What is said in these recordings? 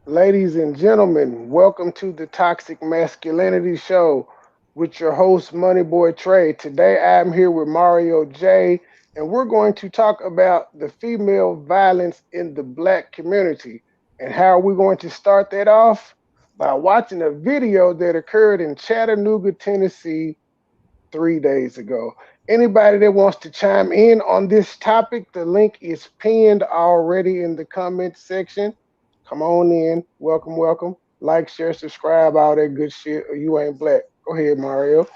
Ladies and gentlemen, welcome to the Toxic Masculinity Show with your host, MoneyBoy Trey. Today I'm here with Mario Jaye, and we're going to talk about the female violence in the black community. And how are we going to start that off? By watching a video that occurred in Chattanooga, Tennessee 3 days ago. Anybody that wants to chime in on this topic, the link is pinned already in the comment section. Come on in. Welcome, welcome. Like, share, subscribe, all that good shit, or you ain't black. Go ahead, Mario.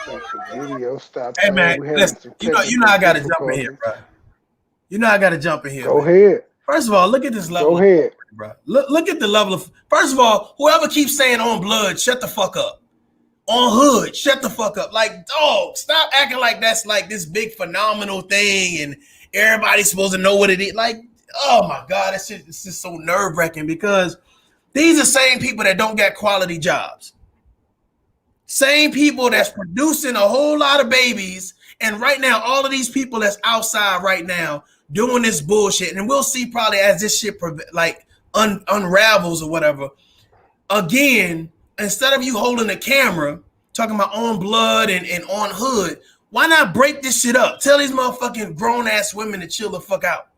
Think the video stopped Hey playing. man, We're having listen. some You know, technical I gotta jump in here, difficulties. bro. You know, I gotta jump in here, Go man. ahead. First of all, look at this level Go of ahead. bro. Look at the level of. First of all, whoever keeps saying on blood, shut the fuck up. On hood, shut the fuck up. Like, dog, stop acting like that's like this big phenomenal thing, and everybody's supposed to know what it is. Like, oh my god, it's just so nerve wracking because these are same people that don't get quality jobs. Same people that's producing a whole lot of babies. And right now, all of these people that's outside right now doing this bullshit, and we'll see probably as this shit like unravels or whatever. Again, instead of you holding the camera, talking about on blood and on hood, why not break this shit up? Tell these motherfucking grown ass women to chill the fuck out.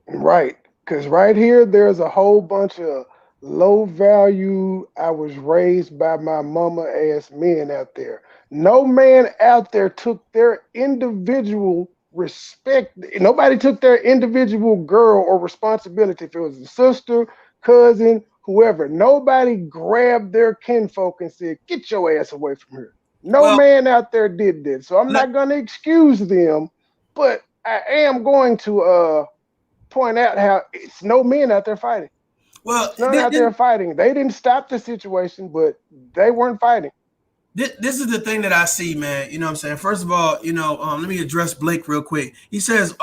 Right. Because right here, there's a whole bunch of low value, I was raised by my mama ass men out there. No man out there took their individual respect. Nobody took their individual girl or responsibility. If it was a sister, cousin, whoever, nobody grabbed their kinfolk and said, "Get your ass away from here." No Well, man out there did that. So I'm let, not going to excuse them, but I am going to point out how it's no men out there fighting. well, It's none out there fighting. They didn't stop the situation, but they weren't fighting. this is the thing that I see, man. You know what I'm saying? First of all, let me address Blake real quick. He says,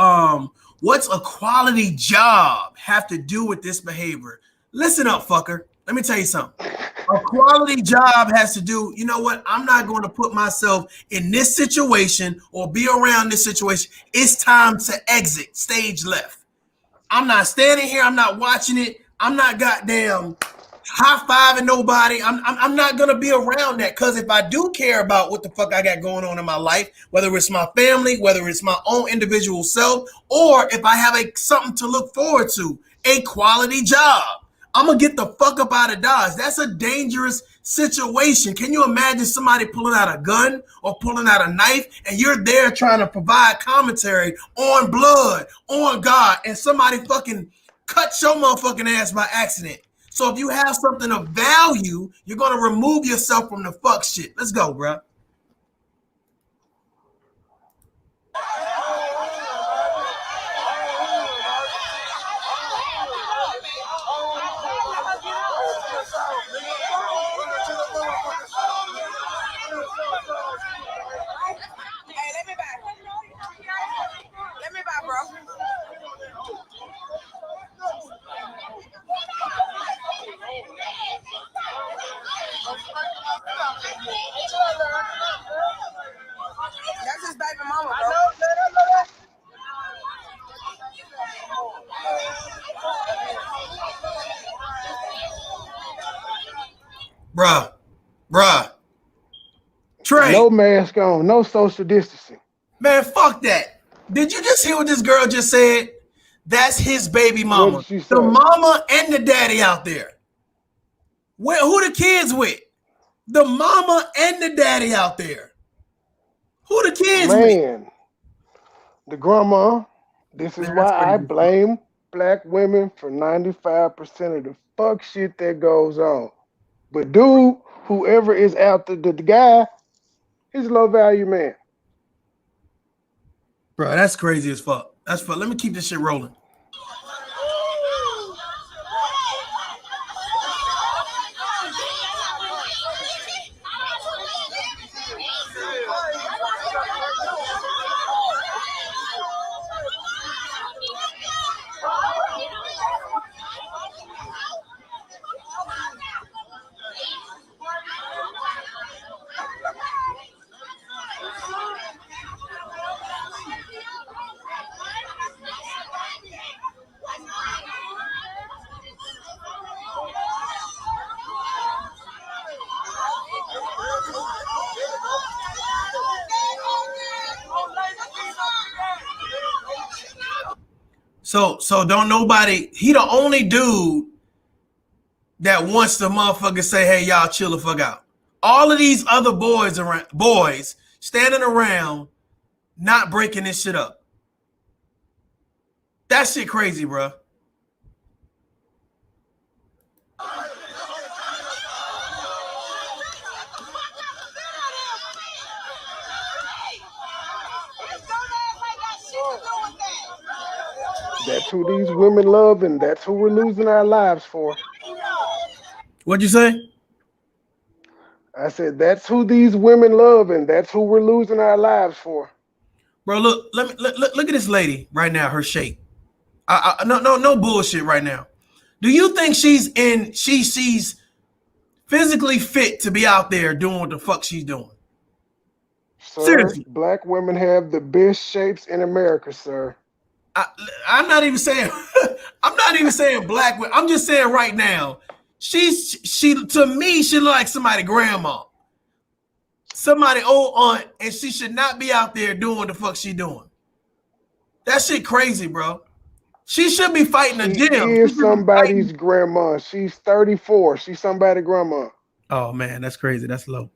what's a quality job have to do with this behavior? Listen up, fucker. Let me tell you something. A quality job has to do, you know what? I'm not going to put myself in this situation or be around this situation. It's time to exit stage left. I'm not standing here. I'm not watching it. I'm not goddamn high fiving nobody. I'm not gonna be around that because if I do care about what the fuck I got going on in my life, whether it's my family, whether it's my own individual self, or if I have something to look forward to, a quality job, I'm gonna get the fuck up out of Dodge. That's a dangerous situation. Can you imagine somebody pulling out a gun or pulling out a knife and you're there trying to provide commentary on blood, on God, and somebody fucking cuts your motherfucking ass by accident? So if you have something of value, you're gonna remove yourself from the fuck shit. Let's go, bro. Hey, let me back. Let me back, bro. That's his baby mama, bro. Bruh, bruh. Trey, No mask on, no social distancing. man, fuck that. Did you just hear what this girl just said? That's his baby What mama. did she The say? mama and the daddy out there. Who the kids with? The mama and the daddy out there. Who the kids with? Man, the grandma. This is Man, that's why I crazy. blame black women for 95% of the fuck shit that goes on. But dude, whoever is out there, the guy, he's a low value man. Bro, that's crazy as fuck. That's fuck. Let me keep this shit rolling. So don't nobody. He the only dude that wants the motherfucker say, "Hey, y'all, chill the fuck out." All of these other boys standing around, not breaking this shit up. That shit crazy, bro. That's who these women love, and that's who we're losing our lives for. What'd you say? I said, that's who these women love, and that's who we're losing our lives for. Bro, look, look at this lady right now, her shape. No bullshit right now. Do you think she's physically fit to be out there doing what the fuck she's doing? Sir, Seriously. black women have the best shapes in America, sir. I, I'm not even saying I'm not even saying black women. I'm just saying right now, she to me, she look like somebody grandma. Somebody old aunt, and she should not be out there doing what the fuck she doing. That shit crazy, bro. She should be fighting a She gym. She is should be fighting. somebody's grandma. She's 34. She's somebody's grandma. Oh man, that's crazy. That's low.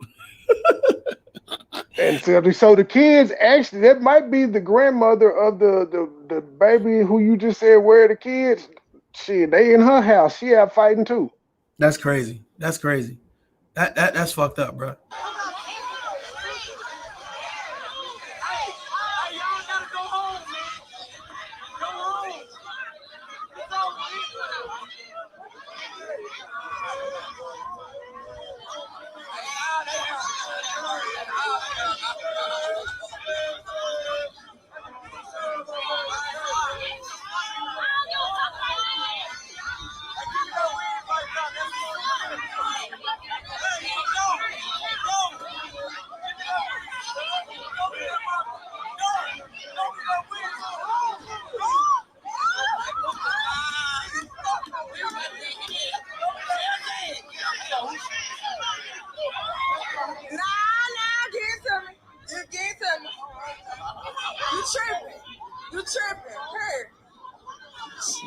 And so the kids actually, that might be the grandmother of the baby who you just said where the kids. Shit, they in her house. She out fighting too. That's crazy. That's crazy. That's fucked up, bro.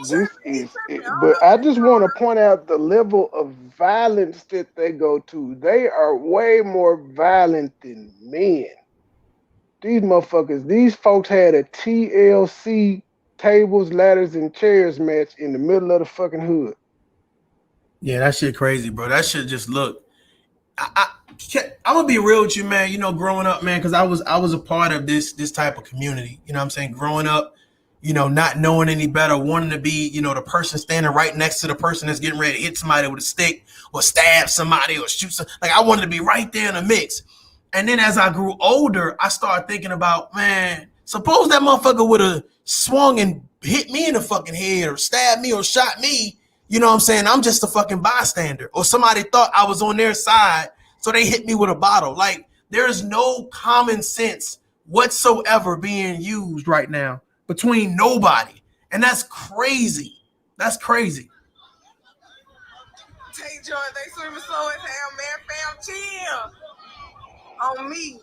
This is it. But I just want to point out the level of violence that they go to. They are way more violent than men. These motherfuckers, these folks had a TLC tables, ladders, and chairs match in the middle of the fucking hood. Yeah, that shit crazy, bro. That shit just look. I'm gonna be real with you, man. You know, growing up, man, because I was a part of this type of community. You know what I'm saying? Growing up, you know, not knowing any better, wanting to be, you know, the person standing right next to the person that's getting ready to hit somebody with a stick or stab somebody or shoot some. Like I wanted to be right there in the mix. And then as I grew older, I started thinking about, man, suppose that motherfucker would have swung and hit me in the fucking head or stabbed me or shot me. You know what I'm saying? I'm just a fucking bystander. Or somebody thought I was on their side, so they hit me with a bottle. Like, there is no common sense whatsoever being used right now between nobody. And that's crazy. That's crazy. Take joy, they swimming so in hell, man. Fam, chill. On me.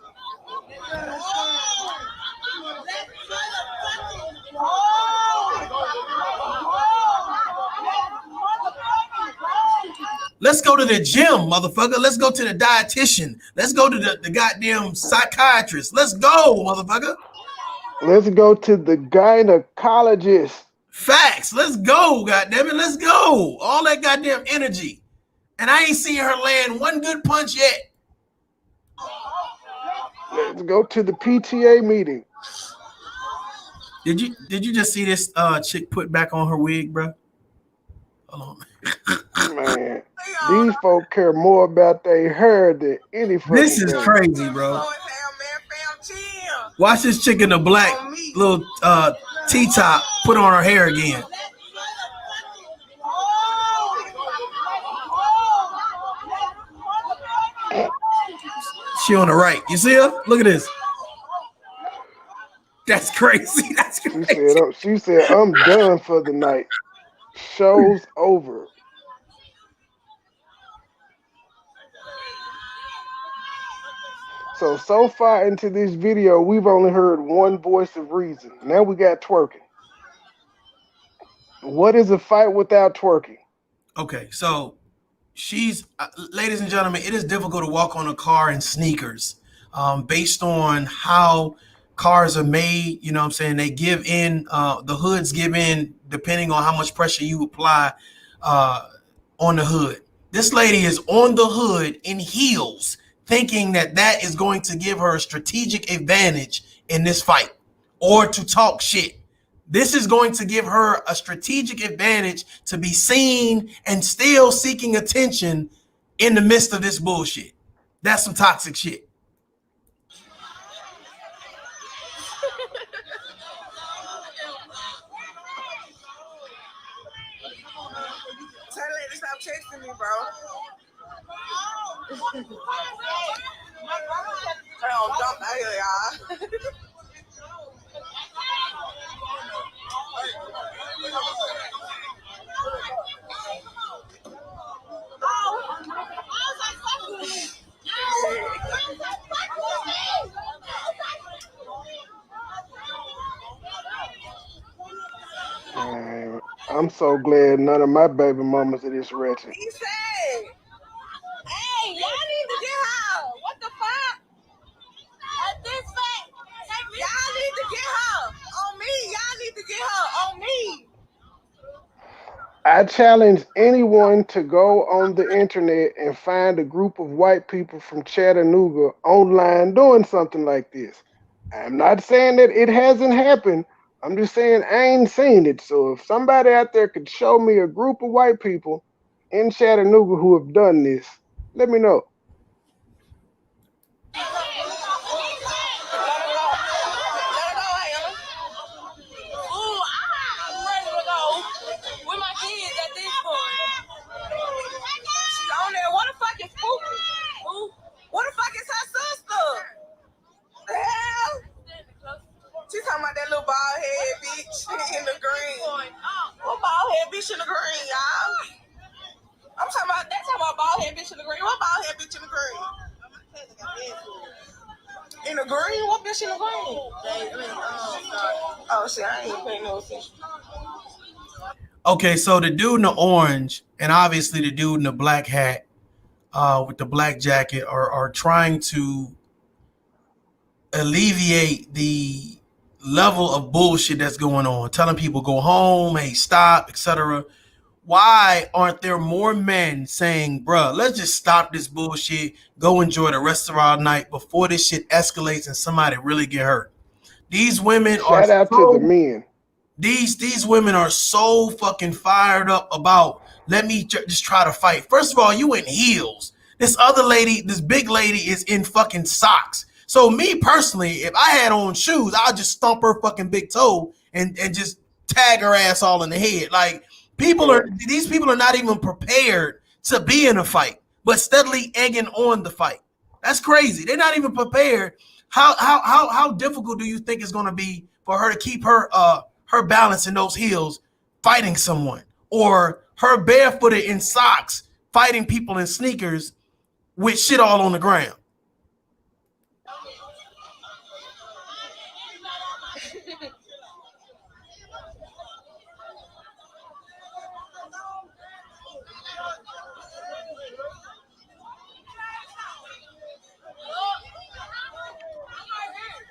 Let's go to the gym, motherfucker. Let's go to the dietitian. Let's go to the goddamn psychiatrist. Let's go, motherfucker. Let's go to the gynecologist. Facts. Let's go, goddamn it. Let's go. All that goddamn energy. And I ain't seen her land one good punch yet. Let's go to the PTA meeting. Did you just see this chick put back on her wig, bro? Hold on. Man, these folk care more about their hair than any fucking This is thing. crazy, bro. Watch this chick in the black little T-top put on her hair again. She on the right. You see her? Look at this. That's crazy. That's crazy. She said, I'm done for the night. Show's over. So far into this video, we've only heard one voice of reason. Now we got twerking. What is a fight without twerking? Okay, so she's, ladies and gentlemen, it is difficult to walk on a car in sneakers based on how cars are made. You know what I'm saying? They give in, the hoods give in depending on how much pressure you apply on the hood. This lady is on the hood in heels, thinking that that is going to give her a strategic advantage in this fight or to talk shit. This is going to give her a strategic advantage to be seen and still seeking attention in the midst of this bullshit. That's some toxic shit. Tell her to stop texting me, bro. I don't dump out here, y'all. Man, I'm so glad none of my baby mamas are this wretched. He said, hey, y'all need to get her. What the fuck? At this fact, y'all need to get her on me. Y'all need to get her on me. I challenge anyone to go on the internet and find a group of white people from Chattanooga online doing something like this. I'm not saying that it hasn't happened. I'm just saying I ain't seen it. So if somebody out there could show me a group of white people in Chattanooga who have done this, let me know. What the fuck is her sister? The hell? She talking about that little bald head bitch in the green. What bald head bitch in the green, y'all? I'm talking about bald head bitch in the green. What bald head bitch in the green? In the green? What bitch in the green? Oh shit, I ain't paying no attention. Okay, so the dude in the orange and obviously the dude in the black hat with the black jacket are trying to alleviate the level of bullshit that's going on, telling people go home, hey, stop, etc. Why aren't there more men saying, bruh, let's just stop this bullshit, go enjoy the rest of our night before this shit escalates and somebody really get hurt? These women are Shout out to the men. These women are so fucking fired up about let me just try to fight. First of all, you in heels. This other lady, this big lady is in fucking socks. So me personally, if I had on shoes, I'd just stomp her fucking big toe and just tag her ass all in the head. Like these people are not even prepared to be in a fight, but steadily egging on the fight. That's crazy. They're not even prepared. How difficult do you think it's gonna be for her to keep her balance in those heels fighting someone, or her barefooted in socks fighting people in sneakers with shit all on the ground?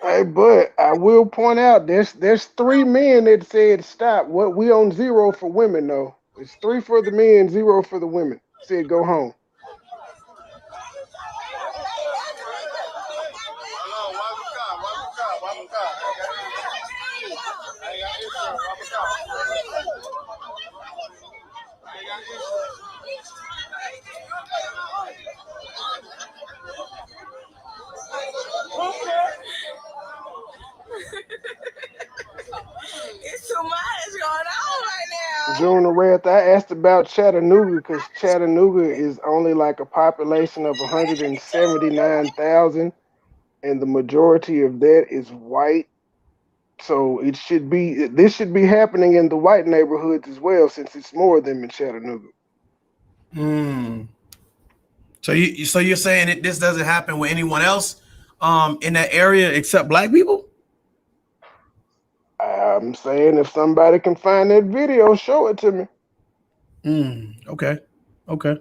Hey, but I will point out there's three men that said stop. What we on zero for women though. It's three for the men, zero for the women. Said go home. It's too much going on right now. June the Red, I asked about Chattanooga because Chattanooga is only like a population of 179,000, and the majority of that is white. So this should be happening in the white neighborhoods as well, since it's more of them in Chattanooga. Hmm. So you're saying that this doesn't happen with anyone else in that area except black people? I'm saying if somebody can find that video, show it to me. Okay. Okay.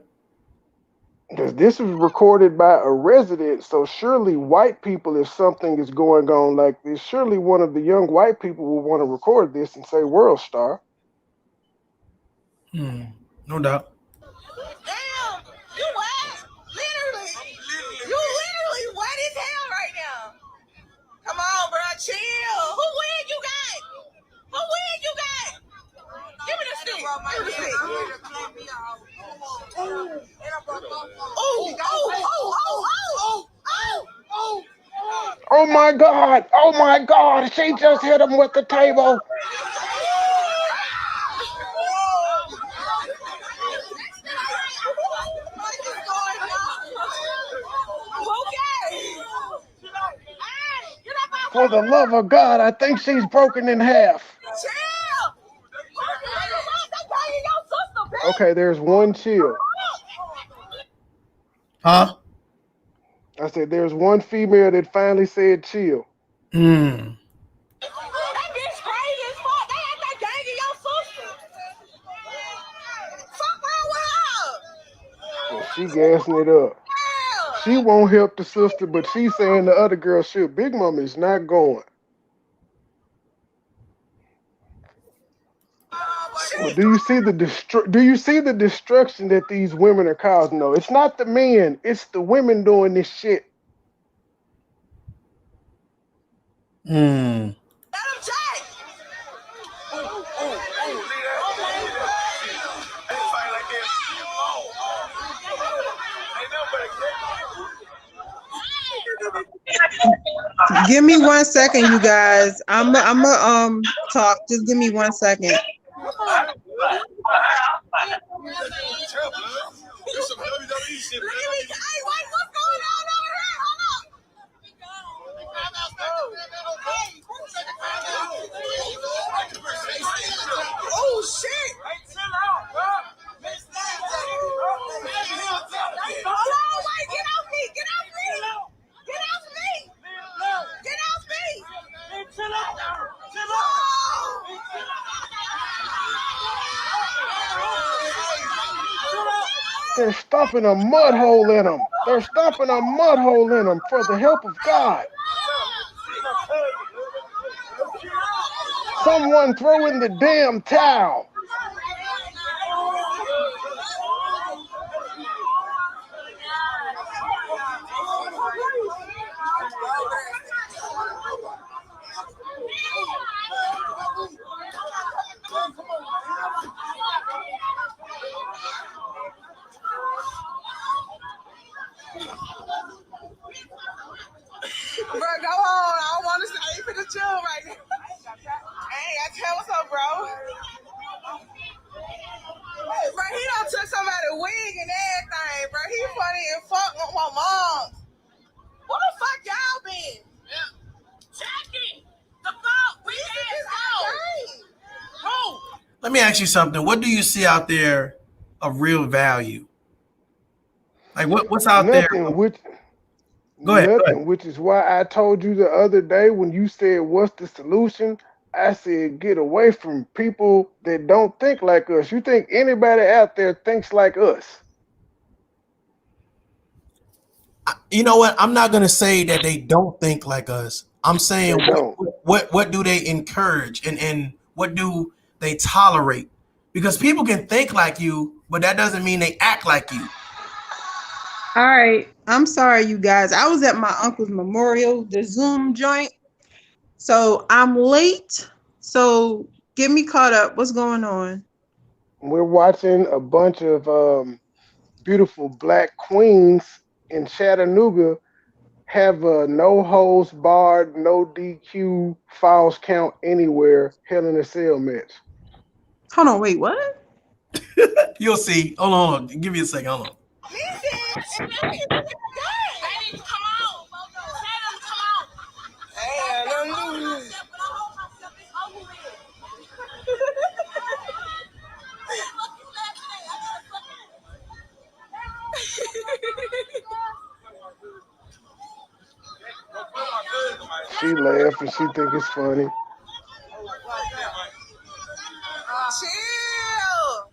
Because this was recorded by a resident, so surely white people, if something is going on like this, surely one of the young white people will want to record this and say World Star. No doubt. Damn, you wet? Literally. You literally wet as hell right now. Come on, bro, chill. Who win you got? Who win you got? Give me the stick. Give me the stick. Oh. Oh my God! Oh my God! She just hit him with the table. For the love of God, I think she's broken in half. Okay, there's one chill. Huh? I said there's one female that finally said chill. Hmm. That bitch crazy as fuck. They act like banging your sister. Fuck wrong with her? And she gassing it up. She won't help the sister, but she's saying the other girl should. Big Mama is not going. Well, do you see the destruction that these women are causing? No, it's not the men, it's the women doing this shit. Hmm. Give me 1 second, you guys. I'm talk. Just give me 1 second. Oh shit! Hold on, wait, get off me! Get off me! Get off me! Get off me! Chill out! Chill out! They're stomping a mud hole in them. They're stomping a mud hole in them for the help of God. Someone throw in the damn towel. Bro, go on. I don't want to say you finna chill right now. Hey, I tell what's up, bro. Bro, he done took somebody's wig and everything, bro. He funny as fuck with my mom. What the fuck y'all been? Jackie, the fuck? We Bro, let me ask you something. What do you see out there of real value? Like what's out Nothing, there? which Go ahead. nothing, which is why I told you the other day when you said what's the solution? I said get away from people that don't think like us. You think anybody out there thinks like us? You know what? I'm not gonna say that they don't think like us. I'm saying They don't. what do they encourage and what do they tolerate? Because people can think like you, but that doesn't mean they act like you. All right. I'm sorry, you guys. I was at my uncle's memorial, the Zoom joint. So I'm late. So get me caught up. What's going on? We're watching a bunch of beautiful black queens in Chattanooga have a no holds barred, no DQ, falls count anywhere, Hell in a Cell match. Hold on, wait, what? You'll see. Hold on. Give me a second. Hold on. She laugh and she think it's funny. Chill.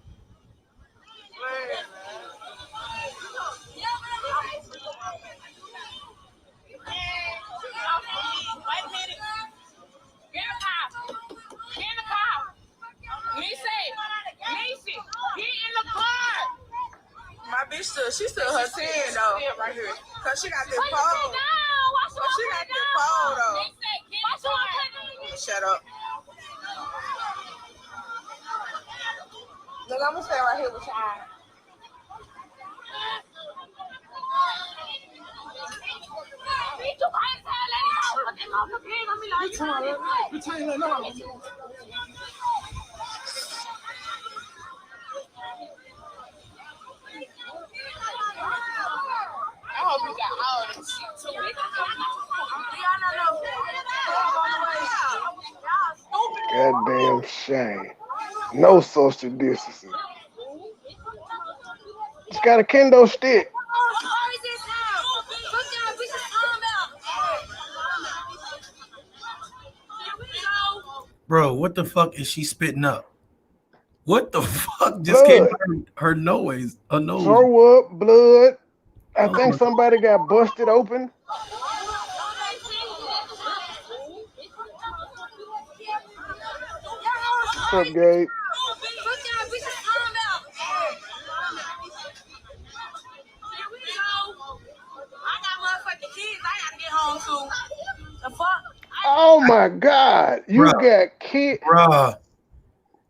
My bitch she still her 10 though, right here. Cause she got this pole. She got this pole though. Shut up. Look, I'm gonna stay right here with y'all. I hope you got all this shit too. Goddamn shame. No social distancing. It's got a kendo stick. Bro, what the fuck is she spitting up? What the fuck just came Blood. out of her noise? A nose. Throw up, blood. I Oh think my- somebody got busted open. What's up, Gabe? Oh my God. You Bruh, got kid. bruh.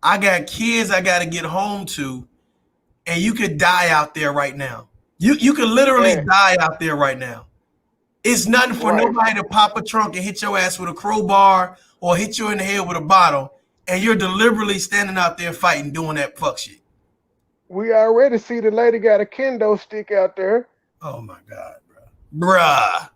I got kids I gotta get home to, and you could die out there right now. You could literally Yeah, die out there right now. It's nothing for right. nobody to pop a trunk and hit your ass with a crowbar or hit you in the head with a bottle, and you're deliberately standing out there fighting, doing that fuck shit. We already see the lady got a kendo stick out there. Oh my God, bro. Bruh.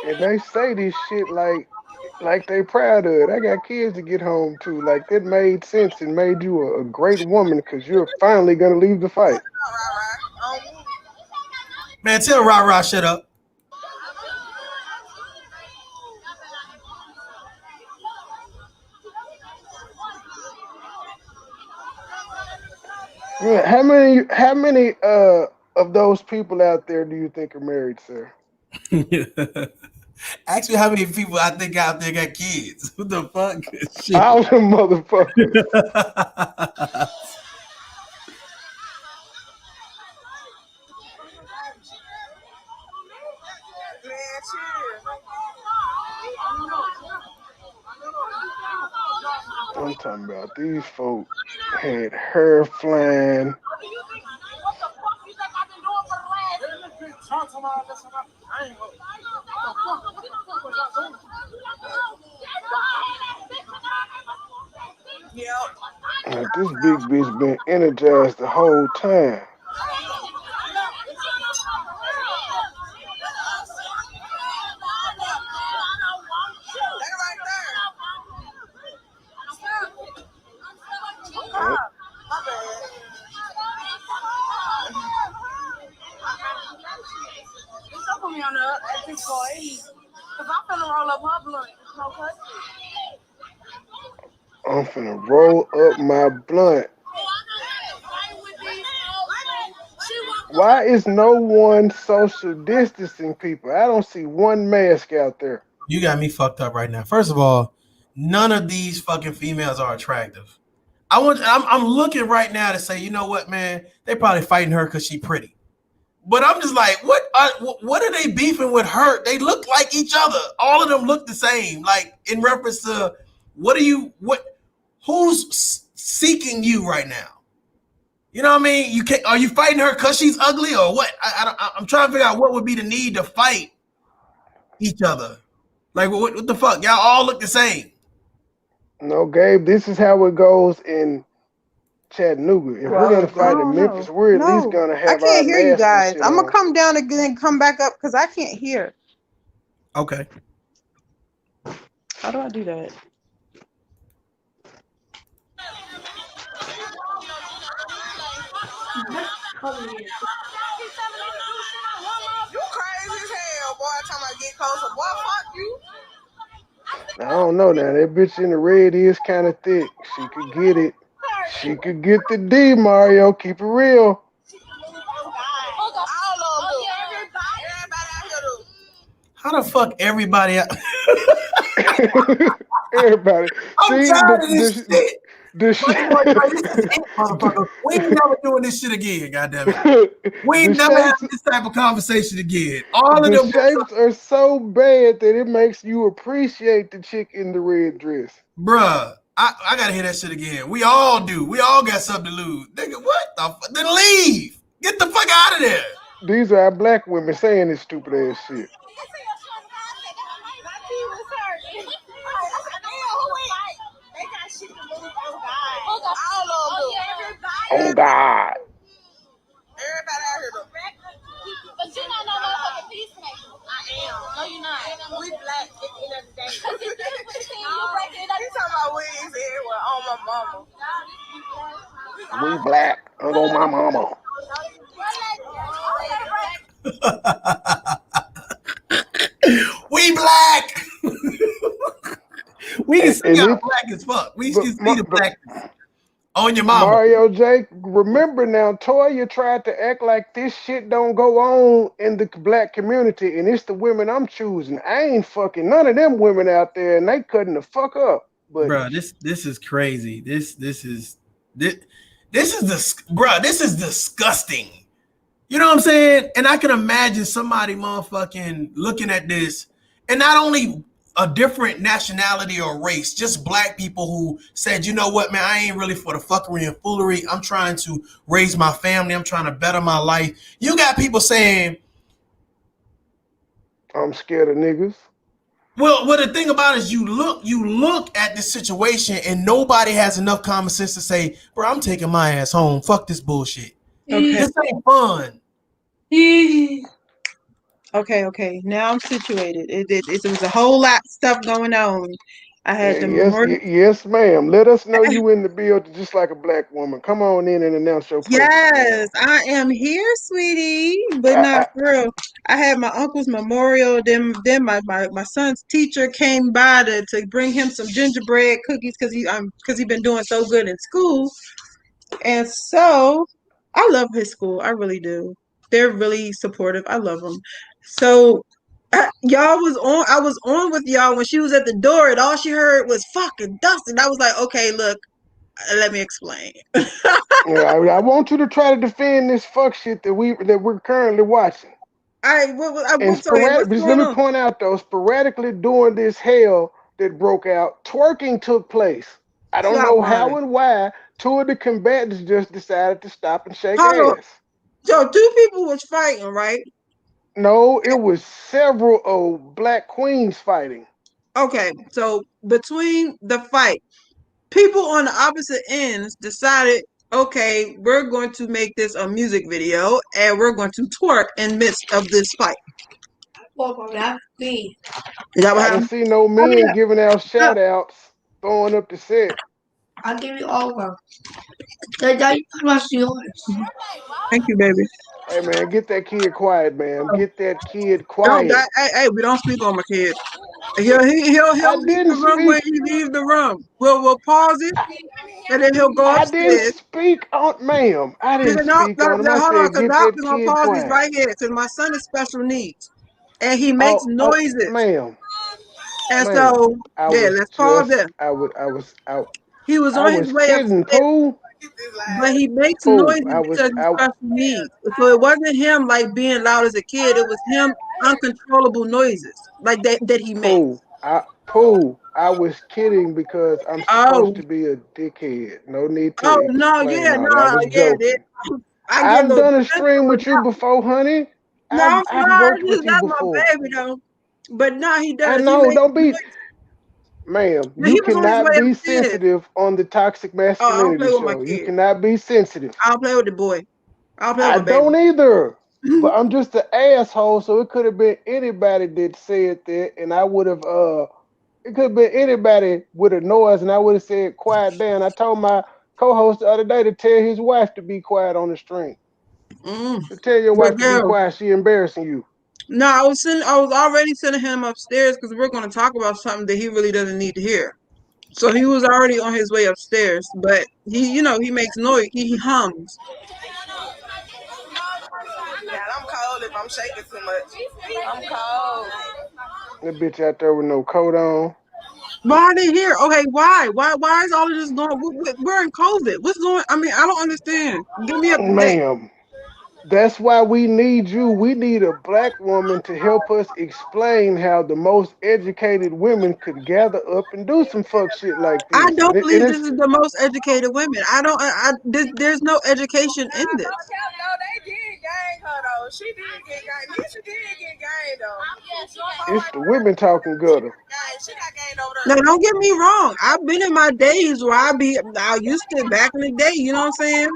And they say this shit like they proud of it. I got kids to get home to. Like that made sense and made you a great woman because you're finally gonna leave the fight. Man, tell Rah Rah shut up. Yeah, how many of those people out there do you think are married, sir? Actually, how many people I think out there got kids? What the fuck? Shit. All them motherfuckers. I'm talking about these folk had hair flying. Like this big bitch been energized the whole time. Yep. Put me on the at this boy, cause I'm finna roll up her blunt. Okay. I'm finna roll up my blunt. Why is no one social distancing people? I don't see one mask out there. You got me fucked up right now. First of all, none of these fucking females are attractive. I'm looking right now to say, you know what, man? They probably fighting her because she pretty. But I'm just like, what are they beefing with her? They look like each other. All of them look the same. Like in reference to who's seeking you right now? You know what I mean? You can't. Are you fighting her because she's ugly or what? I'm trying to figure out what would be the need to fight each other. Like what the fuck? Y'all all look the same. No, Gabe, this is how it goes in Chattanooga. If we're gonna I fight in don't know. Memphis, we're at least No, gonna I have our can't hear you masks and guys. shit I'm gonna on. come down again and come back up because I can't hear. Okay. How do I do that? You crazy as hell, boy. Talking about get closer. Boy, fuck you. I don't know now. That bitch in the red is kind of thick. She could get it. She could get the D, Mario. Keep it real. All of them do. Everybody out here do. How the fuck everybody? Everybody. I'm See, tired of this shit. the This is it, motherfucker. We ain't never doing this shit again. Goddamn it. We ain't never shapes, having this type of conversation again. All of the them, shapes are so bad that it makes you appreciate the chick in the red dress. bruh. I gotta hear that shit again. We all do. We all got something to lose. Nigga, what the fuck? Then leave. Get the fuck out of there. These are our black women saying this stupid ass shit. All of them Oh God. Everybody out here though. But you're not no motherfucking peacemaker. I am. No, you're not. We black at the end of the day. He's talking about wigs everywhere on my mama. We black. I'm on my mama. We black. We can see And y'all it, black as fuck. We but, can see the but black on your mama. Mario J, remember now, Toya tried to act like this shit don't go on in the black community, and it's the women I'm choosing. I ain't fucking none of them women out there, and they cutting the fuck up. But Bro, this is crazy. This is disgusting. You know what I'm saying? And I can imagine somebody motherfucking looking at this, and not only a different nationality or race, just black people who said, you know what, man, I ain't really for the fuckery and foolery. I'm trying to raise my family. I'm trying to better my life. You got people saying, I'm scared of niggas. well, the thing about it is you look at this situation and nobody has enough common sense to say, bro, I'm taking my ass home. Fuck this bullshit. Okay. This ain't fun. Okay. Now I'm situated. It was a whole lot of stuff going on. I had the memorial. Yes, ma'am. Let us know you in the building just like a black woman. Come on in and announce your presence. Yes, I am here, sweetie. But not for real. I had my uncle's memorial. Then my son's teacher came by to bring him some gingerbread cookies because he been doing so good in school. And so I love his school. I really do. They're really supportive. I love them. So y'all was on. I was on with y'all when she was at the door, and all she heard was "fucking dust." And I was like, "Okay, look, let me explain." I want you to try to defend this fuck shit that we're currently watching. And What's sporadic, just let going me on? point out though, sporadically during this hell that broke out, twerking took place. I don't Stop know how lying. and why. Two of the combatants just decided to stop and shake Hold on. ass. So two people was fighting, right? No, it was several black queens fighting. Okay. So between the fight, people on the opposite ends decided, okay, we're going to make this a music video and we're going to twerk in midst of this fight. Is that what I didn't happened? see no men giving out shout outs, throwing up the set. I'll give you all of them. That's yours. Thank you, baby. Hey man, get that kid quiet, man. Get that kid Don't quiet. hey, we don't sleep on my kid. He'll I leave didn't the room when speak. he leaves the room. We'll pause it, I, and then he'll go I didn't upstairs. speak on, ma'am. I No, didn't no, speak no, on him. I hold on, said, because get now that we're gonna kid pause these quiet. right here. Because my son is special needs, and he makes Oh, oh, noises. ma'am, And ma'am. so, I yeah, was let's pause just, there. I, He was I on his was way kidding, upstairs, Pooh. but he makes Pooh. noises because he's special needs. So it wasn't him like being loud as a kid. It was him uncontrollable noises like that he makes. Pooh. I was kidding because I'm supposed Oh, to be a dickhead. No need to oh no, explain yeah, all that. I no, was yeah, joking. I get a I've little done a defensive stream with with you that. before, honey. No, I'm I've sorry, worked with you that's my before. baby though. But no, he I does. He know. makes Don't be, noises. ma'am. But You he was on his cannot way be upstairs. sensitive on the Toxic Oh, I don't Masculinity play with my Show. You kid. cannot be sensitive. I don't play with the boy. I don't play with I my baby. don't either. But I'm just an asshole, so it could have been anybody that said that, and I would have it could have been anybody with a noise, and I would have said quiet down. I told my co-host the other day to tell his wife to be quiet on the stream. Mm. To tell your But wife to be yeah, quiet, she embarrassing you. no, I was already sending him upstairs because we're going to talk about something that he really doesn't need to hear. So he was already on his way upstairs, but he makes noise. He hums. Yeah, I'm cold if I'm shaking too much. I'm cold. That bitch out there with no coat on. Why are they here? Okay, why? Why is all of this going? We're in COVID. What's going? I mean, I don't understand. Get me up to date. Ma'am, that's why we need you. We need a black woman to help us explain how the most educated women could gather up and do some fuck shit like I this. don't And believe this it's is the most educated women. I don't. There's no education in Nah, this. no, they did gang her though. She did get gang. Nisha did get gang though. Oh, it's the women talking gutter. she got gang over Now, there. don't get me wrong. I've been in my days where I used to back in the day. You know what I'm saying?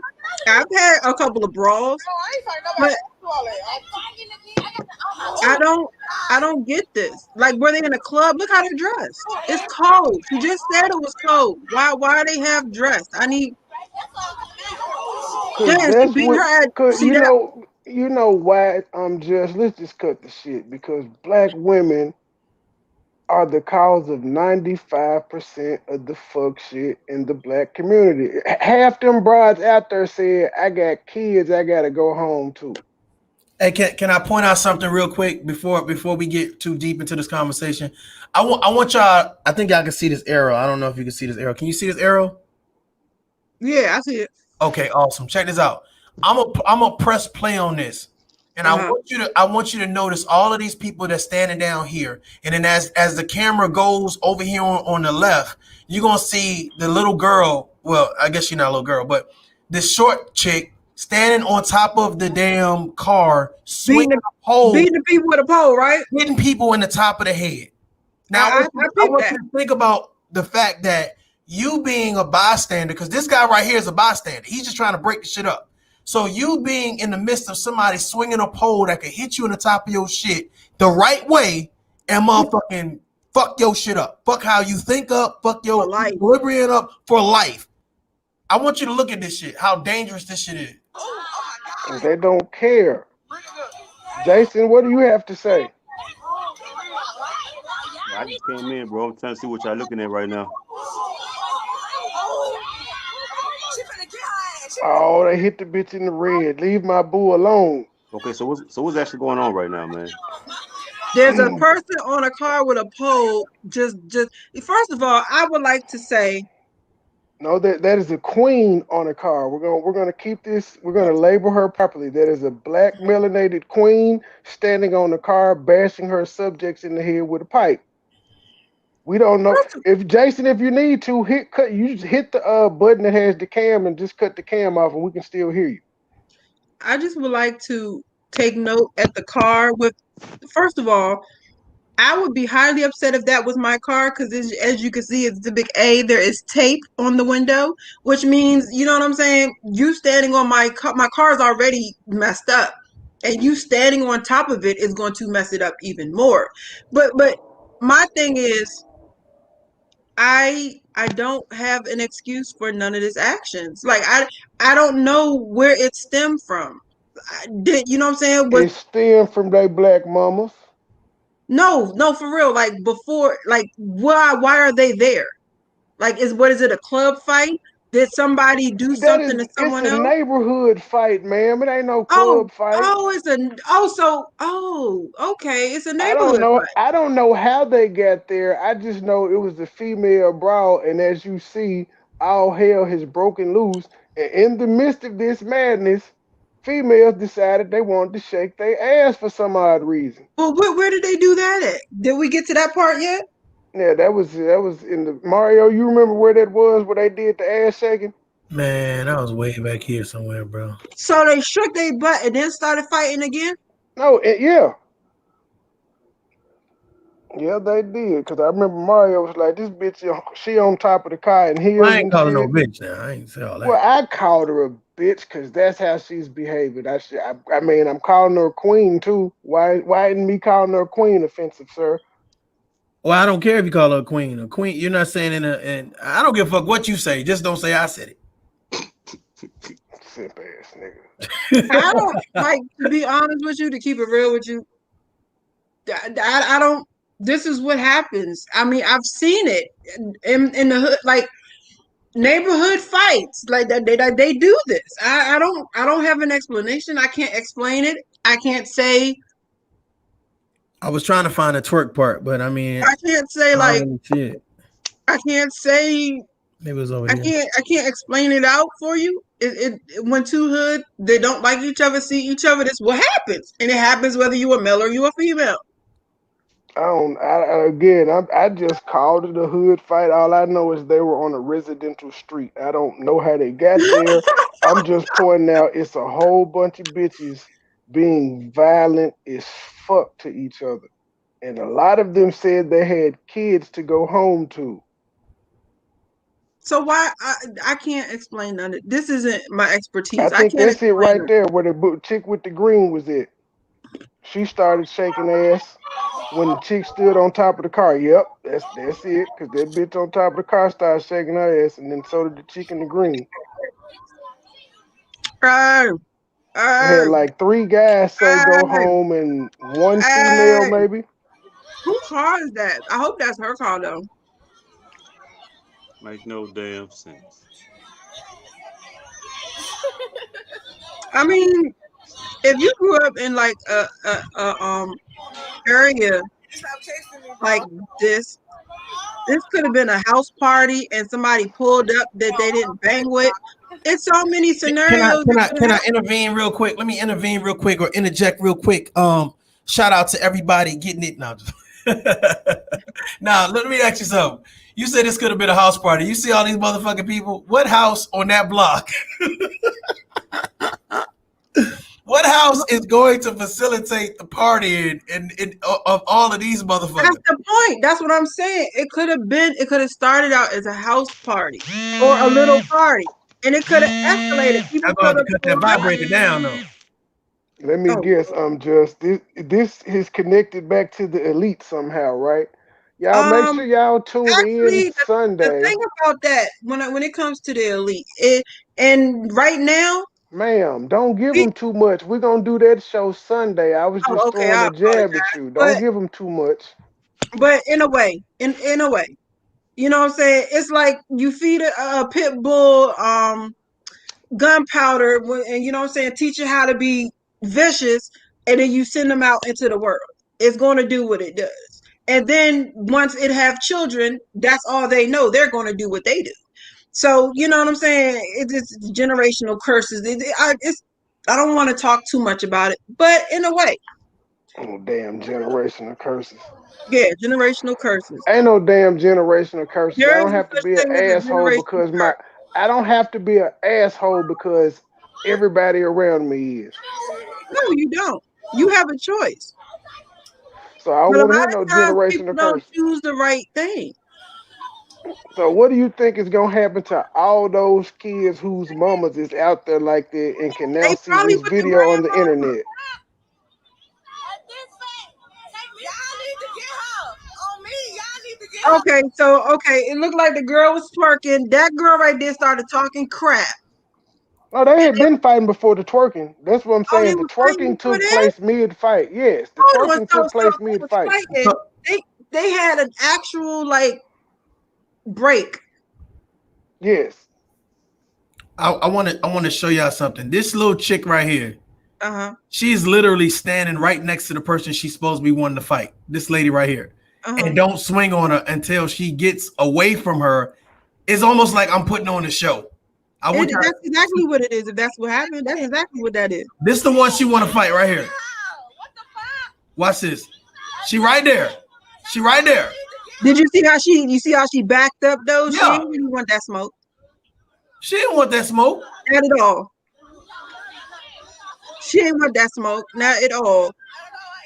I've had a couple of brawls, No, I ain't fighting nobody. but All that. I don't. I don't get this. Like, were they in a club? Look how they're dressed. It's cold. She just said it was cold. Why are they half dressed? I need. Cause Damn, she that's beat what her at. cause See that? you know why I'm just let's just cut the shit because black women are the cause of 95% of the fuck shit in the black community. Half them broads out there said, I got kids I gotta go home to. Hey, can I point out something real quick before we get too deep into this conversation? I want y'all. I think y'all can see this arrow. I don't know if you can see this arrow. Can you see this arrow? Yeah, I see it. Okay, awesome. Check this out. I'm a press play on this, and Uh huh. I want you to notice all of these people that's standing down here, and then as the camera goes over here on the left, you're gonna see the little girl. Well, I guess she's not a little girl, but this short chick standing on top of the damn car, Beating swinging the a pole, beating the people with a pole, right? hitting people in the top of the head. Now, I I peeped want that. you to think about the fact that you being a bystander, because this guy right here is a bystander. He's just trying to break the shit up. So you being in the midst of somebody swinging a pole that could hit you in the top of your shit the right way and motherfucking fuck your shit up. Fuck how you think up. Fuck For your life. equilibrium up for life. I want you to look at this shit, how dangerous this shit is. Oh, oh And my god. they don't care. Bring it up. Jason, what do you have to say? Yeah, I just came in, bro. I'm trying to see what y'all looking at right now. She finna get her ass. She finna Oh, they hit the bitch in the red. Leave my boo alone. Okay, so what's actually going on right now, man? There's a person on a car with a pole. Just first of all, I would like to say No, that is a queen on a car. We're gonna keep this. We're gonna label her properly. That is a black melanated queen standing on the car, bashing her subjects in the head with a pipe. We don't know first. if Jason, if you need to hit cut, you just hit the button that has the cam and just cut the cam off, and we can still hear you. I just would like to take note at the car with. First of all, I would be highly upset if that was my car because, as you can see, it's the big A. There is tape on the window, which means, you know what I'm saying? You standing on my car is already messed up, and you standing on top of it is going to mess it up even more. But my thing is, I don't have an excuse for none of this actions. Like I don't know where it stemmed from. Did you know what I'm saying? Was It's stemmed from they black mamas. No, for real. Like before, like why are they there? Like what is it, a club fight? Did somebody do something to It's someone a else? neighborhood fight, ma'am. It ain't no Oh, club fight. okay. It's a I don't neighborhood know. fight. I don't know how they got there. I just know it was a female brawl, and as you see, all hell has broken loose. And in the midst of this madness, females decided they wanted to shake their ass for some odd reason. Well, where did they do that at? Did we get to that part yet? Yeah, that was in the Mario. You remember where that was? Where they did the ass shaking? Man, I was way back here somewhere, bro. So they shook their butt and then started fighting again. No, yeah, yeah, they did. Cause I remember Mario was like, "This bitch, she on top of the car in Well, I heels ain't and calling no shit." bitch now. I ain't say all Well, that. I called her a bitch because that's how she's behaving. I mean, I'm calling her a queen too. Why isn't me calling her a queen offensive, sir? Well, I don't care if you call her a queen. A queen, you're not saying and I don't give a fuck what you say. Just don't say I said Simp ass nigga. I it. don't like, to be honest with you, to keep it real with you. I don't. This is what happens. I mean, I've seen it in the hood, like neighborhood fights, like that. They do this. I don't have an explanation. I can't explain it. I can't say. I was trying to find a twerk part, but I mean, I can't say I don't like. really see it. I can't say. Maybe it was over here. I can't explain it out for you. When two hood they don't like each other, see each other. That's what happens, and it happens whether you a male or you a female. I don't. Again, I just called it a hood fight. All I know is they were on a residential street. I don't know how they got there. I'm just pointing out it's a whole bunch of bitches being violent as fuck to each other, and a lot of them said they had kids to go home to. So why I can't explain none of this. Isn't my I expertise. I think can't that's it explain right it. there where the chick with the green was at. She started shaking ass when the chick stood on top of the car. Yep, that's it. Cause that bitch on top of the car started shaking her ass, and then so did the chick in the green. Oh, Had oh, like three guys say go oh, home and one female oh. maybe. Whose car is that? I hope that's her car though. Make no damn sense. I mean, if you grew up in like a area Stop chasing me, like bro. this, this could have been a house party and somebody pulled up that they didn't bang with. It's so many Can I scenarios can that I could can I happen. intervene real quick? Let me intervene real quick or interject real quick. Shout out to everybody getting it now. Now let me ask you something. You said this could have been a house party. You see all these motherfucking people. What house on that block? What house is going to facilitate the partying and of all of these That's motherfuckers? the point. That's what I'm saying. It could have been. It could have started out as a house party or a little party, and it could have escalated. People I'm gonna could have to have cut that pulled up. vibrator down though. Let me Oh, guess. Just this is connected back to the elite somehow, right? Y'all make um, sure y'all tune in actually, the Sunday. thing about that when it comes to the elite, and right now, Ma'am, don't give we. them too much. We're gonna do that show Sunday. I was Oh, just okay. throwing I a jab at apologize, you. Don't give them too much. but in a way, in a way, you know what I'm saying? It's like you feed a pit bull gunpowder, and you know what I'm saying, teach it how to be vicious, and then you send them out into the world. It's going to do what it does. And then once it have children, that's all they know. They're going to do what they do. So, you know what I'm saying? It's generational curses. I don't want to talk too much about it, but in a way, Oh, damn generational curses. yeah, generational curses. Ain't no damn generational curses. I There is don't no have to such be an thing as a asshole generational because curse. my I don't have to be an asshole because everybody around me is. No, you don't. You have a choice. So I don't But a want to lot hear no of times people generational don't curse. choose the right thing. So what do you think is gonna happen to all those kids whose mamas is out there like that and can now They see probably this with the video on the grandma. internet? Y'all need to get her. On me, y'all need to get her. Okay, it looked like the girl was twerking. That girl right there started talking crap. No, they had been fighting before the twerking. That's what I'm Oh, they saying. The were fighting twerking before took that? place mid-fight. Yes, the Hold on. twerking So, took place they was mid-fight. fighting. They had an actual like break. Yes. I want to show y'all something. This little chick right here, Uh-huh. she's literally standing right next to the person she's supposed to be wanting to fight. This lady right here. Uh-huh. And don't swing on her until she gets away from her. It's almost like I'm putting on a show. That's exactly what it is. If that's what happened, that's exactly what that is. This is the one she want to fight right here. Watch this. She right there. She right there. Did you see how she backed up though? Yeah. She didn't really want that smoke. She didn't want that smoke. Not at all. She didn't want that smoke. Not at all.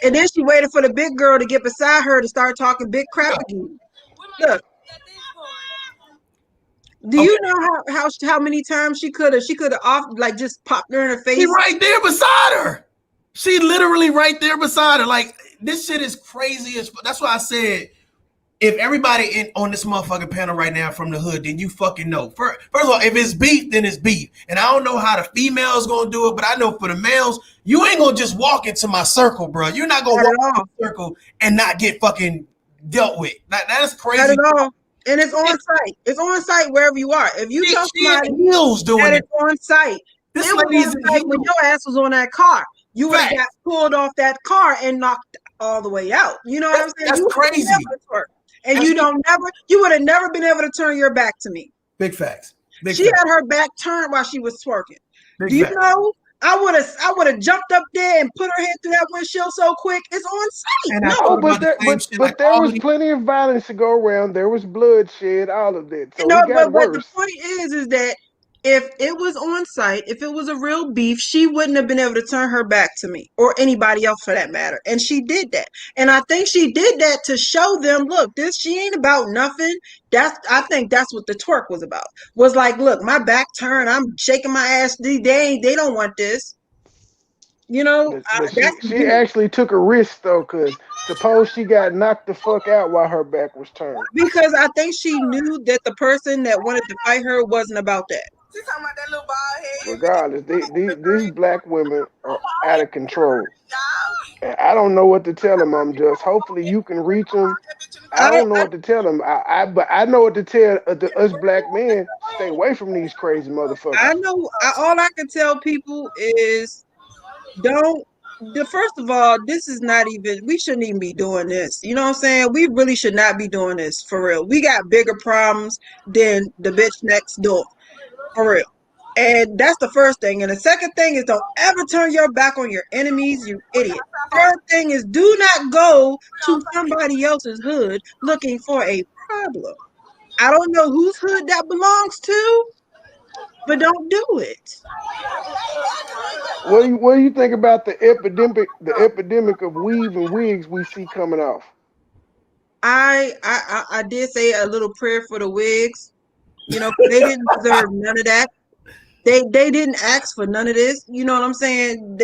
And then she waited for the big girl to get beside her to start talking big crap again. Look. Do you know how many times she could have off like just popped her in her face? She right there beside her. She literally right there beside her. Like this shit is crazy as that's why I said if everybody on this motherfucking panel right now from the hood, then you fucking know. First of all, if it's beef, then it's beef. And I don't know how the females gonna do it, but I know for the males, you ain't gonna just walk into my circle, bro. You're not gonna walk into the circle and not get fucking dealt with. That's crazy. Not at all. And it's on site. It's on site wherever you are. If you tell somebody doing that it's on site, this it was on site when your ass was on that car. You would have got pulled off that car and knocked all the way out. You know what I'm saying? That's crazy. And you would have never been able to turn your back to me. Big facts. She had her back turned while she was twerking. Do you know? I would have jumped up there and put her head through that windshield so quick. It's on site. No, but there was plenty of violence to go around. There was bloodshed, all of that. So it got worse. But the point is that if it was on site, if it was a real beef, she wouldn't have been able to turn her back to me or anybody else for that matter. And she did that. And I think she did that to show them, look, she ain't about nothing. I think that's what the twerk was about. Was like, look, my back turned. I'm shaking my ass. They don't want this. You know, but she actually took a risk though, because suppose she got knocked the fuck out while her back was turned. Because I think she knew that the person that wanted to fight her wasn't about that. She's talking about that little bald head. Regardless, these black women are out of control. And I don't know what to tell them. I'm just hopefully you can reach them. I don't know what to tell them. But I know what to tell us black men. Stay away from these crazy motherfuckers. I know. All I can tell people is first of all, this is not even, we shouldn't even be doing this. You know what I'm saying? We really should not be doing this for real. We got bigger problems than the bitch next door. For real. And that's the first thing. And the second thing is don't ever turn your back on your enemies, you idiot. Third thing is do not go to somebody else's hood looking for a problem. I don't know whose hood that belongs to, but don't do it. What do you think about the epidemic of weave and wigs we see coming off? I did say a little prayer for the wigs. You know, they didn't deserve none of that. They didn't ask for none of this. You know what I'm saying?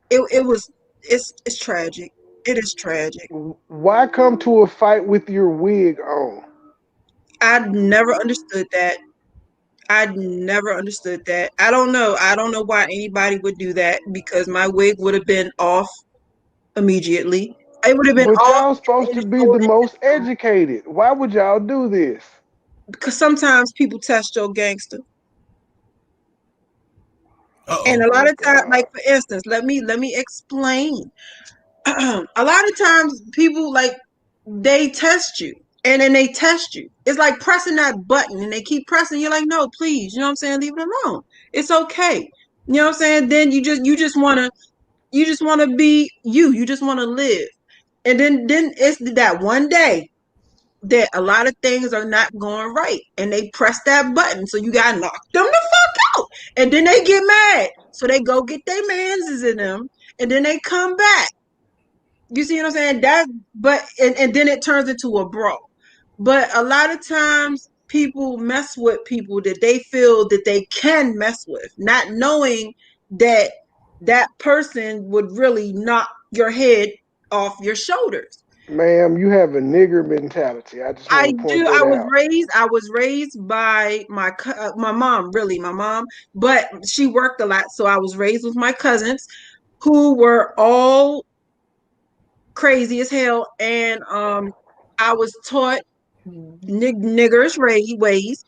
It's tragic. It is tragic. Why come to a fight with your wig on? I never understood that. I never understood that. I don't know. I don't know why anybody would do that because my wig would have been off immediately. It would have been But off. y'all supposed to be the most educated. Why would y'all do this? Because sometimes people test your gangster. And a lot of times, like for instance, let me explain. A lot of times people like they test you and then they test you. It's like pressing that button and they keep pressing. You're like, no, please. You know what I'm saying? Leave it alone. It's okay. You know what I'm saying? Then you just want to be you. You just want to live. And then it's that one day that a lot of things are not going right and they press that button. So you got to knock them the fuck out. And then they get mad. So they go get their manses in them and then they come back. You see what I'm saying? And then it turns into a brawl. But a lot of times people mess with people that they feel that they can mess with, not knowing that person would really knock your head off your shoulders. Ma'am, you have a nigger mentality. I just want I to point do. that I was out. raised. I was raised by my mom. Really, my mom. But she worked a lot, so I was raised with my cousins, who were all crazy as hell, and I was taught niggerish ways.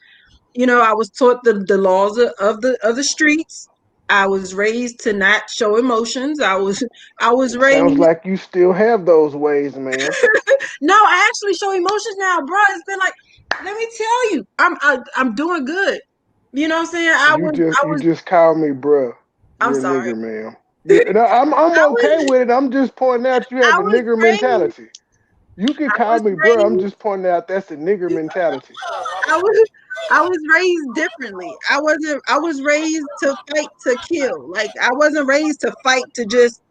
You know, I was taught the laws of the streets. I was raised to not show emotions. I was Sounds raised. like you still have those ways, ma'am. No, I actually show emotions now, bro. It's been like, let me tell you, I'm doing good. You know what I'm saying? I You was just I you was just called me bruh. I'm You're a sorry. nigger, ma'am. Yeah, no, I'm I okay was with it. I'm just pointing out you I have a was nigger raised mentality. You can I call was me bruh. I'm raised just pointing out that's a nigger mentality. I was I was raised differently. I was raised to fight to kill. Like I wasn't raised to fight to just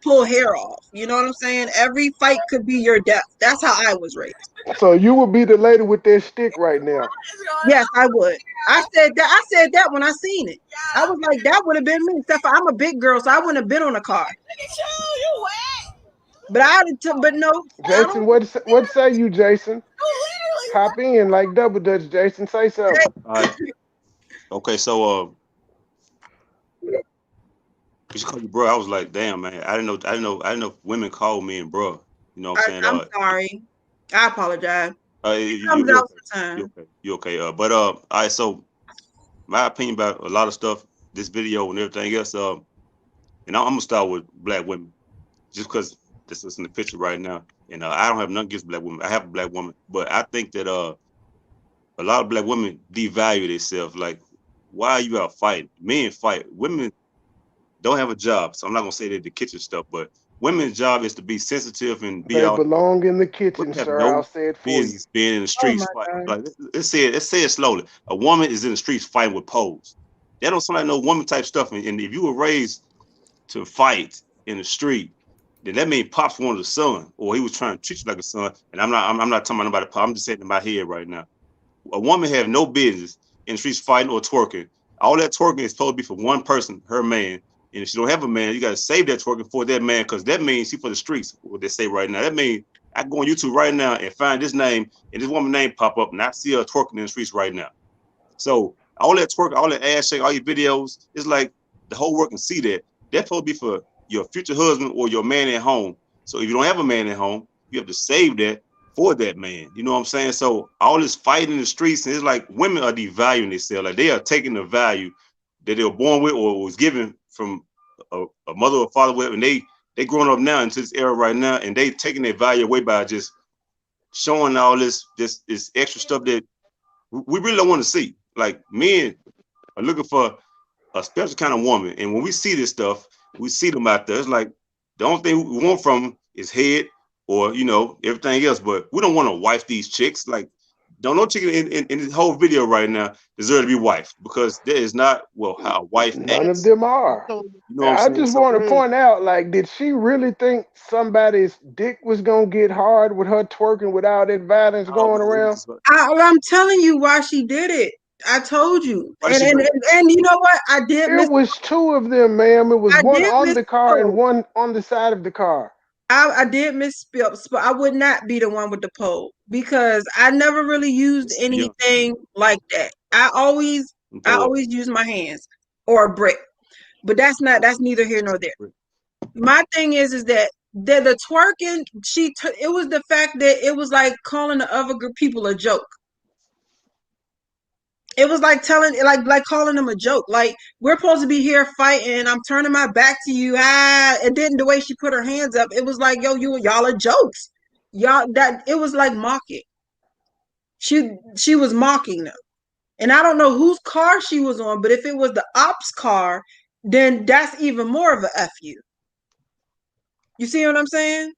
pull hair off. You know what I'm saying? Every fight could be your death. That's how I was raised. So you would be the lady with that stick right now. Yes, I would. I said that when I seen it. I was like, that would have been me. Except for I'm a big girl, so I wouldn't have been on a car. Look at you wet. But no, I Jason, don't. what say you, Jason? You literally Hop in like double dutch, Jason. Say something. All right. Okay, so we should call you bro. I was like, damn, man. I didn't know women call men bro. You know what I'm saying? I'm sorry. I apologize. It You comes you out okay? You sometimes. okay? You okay? But all right. So my opinion about a lot of stuff, this video and everything else. And I'm gonna start with black women, just because this is in the picture right now. And I don't have nothing against black women. I have a black woman, but I think that a lot of black women devalue themselves. Like, why are you out fighting? Men fight. Women don't have a job, so I'm not gonna say that the kitchen stuff, but women's job is to be sensitive and be They out. belong in the kitchen, Women have sir. I'll no say it for you. business being in the Oh my streets fighting. god. Like let's say it slowly. A woman is in the streets fighting with poles. That don't sound like no woman type stuff. And if you were raised to fight in the street, then that means pops wanted a son, or he was trying to treat you like a son. And I'm not talking about pop. I'm just saying in my head right now. A woman have no business in the streets fighting or twerking. All that twerking is supposed to be for one person, her man. And if she don't have a man, you got to save that twerking for that man, because that means she for the streets. What they say right now. That means I can go on YouTube right now and find this name and this woman name pop up, and I see her twerking in the streets right now. So all that twerk, all that ass shake, all your videos, it's like the whole world can see that. That's supposed to be for your future husband or your man at home. So if you don't have a man at home, you have to save that for that man. You know what I'm saying? So all this fighting in the streets, and it's like women are devaluing themselves. Like they are taking the value that they were born with or was given from a mother or father with, and they growing up now into this era right now, and they taking their value away by just showing all this extra stuff that we really don't want to see. Like men are looking for a special kind of woman, and when we see this stuff, we see them out there. It's like the only thing we want from them is head or everything else. But we don't want to wife these chicks. Like don't no chick in this whole video right now deserve to be wifed, because that is not how a wife None of acts. them are. So You know what I'm I saying? just So want to agree. point out, like, did she really think somebody's dick was gonna get hard with her twerking with all that violence oh going man, it was around? just like, I'm telling you why she did it. I told you. why did And she and do it? and, and you know what? I did It miss. was two of them, ma'am. It was I one did on miss. the car and one on the side of the car. I did misspell, but I would not be the one with the pole because I never really used It's young. anything like that. I always use my hands or a brick, but that's neither here nor there. My thing is that the twerking, it was the fact that it was like calling the other group people a joke. It was like calling them a joke. Like we're supposed to be here fighting. I'm turning my back to you. And then the way she put her hands up, it was like, yo, y'all are jokes. Y'all that it was like mocking. She was mocking them. And I don't know whose car she was on, but if it was the ops car, then that's even more of a F you. You see what I'm saying?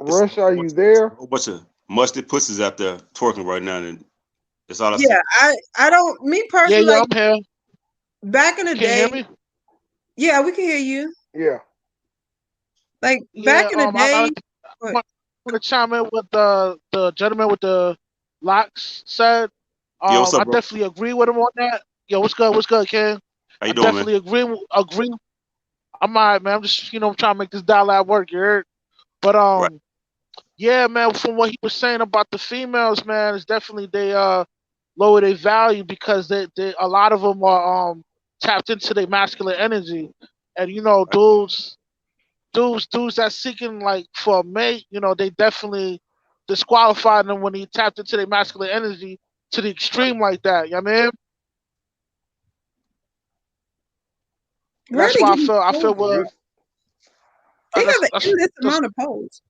It's Rush, are you there? a whole bunch of musty pussies out there twerking right now, and that's all I see. Yeah, I don't me Yeah, personally yeah, like I'm here. back in the Can you hear day. me? Yeah, we can hear you. Yeah. Like back Yeah, in the day. I want to chime in with the gentleman with the locks said. Yo, what's up, I bro? definitely agree with him on that. Yo, what's good? What's good, Ken? How I you doing, man? definitely agree. I'm all right, man. I'm just trying to make this dollar at work. You heard? But Right. yeah, man. From what he was saying about the females, man, it's definitely they lower their value because they a lot of them are tapped into their masculine energy, and dudes that's seeking like for a mate, they definitely disqualified them when he tapped into their masculine energy to the extreme like that. You know what I mean? And Where are that's they why getting I feel polls? well. This They got an endless That's amount of polls.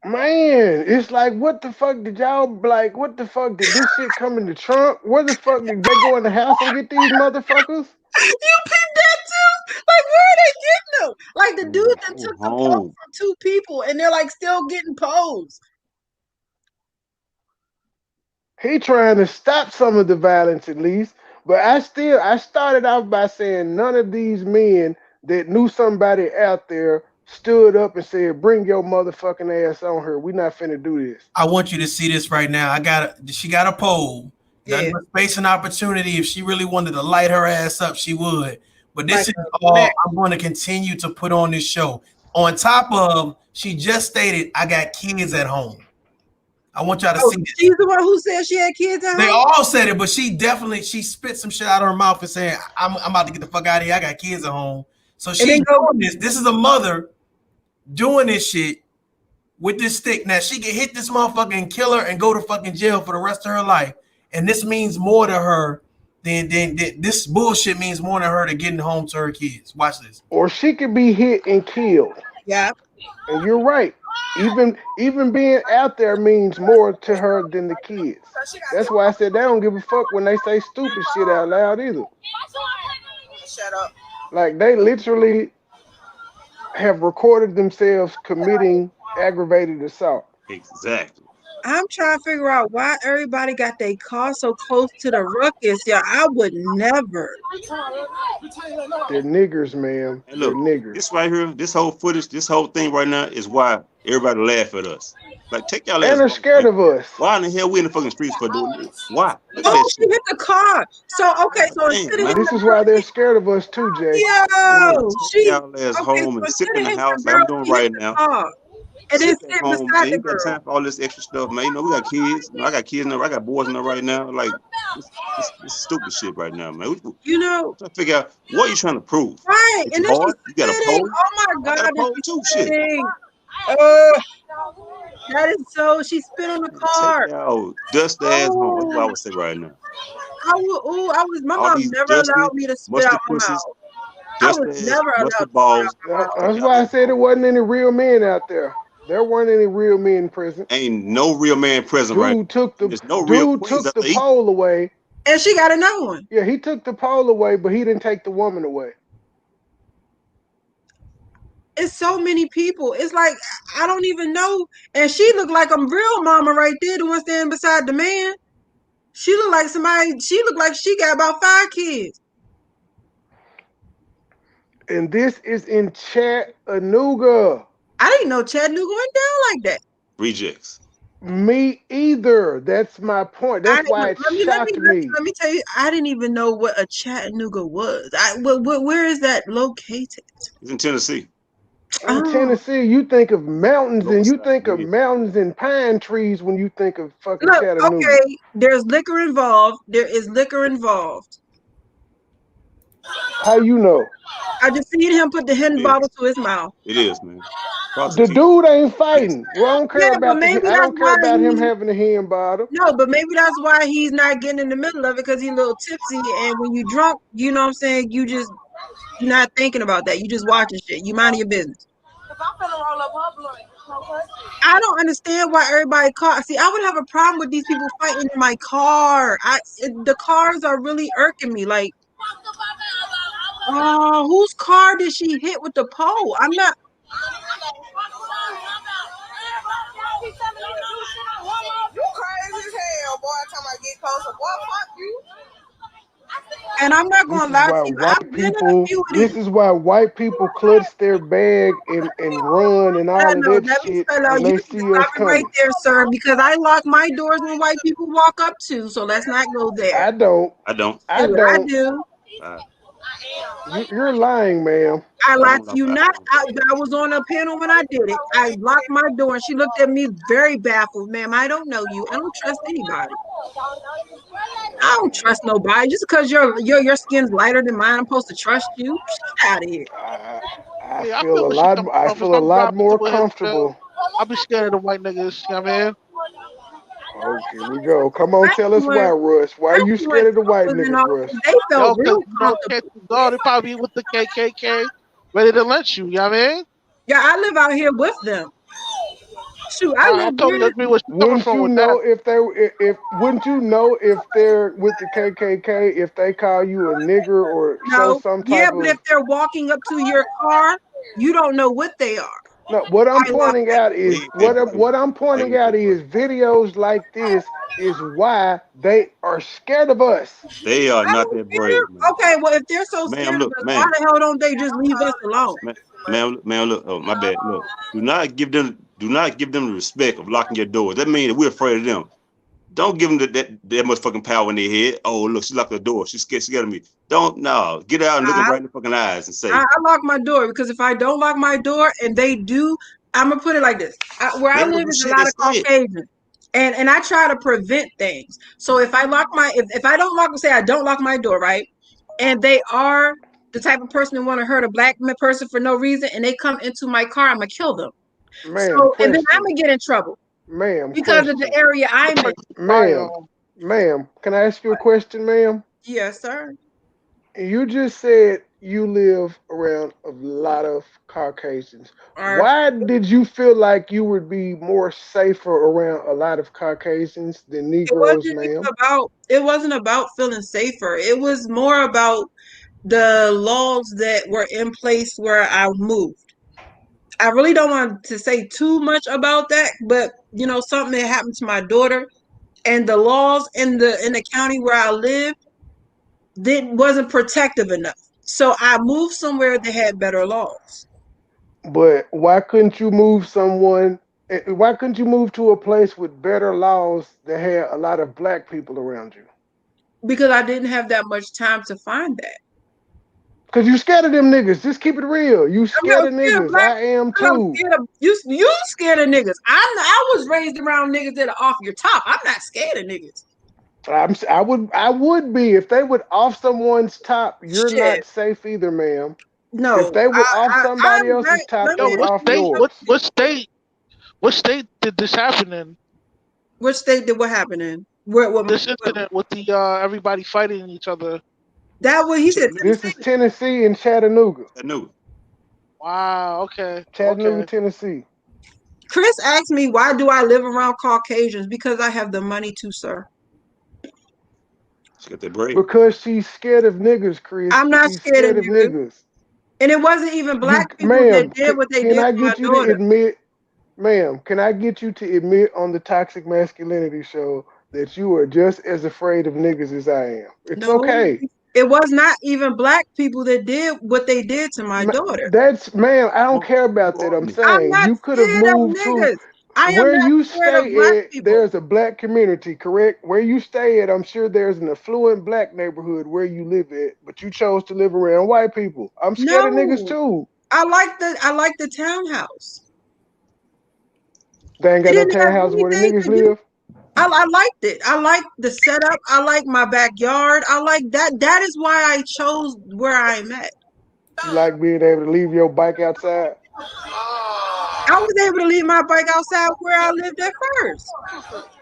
man, it's like what the fuck did y'all like? What the fuck did this shit come in the trunk? Where the fuck did they go in the house and get these motherfuckers? You peeped that too? Like, where are they getting them? Like, the dude that Whole took the poll home. from 2 people, and they're like still getting polls. He trying to stop some of the violence at least. But I started off by saying none of these men that knew somebody out there stood up and said, "Bring your motherfucking ass on her. We not finna do this." I want you to see this right now. She got a poll. Nothing Yeah, but space and opportunity. If she really wanted to light her ass up, she would. But this like is a all Mac. I'm going to continue to put on this show. On top of, she just stated, I got kids at home. I want y'all to Oh, see this. she's the one who said she had kids at They home. all said it, but she spit some shit out of her mouth and saying, I'm about to get the fuck out of here. I got kids at home. So And she's then go. doing this. This is a mother doing this shit with this stick. Now she can hit this motherfucker and kill her and go to fucking jail for the rest of her life. And this means more to her than this bullshit means more to her than getting home to her kids. Watch this. Or she could be hit and killed. Yeah, And you're right. Even being out there means more to her than the kids. That's why I said they don't give a fuck when they say stupid shit out loud either. Shut up. Like they literally have recorded themselves committing aggravated assault. Exactly. I'm trying to figure out why everybody got their car so close to the ruckus. Yeah, I would never. They're niggers, ma'am. And They're look, niggers. this right here, this whole footage, this whole thing right now is why everybody laugh at us. Like, take y'all And ass they're home, scared man. of us. Why in the hell we in the fucking streets for doing this? Why? Look at Oh, that she shit. hit the car. So okay, God so damn, instead of man. hitting This the is girl, why they're scared of us too, Jay. Man, look, yo, take she y'all ass okay. home So and sit instead in of the hitting the house like girl, I'm doing she hit right the now. car and then Sit at sit home, man. beside You the ain't got girl. time for all this extra stuff, man. You know, we got kids. You know, I got kids now. I got boys now right now. Like, this stupid shit right now, man. We You know, trying to figure out what you trying to prove. right? That And you then she's hard? You got a spitting. pole? Oh my I got a god, and pole she's too. Shit. spitting. Uh, that is so. She spit on the Man, take car. y'all dusty ass home. That's what I Oh, would say right now. I would. Oh, I was. My All mom these never dusty, allowed me to spit musty out my pussies, mouth. I was dusty ass, never musty allowed to spit out balls. my mouth. Take That's y'all why I ass said home. there wasn't any real men out there. There weren't any real men present. Ain't no real man present right Dude now. took And the there's no real dude queens took out the there either. pole away. And she got another one. Yeah, he took the pole away, but he didn't take the woman away. It's so many people. It's like I don't even know. And she looked like a real mama right there, the one standing beside the man. She looked like somebody. She looked like she got about 5 kids. And this is in Chattanooga. I didn't know Chattanooga went down like that. Rejects. Me either. That's my point. I That's didn't, why it let me let me shocked let, me. let me tell you. I didn't even know what a Chattanooga was. Where is that located? It's in Tennessee. In Oh, Tennessee, you think of mountains North and you side. think of Yeah. mountains and pine trees when you think of fucking look. Chattanooga. Okay, there's liquor involved. There is liquor involved. How you know? I just seen him put the hen It is. bottle to his mouth. It is, man. The Prostitute. dude ain't Yes. fighting. Well, I don't care Yeah, but about maybe I that's don't care why about him he's having a hen bottle. no, but maybe that's why he's not getting in the middle of it because he's a little tipsy. And when you drunk, you know what I'm saying, you're not thinking about that. You just watching shit. You mind your business. If I'm finna roll up her blunt, okay? I don't understand why everybody caught. See, I would have a problem with these people fighting in my car. The cars are really irking me. Like, oh, whose car did she hit with the pole? I'm not. You crazy as hell, boy. Talking about get closer. Boy, fuck you. And I'm not This gonna is lie to why you. white I've been in a people few of this these. is why white people clutch their bag and run and all of No, that let me shit spell out. when You they need to see us stop it right coming. there, sir, because I lock my doors when white people walk up to. So let's not go there. I don't. I don't. I Do I don't. do? All right. You're lying, ma'am. I I lied don't to know. you not. I was on a panel when I did it. I locked my door and she looked at me very baffled. Ma'am, I don't know you. I don't trust anybody. I don't trust nobody. Just because your skin's lighter than mine, I'm supposed to trust you. Get out of here. I, I I mean, I feel feel a where she lot. coming I from. If feel a I'm lot driving more through a Hinsville, comfortable. I'll be scared of the white niggas. You know what I mean? Oh, here we go. Come on, I tell even us why, went, Russ. Why I are you even went scared of the white was in niggas, Russ? office. They felt Yo, because, real chances comfortable. are they probably with the KKK, ready to lynch you. You know what I mean? Yeah, I live out here with them. Shoot, I I live totally here. agree where she's coming Wouldn't from you with that. know if they if wouldn't you know if they're with the KKK if they call you a nigger or show No, some yeah, type but if of they're walking up to your car, you don't know what they are. no? What I'm I lock pointing that out door. is Way different. what I'm Way pointing out different. is videos like this is why they are scared of us. They are I not don't that brave, man. care. Okay, well, if they're so Ma'am, scared of look, us, why ma'am, the hell don't they just leave us alone? ma'am, look. Oh, my bad. Look, do not give them the respect of locking your doors. That means that we're afraid of them. Don't give them that much fucking power in their head. Oh, look, she locked the door. She's scared of me. Don't, no. Get out and look them I, right in the fucking eyes and I say, lock my door because if I don't lock my door and they do, I'm gonna put it like this: where I they don't live do is a shit. lot They of scared. Caucasians, and I try to prevent things. So if I lock my if I don't lock, say I don't lock my door, right, and they are the type of person that want to hurt a black person for no reason, and they come into my car, I'm gonna kill them. Ma'am, So and then I'm question. gonna get in trouble Ma'am, because of the question. area I'm in. Ma'am, ma'am, can I ask you a question, ma'am? Yes, sir. You just said you live around a lot of Caucasians. Or Why did you feel like you would be more safer around a lot of Caucasians than Negroes, ma'am? it wasn't about feeling safer. It was more about the laws that were in place where I moved. I really don't want to say too much about that, but something that happened to my daughter and the laws in the county where I live wasn't protective enough. So I moved somewhere that had better laws But why couldn't you move someone? Why couldn't you move to a place with better laws that had a lot of black people around you? because I didn't have that much time to find that. Cause you scared of them niggas. Just keep it real. You I'm scared not of scared of niggas. black. I am I'm not too. scared of you. You scared of niggas. I was raised around niggas that are off your top. I'm not scared of niggas. I would be if they would off someone's top. You're Shit. not safe either, ma'am. If No. they would off somebody I'm very. else's top, Let they Yo, me. would off yours. what state did this happen in? Which state did what happen in? Where? This incident with the everybody fighting each other. That what he said. Chattanooga. This is Tennessee. Tennessee and Chattanooga. Chattanooga. Wow. Okay. Chattanooga, Okay. Tennessee. Chris asked me why do I live around Caucasians because I have the money to, sir. She got that brave. Because she's scared of niggas, Chris. I'm not She's scared of scared of niggas, niggas. and it wasn't even You, black people that ma'am, did what they can did I to my get you to daughter. admit, ma'am, can I get you to admit on the Toxic Masculinity show that you are just as afraid of niggas as I am? It's No, okay. it was not even black people that did what they did to my daughter. That's, ma'am, I don't Well, care you about that. are I'm me. I'm saying not you could have scared of moved to niggas. I am where not you scared of black stay at. people. There's a black community, correct? Where you stay at, I'm sure there's an affluent black neighborhood where you live at, but you chose to live around white people. I'm scared of niggas No, too. I like the townhouse. They ain't It got no didn't have townhouse where the anything niggas to do. live. I liked it. I liked the setup. I like my backyard. I like that. That is why I chose where I'm at. You like being able to leave your bike outside. I was able to leave my bike outside where I lived at first.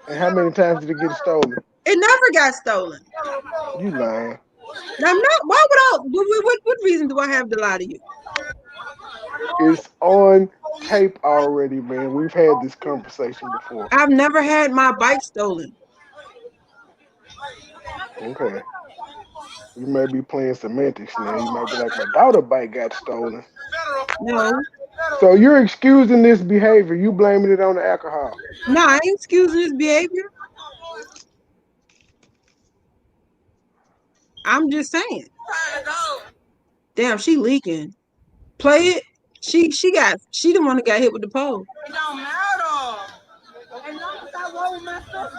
And how many times did it get stolen? It never got stolen. You lying. I'm not. Why would I? What reason do I have to lie to you? It's on tape already, man. We've had this conversation before. I've never had my bike stolen. Okay. You may be playing semantics now. You might be like, my daughter bike got stolen. No, So you're excusing this behavior. You blaming it on the alcohol. no, I ain't excusing this behavior. I'm just saying. Damn, she leaking. Play it. She the one that got hit with the pole. It don't matter. As long as I roll my stuff.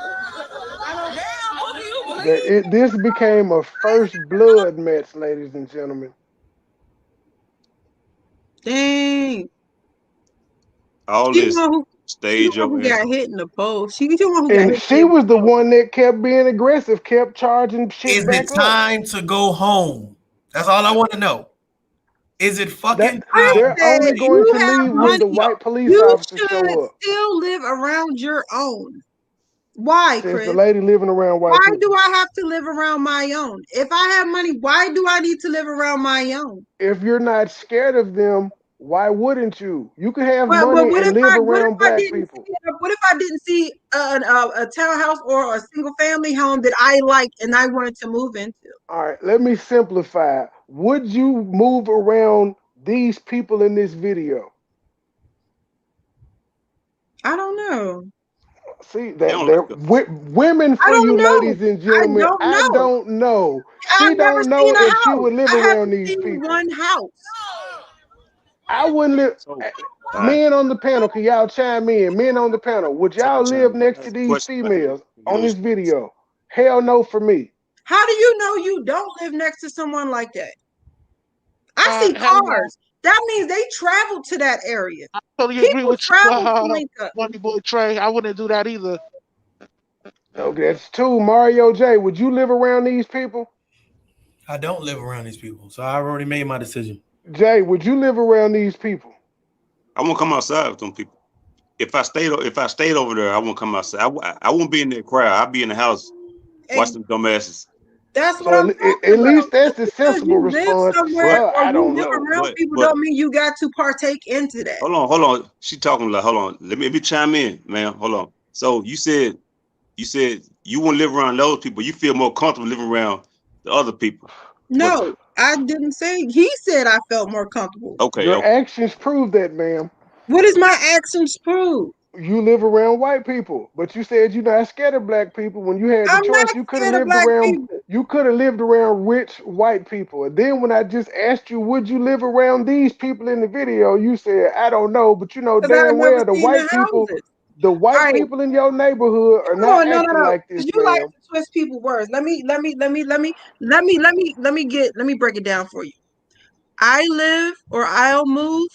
Damn, who do you This became a first blood match, ladies and gentlemen. Dang. All She the this one who she the stage one your who ass got up. hit in the post. She the one who got And hit she in the was the post. one that kept being aggressive, kept charging shit Is it back up. time to go home? That's all I want to know. Is it fucking That I time they're to only said going you to have leave when the money. white police You officers should show up. still live around your own. Why, Says the Chris? lady living around white Why people. do I have to live around my own? If I have money, why do I need to live around my own? If you're not scared of them, why wouldn't you? You can have Well, money and live around black people. what if I didn't see a townhouse or a single family home that I liked and I wanted to move into? All right, let me simplify. Would you move around these people in this video? I don't know. See They that don't there like us. women I for don't you, know. ladies and I gentlemen. don't I know. don't know. I've She never don't seen know a if she house. would live I around haven't these seen people. one house. I wouldn't live. So, all right. Men on the panel, can y'all chime in? Men on the panel, would So, y'all live next to that's a these question right here. females You on know, this video? Hell no for me. How do you know you don't live next to someone like that? I see Hell no. cars. That means they travel to that area. I totally agree People with you, travel to link up. MoneyBoy Trey. I wouldn't do that either. Okay, that's two. Mario J, would you live around these people? I don't live around these people, so I've already made my decision. Jay, would you live around these people? I won't come outside with them people. If I stayed over there, I won't come outside. I won't be in that crowd. I'll be in the house And watching them dumbasses. that's what So I'm at talking least about. that's Just the because sensible you live response. somewhere But Well, or I you don't live know. around but people but don't mean you got to partake into that. hold on. She talking like, hold on. Let me chime in, man. Hold on. So you said you won't live around those people. You feel more comfortable living around the other people. But No, I didn't say. He said I felt more comfortable. okay, Your okay. actions prove that, ma'am. What does my actions prove? You live around white people, but you said you're not scared of black people. When you had the I'm choice, not you could have scared of lived black around. people You could have lived around rich white people. And then when I just asked you, would you live around these people in the video? You said, I don't know, but you know because I've damn never well seen the houses. the All white right, people in your neighborhood are no, not no, no, acting no. like Because this, you like ma'am. to twist people's words. Let me break it down for you. I live or I'll move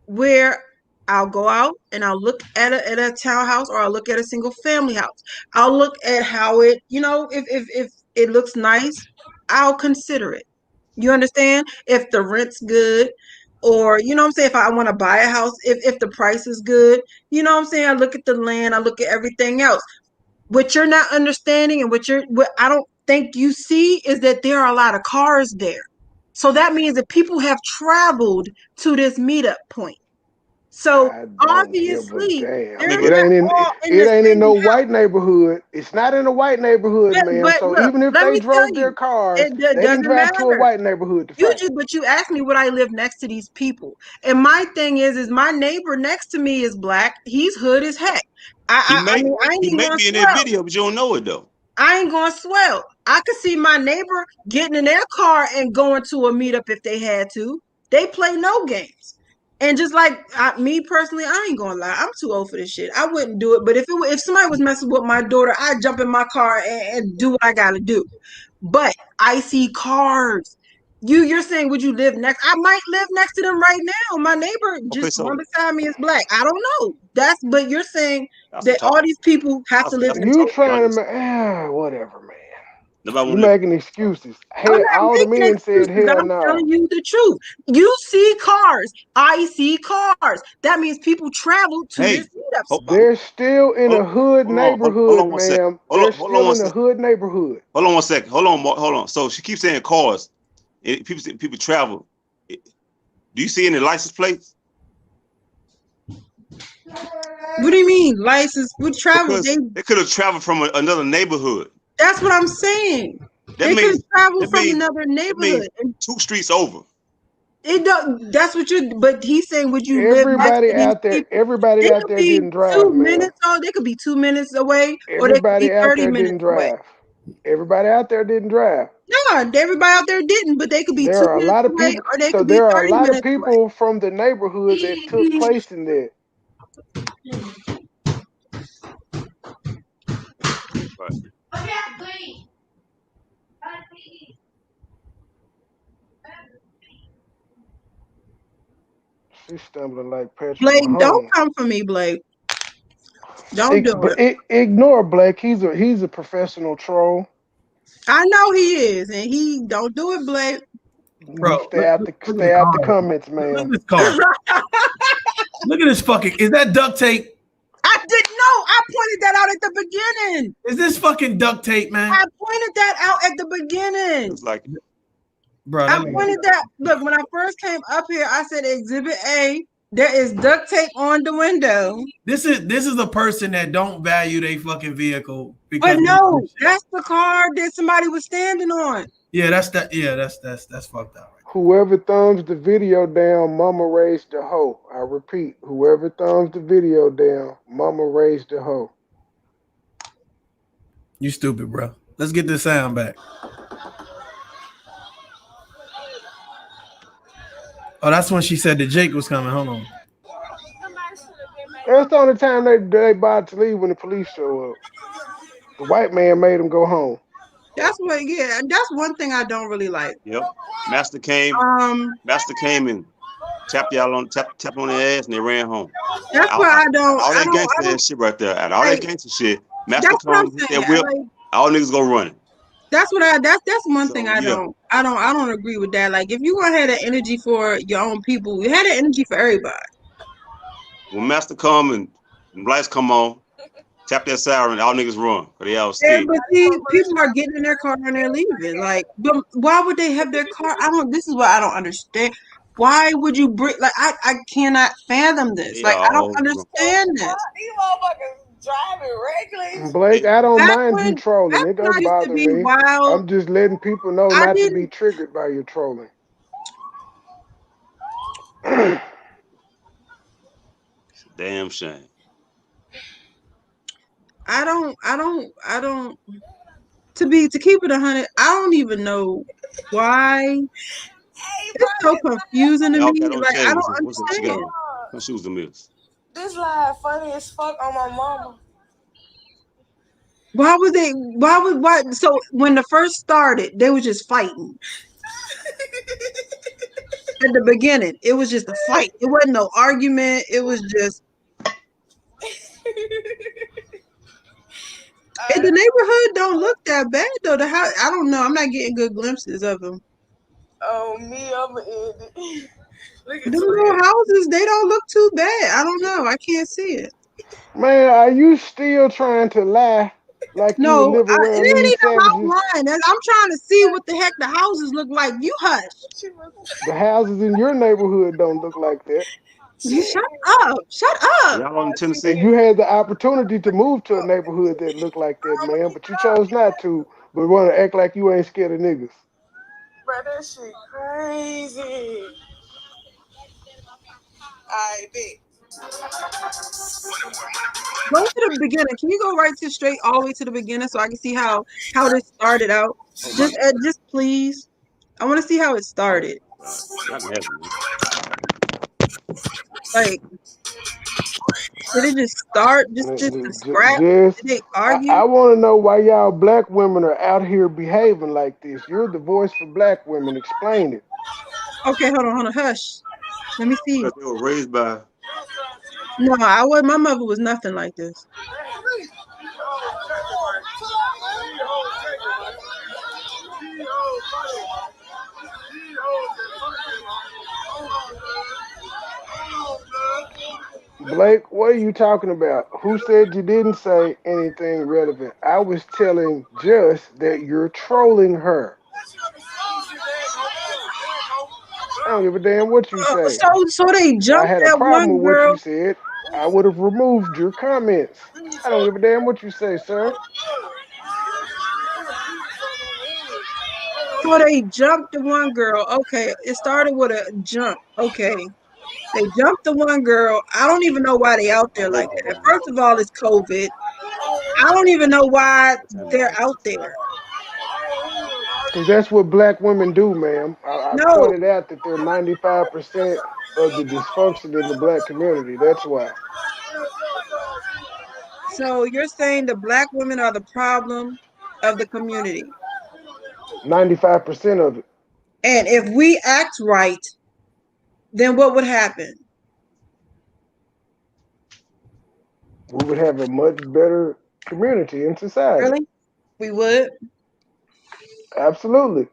where I'll go out and I'll look at a townhouse or I'll look at a single family house. I'll look at how it, if it looks nice, I'll consider it. You understand? If the rent's good, or you know what I'm saying, if I want to buy a house, if the price is good, you know what I'm saying? I look at the land, I look at everything else. What you're not understanding and what I don't think you see is that there are a lot of cars there. So that means that people have traveled to this meetup point. So I don't give a obviously damn. I mean, they're It but not ain't in all in it the ain't in same no house. white neighborhood. It's not in a white neighborhood, ma'am. But So look, even if let they me tell drove their you, cars, it they didn't doesn't drive to a matter. white neighborhood to fight. But you asked me would I live next to these people, and my thing is my neighbor next to me is black. He's hood as heck. he I may mean I ain't he even may gonna be in that swell. video, but you don't know it though. I ain't going to swell. I could see my neighbor getting in their car and going to a meetup if they had to. They play no games. And just like me personally, I ain't gonna lie, I'm too old for this shit. I wouldn't do it. But if somebody was messing with my daughter, I'd jump in my car and do what I gotta do. But I see cars. You're saying would you live next? I might live next to them right now. My neighbor Okay, just one so beside me is black. I don't know. But you're saying that's that what all talk. these people have to live That's what next You to talking each other. about. trying This to whatever, man. nobody You want to live. making excuses. I'm Hey, not all the making men said excuses. hell I'm no. telling you the truth. You see cars. I see cars. That means people travel to this Hey, meetup hold, spot. They're still in hold, a hood hold neighborhood, on one second. ma'am. They're Hold on still one in a second. hood neighborhood. Hold on one second. Hold on. So she keeps saying cars. People travel. Do you see any license plates? What do you mean? License would travel. Because they could have traveled from another neighborhood. That's what I'm saying. That They could have means traveled that from means another that means neighborhood. And 2 streets over. it don't that's what you but he's saying would you live next to these people? Everybody They out could there be didn't drive, two ma'am. minutes or they could be 2 minutes away or they could be Everybody out 30 there didn't minutes away. drive. Everybody out there didn't drive. No, everybody out there didn't, but they could be There two are a minutes lot of away people. or they So could be there are a 30 lot of minutes away. people from the neighborhood that took place in there. Right. She's stumbling like Patrick Blake, don't Mahomes. come for me, Blake. Don't do it. Ignore Blake. He's a professional troll. I know he is, and he don't do it, Blake. Bro, Stay out look at the car. comments, Look at ma'am. this car. Look at this fucking. Is that duct tape? I didn't know. I pointed that out at the beginning. Is this fucking duct tape, man? I pointed that out at the beginning. It's like, Bro, I pointed that. Look, when I first came up here, I said Exhibit A. There is duct tape on the window. This is a person that don't value their fucking vehicle. But no, that's the car that somebody was standing on. Yeah, that's that. Yeah, that's fucked up. Whoever thumbs the video down, mama raised the hoe. I repeat, whoever thumbs the video down, mama raised the hoe. You stupid, bro. Let's get this sound back. Oh, that's when she said that Jake was coming. Hold on. That's the only time they about to leave when the police show up. The white man made them go home. That's what. Yeah, that's one thing I don't really like. yep. Master came and tapped y'all on tap on their ass and they ran home. That's why I don't. All that I gangster don't, shit right there. All that gangster shit. Master that's what I'm come, hit saying. that whip. Like, All niggas go running. that's what that's one thing I don't agree with that. Like, if you want to have that energy for your own people, you had that energy for everybody. When Master come and lights come on, tap that siren, all niggas run. But they all Yeah, scared. but see, people are getting in their car and they're leaving. Like, but why would they have their car? This is what I don't understand. Why would you bring? Like, I cannot fathom this. Like, I don't understand this. These motherfuckers driving reckless. Blake, I don't mind you when trolling. It doesn't bother me. wild. I'm just letting people know not to be triggered by your trolling. Damn shame. I don't. To keep it 100, I don't even know why. It's so confusing to me. Like, I don't understand. She was the miss. This live funny as fuck on my mama. Why? So when the first started, they were just fighting. At the beginning, it was just a fight. It wasn't no argument. It was just. And the neighborhood don't look that bad though. The house, I don't know. I'm not getting good glimpses of them. Oh, me, I'm in it. Look at the little houses, they don't look too bad. I don't know. I can't see it. Man, are you still trying to lie? Like no, you live around it ain't these even savages? lying. I'm trying to see what the heck the houses look like. You hush. The houses in your neighborhood don't look like that. Shut up. Shut up. Y'all in Tennessee? And you had the opportunity to move to a neighborhood that looked like that, man, but you chose not to, but want to act like you ain't scared of niggas. Bro, that shit crazy. I bet. Go to the beginning. Can you go straight all the way to the beginning so I can see how this started out? Just please. I want to see how it started. Like, did it just start? Just to scrap? Did they argue? I want to know why y'all black women are out here behaving like this. You're the voice for black women. Explain it. Okay, hold on, hush. Let me see. Because they were raised by. No, my mother was nothing like this. Blake, what are you talking about? Who said you didn't say anything relevant? I was telling just that you're trolling her. I don't give a damn what you say. So they jumped I had a problem with what you said. I would have removed your comments. I don't give a damn what you say, sir. So they jumped the one girl. Okay, it started with a jump. Okay. They jumped the one girl. I don't even know why they out there like that. First of all, it's COVID. I don't even know why they're out there. Because that's what black women do, ma'am. I pointed out that they're 95% of the dysfunction in the black community. That's why. So you're saying the black women are the problem of the community? 95% of it. And if we act right, then what would happen? we would have a much better community and society. Really? We would. Absolutely.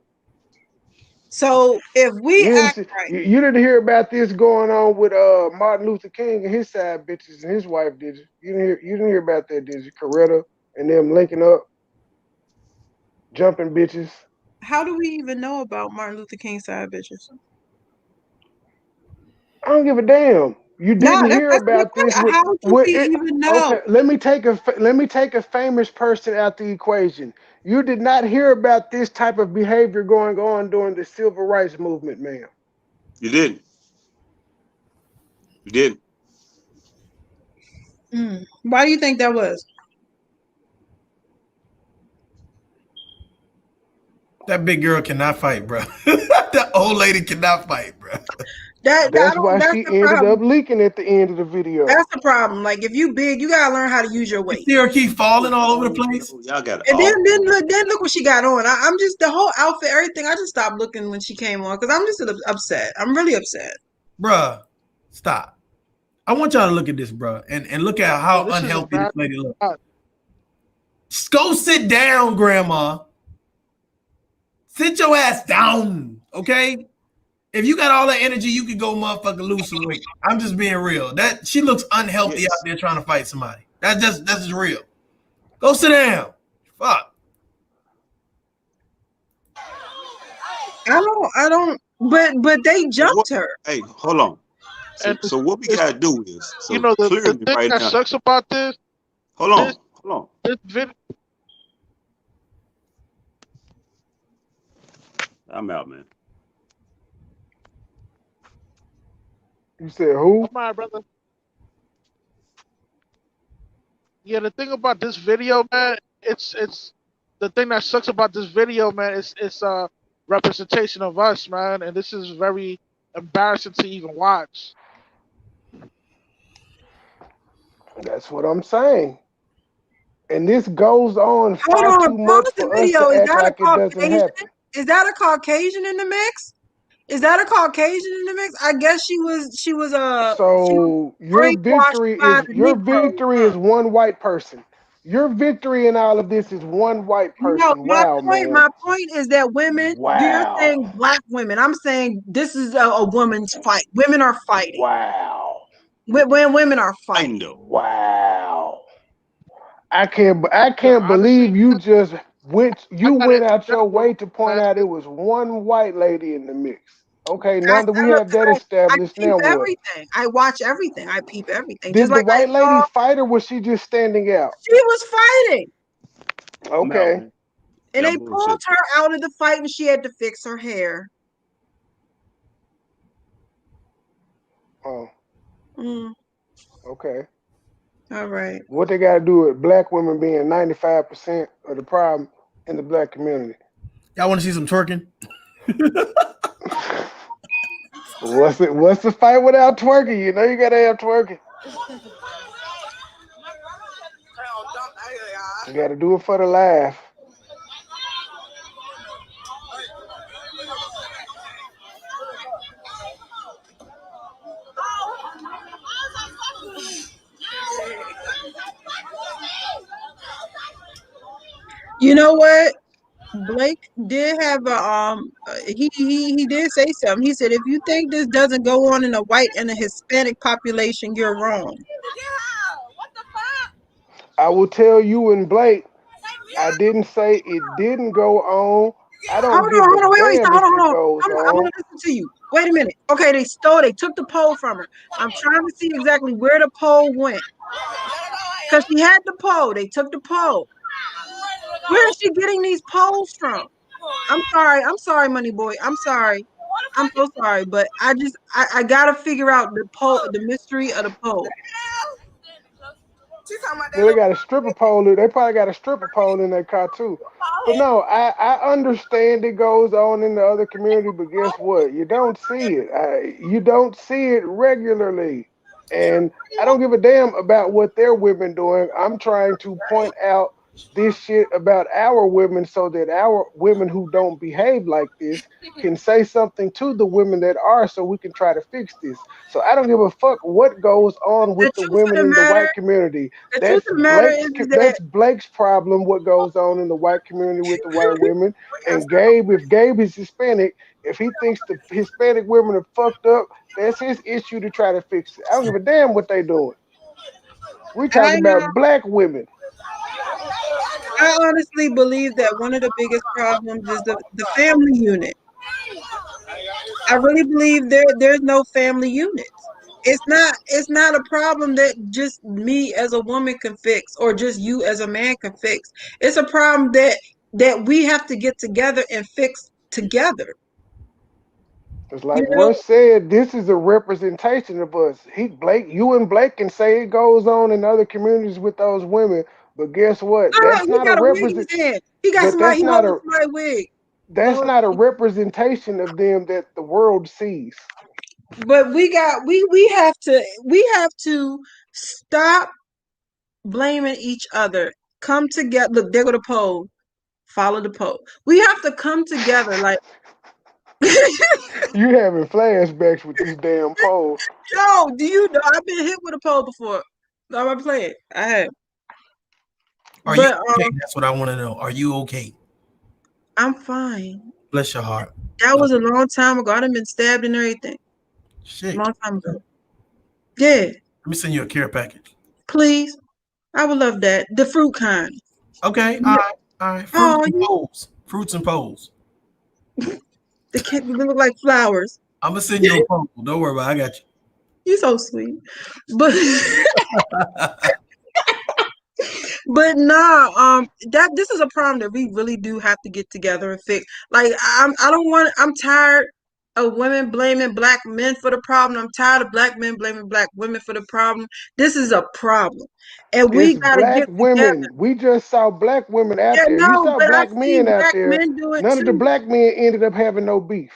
So if we You didn't act see, right, you didn't hear about this going on with Martin Luther King and his side bitches and his wife, did you? You didn't hear about that, did you? Coretta and them linking up, jumping bitches. how do we even know about Martin Luther King's side bitches? I don't give a damn. You No, didn't that's hear asking the about this question. How do with we it. even know? Okay, let me take a famous person out the equation. You did not hear about this type of behavior going on during the civil rights movement, ma'am. You didn't. You didn't. Why do you think that was? That big girl cannot fight, bro. That old lady cannot fight, bro. That's why That's she the ended up problem. leaking at the end of the video. That's the problem. Like if you big, you gotta learn how to use your You weight. see her keep falling all over the Oh, place. y'all got it. And Oh, then look what she got on. I'm just the whole outfit, everything. I just stopped looking when she came on because I'm just upset. I'm really upset. Bruh, stop. I want y'all to look at this, bruh, and look at how This is a unhealthy this bad. lady looks. Just go sit down, grandma. Sit your ass down, okay? If you got all that energy, you could go motherfucking lose some weight. I'm just being real. That she looks unhealthy out yes. there trying to fight somebody. That's just real. Go sit down. Fuck. I don't. But they So what? jumped her. Hey, hold on. And So what we it's, gotta do is you so know, the clearly thing right that now. sucks about this Hold this on. Hold on. this video. I'm out, man. You said who? Come on, brother. Yeah, the thing about this video, man, it's the thing that sucks about this video, man. It's a representation of us, man, and this is very embarrassing to even watch. That's what I'm saying. And this goes on Hold far on, too pause much the for us video. to Is act that a like it doesn't Caucasian? happen. Is that a Caucasian in the mix? Is that a Caucasian in the mix? I guess she was So brainwashed by the your Negroes, victory huh? is one white person. Your victory in all of this is one white No, person. Wow, man. my point is that women, you're Wow. saying black women. I'm saying this is a woman's fight. Women are fighting. Wow. When women are fighting. Kind of. Wow. I Yeah, can't honestly, believe I you gotta went out interject your real way to quick, point man. out it was one white lady in the mix. Okay, now that we Look, have that I established, peep now what? everything. I watch everything. I peep everything. Just Did the like I white lady saw fight or was she just standing out? she was fighting. I'm out, Okay. man. And Y'all they pulled bullshit. her out of the fight and she had to fix her hair. Oh, Mm, okay. all right. What they got to do with black women being 95% of the problem in the black community? Y'all want to see some twerking? What's the fight without twerking? You know you gotta have twerking. You gotta do it for the laugh. You know what? Blake did have a he did say something. He said if you think this doesn't go on in a white and a Hispanic population, you're wrong. I will tell you and Blake, I didn't say it didn't go on. I don't give a Hold on, wait, damn stop, if it hold on. goes I'm on. gonna listen to you. Wait a minute. Okay, they took the pole from her. I'm trying to see exactly where the pole went. Because she had the pole. They took the pole. Where is she getting these poles from? I'm sorry, Money Boy. I'm sorry. I'm so sorry, but I gotta figure out the mystery of the pole. She talking about that Yeah, they little got a stripper pole. They probably got a stripper pole in their car too. But bald no, I understand it goes on in the other community, but guess what? You don't see it. You don't see it regularly. And I don't give a damn about what their women doing. I'm trying to point out this shit about our women so that our women who don't behave like this can say something to the women that are so we can try to fix this. So I don't give a fuck what goes on The with the truth of women the in the matter, white community. the truth of the matter is that That's Blake's problem what goes on in the white community with the white women. We got And Gabe, if Gabe is Hispanic, if he thinks the Hispanic women are fucked up, that's his issue to try to fix it. I don't give a damn what they doing. We I talking about black women. I honestly believe that one of the biggest problems is the family unit. I really believe there's no family units. It's not a problem that just me as a woman can fix or just you as a man can fix. It's a problem that we have to get together and fix together. It's You like know, Russ said, this is a representation of us. You and Blake can say it goes on in other communities with those women, but guess what? oh, he got a wig in his hand. He got But somebody. He holding somebody's wig. that's Lord, not a representation of them that the world sees. but we have to stop blaming each other. Come together. Look, there go the poll. Follow the poll. We have to come together. Like, You having flashbacks with this damn pole. no, do you know I've been hit with a poll before? I'm not playing. I have. Are you But okay? That's what I want to know. Are you okay? I'm fine. Bless your heart. That was a long time ago. I'd have been stabbed and everything. Shit. Long time ago. Yeah. Let me send you a care package. Please. I would love that. The fruit kind. Okay. Yeah. All right. Fruits Oh, and poles. Fruits and poles. they can't they look like flowers. I'm gonna send you a poll. Don't worry about it. I got you. You so sweet. But but nah, that this is a problem that we really do have to get together and fix. Like I'm tired of women blaming black men for the problem. I'm tired of black men blaming black women for the problem. This is a problem. And we It's gotta black get together. women. We just saw black women out Yeah, there. You no, saw but I black see men out black there. men do it None of the too. black men ended up having no beef.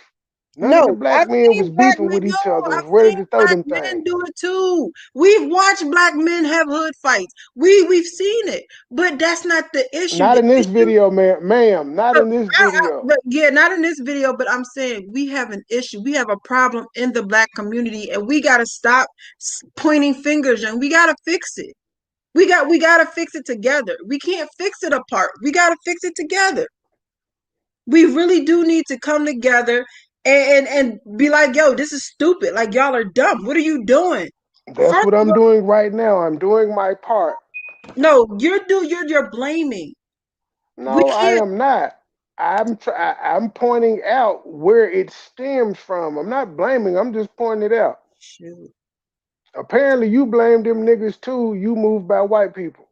None of the No, black I've men was seen black beefing men. with No, each other, I've was ready seen to throw black them things. men do it too. We've watched black men have hood fights. We've seen it, but that's not the issue. Not The in this issue, video, ma'am. Not in this video. but yeah, not in this video. But I'm saying we have an issue. We have a problem in the black community, and we got to stop pointing fingers, and we got to fix it. We got to fix it together. We can't fix it apart. We got to fix it together. We really do need to come together and be like, yo, this is stupid. Like y'all are dumb. What are you doing? That's First what of I'm all, doing right now. I'm doing my part. no, you're blaming. We No, I can't. am not. I'm pointing out where it stems from. I'm not blaming. I'm just pointing it out. Shoot. Apparently, you blame them niggas too. You moved by white people.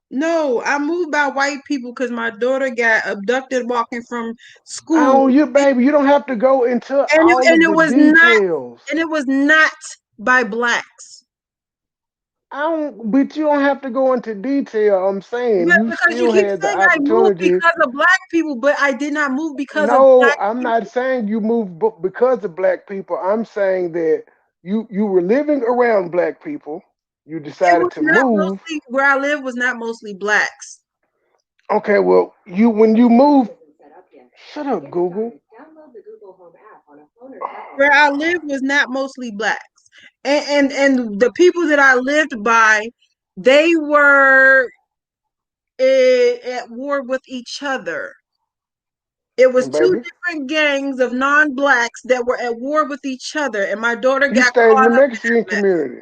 No, I moved by white people because my daughter got abducted walking from school, Oh, you baby, you don't have to go into and it, all and of it the was not details. and it was not by blacks. I don't, but you don't have to go into detail. I'm saying But you because you still keep had the saying I moved opportunity. because of black people, but I did not move because of No, black I'm not people. saying you moved because of black people. I'm saying that you were living around black people. You It decided was to not move. mostly where I live was not mostly blacks. Okay, well, you when you move, shut up, Google. Where I lived was not mostly blacks. And the people that I lived by, they were at war with each other. It was two Baby, different gangs of non-blacks that were at war with each other, and my daughter you got stayed in the caught up in Mexican that mess. community.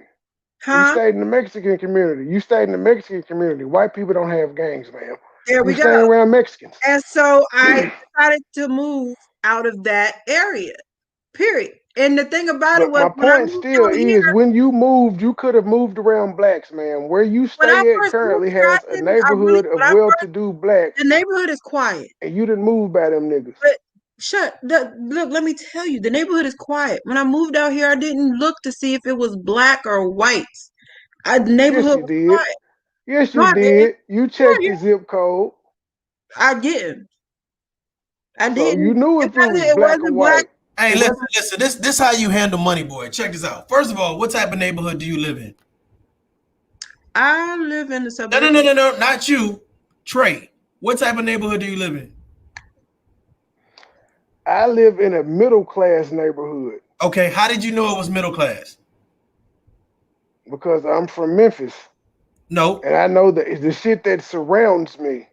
You Huh? stayed in the Mexican community. You stayed in the Mexican community. White people don't have gangs, ma'am. There You we staying go. around Mexicans. And so I decided to move out of that area. Period. And the thing about it But was my when I point moved still out here, is when you moved, you could have moved around blacks, man. Where you when I stay at first moved currently here, I has a didn't. I really neighborhood when of I well to first do blacks, the neighborhood is quiet. and you didn't move by them niggas. But look, let me tell you, the neighborhood is quiet. When I moved out here, I didn't look to see if it was black or white. The Yes, neighborhood you was did. quiet. Yes, No, you I didn't. did. You No, checked yeah, the zip code, I didn't. I so you didn't. knew if it was It black or wasn't black. white. Hey, It listen, wasn't. listen. This how you handle money, boy. Check this out. First of all, what type of neighborhood do you live in? I live in the No, no, suburbs. no, no, no, not you. Trey, what type of neighborhood do you live in? I live in a middle class neighborhood Okay, how did you know it was middle class? because I'm from Memphis, No. and I know the shit that surrounds me.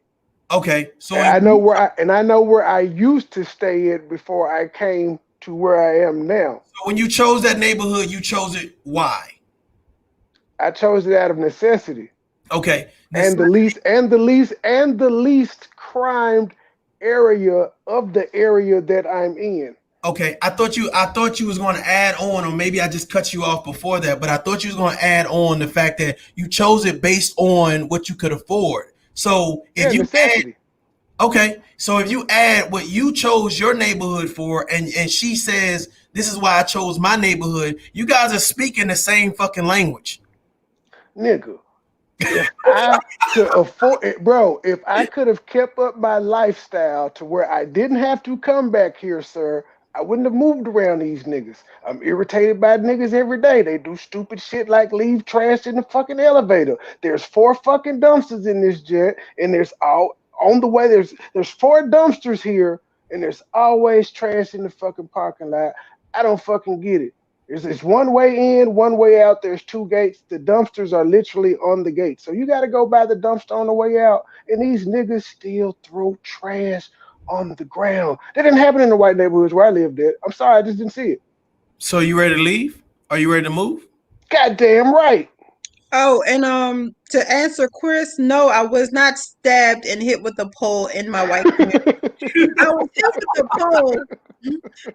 Okay, And so you, I know where I used to stay at before I came to where I am now. so when you chose that neighborhood, you chose it why? I chose it out of necessity Okay, and this. the least crimed area of the area that I'm in. Okay, I thought you was going to add on, or maybe I just cut you off before that, but I thought you was going to add on the fact that you chose it based on what you could afford. So if Yeah, you add, necessity. okay, so if you add what you chose your neighborhood for, and she says this is why I chose my neighborhood, you guys are speaking the same fucking language. Nigga, if I could afford it, bro, if I could have kept up my lifestyle to where I didn't have to come back here, sir, I wouldn't have moved around these niggas. I'm irritated by niggas every day. They do stupid shit like leave trash in the fucking elevator. There's 4 fucking dumpsters in this jet, and there's all on the way. There's 4 dumpsters here, and there's always trash in the fucking parking lot. I don't fucking get it. It's one way in, one way out. There's 2 gates. The dumpsters are literally on the gate. So you got to go by the dumpster on the way out. And these niggas still throw trash on the ground. That didn't happen in the white neighborhoods where I lived at. I'm sorry, I just didn't see it. So you ready to leave? Are you ready to move? Goddamn right. Oh, and to answer Chris, no, I was not stabbed and hit with a pole in my white community. I was hit with the pole.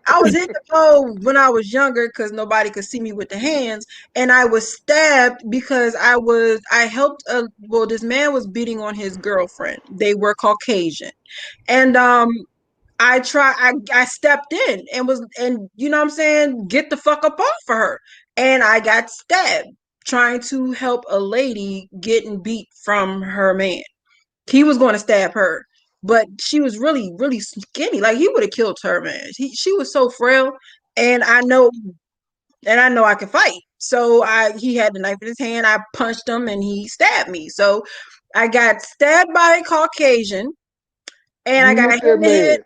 I was hit the pole when I was younger because nobody could see me with the hands, and I was stabbed because I helped this man was beating on his girlfriend. They were Caucasian, and I stepped in and you know what I'm saying, get the fuck up off of her, and I got stabbed trying to help a lady getting beat from her man. He was going to stab her, but she was really, really skinny. Like he would have killed her, man. She was so frail, and I know I can fight. So he had the knife in his hand. I punched him, and he stabbed me. So I got stabbed by a Caucasian, and I You got hit hit in that the head. man.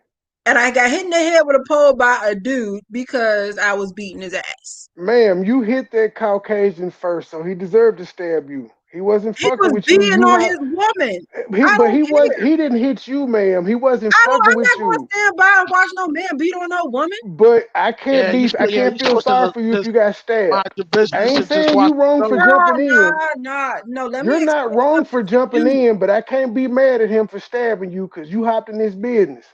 And I got hit in the head with a pole by a dude because I was beating his ass. Ma'am, you hit that Caucasian first, so he deserved to stab you. He wasn't He fucking was with you. beating You on hot. his woman. He, I but don't he was. care. He didn't hit you, ma'am. He wasn't fucking I'm with not going to you. stand by and watch no man beat on no woman. But I can't Yeah, be. I yeah, can't you're feel supposed sorry to for you if just you got mind stabbed. your I business ain't and just saying watch you wrong the for show. jumping in. No. Let You're me not explain wrong something for to jumping you. in, but I can't be mad at him for stabbing you because you hopped in his business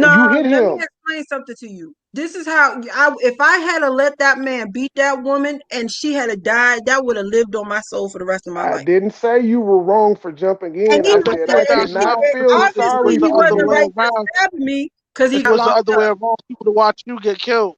and No, you hit let me him. explain something to you. This is how if I had to let that man beat that woman and she had to die, that would have lived on my soul for the rest of my I life. didn't say you were wrong for jumping And in. he I But was said check I saying this cannot out. feel If it obviously was sorry the he for other wasn't way you. right for around, stabbing me because he if it got was the locked other way up. around, he would have watched you get killed.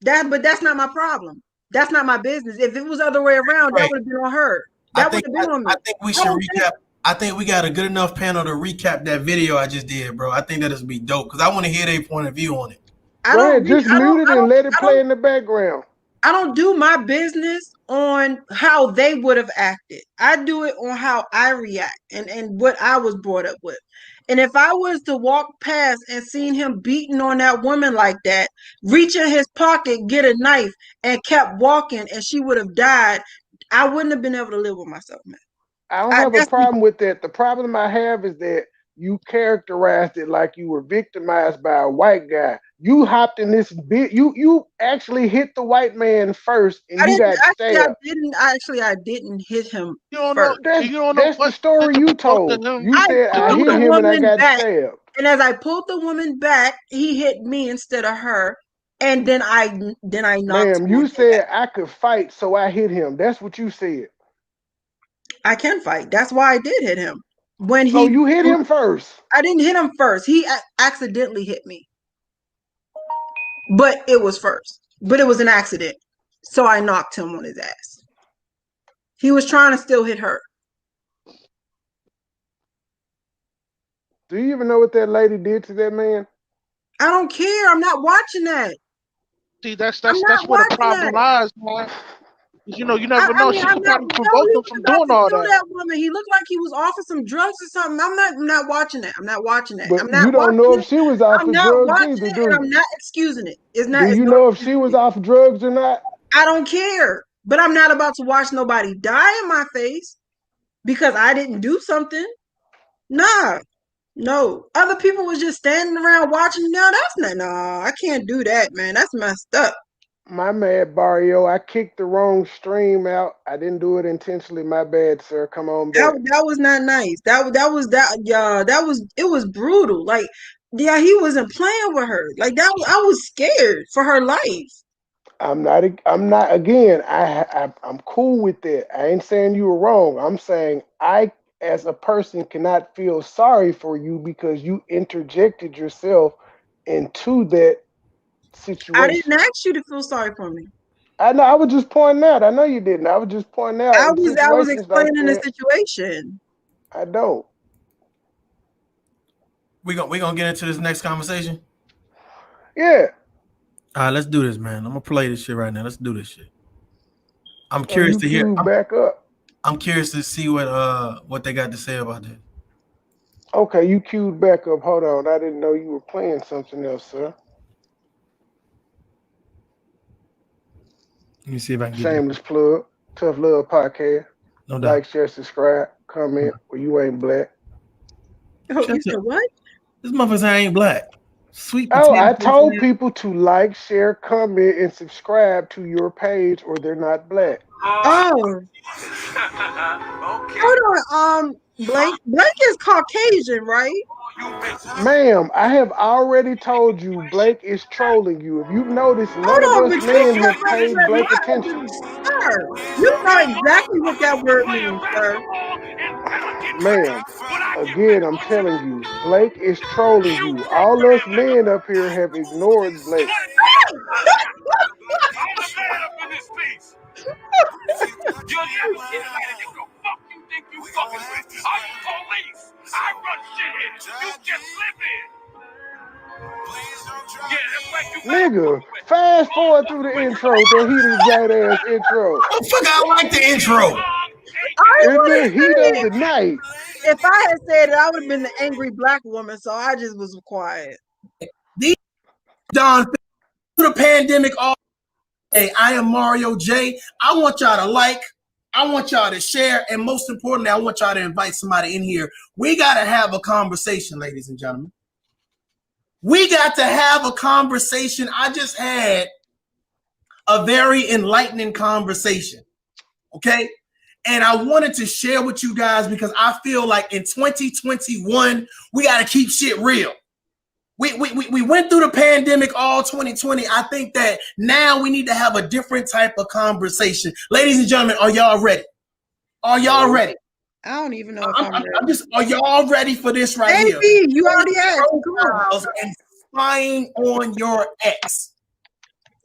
But that's not my problem. That's not my business. If it was the other way around, that Right. would have been on her. I That would think have I, been on I me. think we I should don't think recap. I think we got a good enough panel to recap that video I just did, bro. I think that'll be dope because I want to hear their point of view on it. Go ahead, just mute it and let it play in the background. I don't do my business on how they would have acted. I do it on how I react and what I was brought up with. And if I was to walk past and seen him beating on that woman like that, reach in his pocket, get a knife, and kept walking, and she would have died, I wouldn't have been able to live with myself, man. I don't have a That's me. problem with that. The problem I have is that you characterized it like you were victimized by a white guy. You hopped in this bit. You actually hit the white man first, and I you didn't got stabbed. I didn't hit him You don't know. first. That's You don't know that's the what story it you provoked in told. him You I said to I do pulled hit the that. him and I woman got back. stabbed. And as I pulled the woman back, he hit me instead of her. And then I knocked Ma'am, him on you his ass. said I could fight, so I hit him. That's what you said. I can fight. That's why I did hit him. When So he you hit him first. I didn't hit him first. He accidentally hit me. But it was first. But it was an accident. So I knocked him on his ass. He was trying to still hit her. Do you even know what that lady did to that man? I don't care. I'm not watching that. See, that's I'm that's not that's where the watching problem that. lies, man. You know, you never know. I mean, She I'm could not. probably No, provoke he them was from about doing to all kill that. that woman. He looked like he was offered some drugs or something. I'm not watching that. I'm not watching that. But I'm not you don't know watching if it. she was off I'm of not drugs watching either, it, do and I'm you? not excusing it. It's Do not. It's you no know if she excuse. was off drugs or not? I don't care. But I'm not about to watch nobody die in my face because I didn't do something. Nah. No. Other people was just standing around watching. No, that's not nah. I can't do that, man. That's messed up. My bad, Barrio. I kicked the wrong stream out. I didn't do it intentionally. My bad, sir. Come on back. That was not nice. That was it was brutal. Like yeah, he wasn't playing with her. Like that I was scared for her life. I'm not. I'm not. Again, I'm cool with that. I ain't saying you were wrong. I'm saying I, as a person, cannot feel sorry for you because you interjected yourself into that I didn't situation. ask you to feel sorry for me. I know. I was just pointing out. I know you didn't. I was just pointing out in I was situations like explaining the that. situation. I don't. We gonna get into this next conversation. Yeah. All right, let's do this, man. I'm gonna play this shit right now. Let's do this shit. I'm Oh, curious you to hear. queued back up. I'm curious to see what they got to say about this. Okay, you queued back up. Hold on. I didn't know you were playing something else, sir. Let me see if I can get this. Shameless plug. Tough Love Podcast. No doubt. Like, share, subscribe, comment, or you ain't black. Oh, Shut you said up. what? This motherfucker ain't black. Sweet Oh, potato I told personality. people to like, share, comment, and subscribe to your page, or they're not black. Oh, hold on. Blake is Caucasian, right? Ma'am, I have already told you Blake is trolling you. If you've noticed, none Hold of on, us but you men just have paid represented Blake attention. my sir. You know exactly what that word means, sir. Ma'am, again, I'm telling you, Blake is trolling you. All us men up here have ignored Blake. Nigga, fast forward through the intro, that heated giant ass intro. Oh, fuck, I like the intro. I In want the to heat of say the it. night. If I had said it, I would have been the angry black woman. So I just was quiet. These Don through the pandemic all day. I am Mario Jaye. I want y'all to like. I want y'all to share, and most importantly, I want y'all to invite somebody in here. We got to have a conversation, ladies and gentlemen. We got to have a conversation. I just had a very enlightening conversation. Okay. And I wanted to share with you guys because I feel like in 2021, we got to keep shit real. We went through the pandemic all 2020. I think that now we need to have a different type of conversation. Ladies and gentlemen, are y'all ready? Are y'all ready? I don't even know if I'm ready. Are y'all ready for this right here? Maybe you already asked. Come on. Profiles and spying on your ex.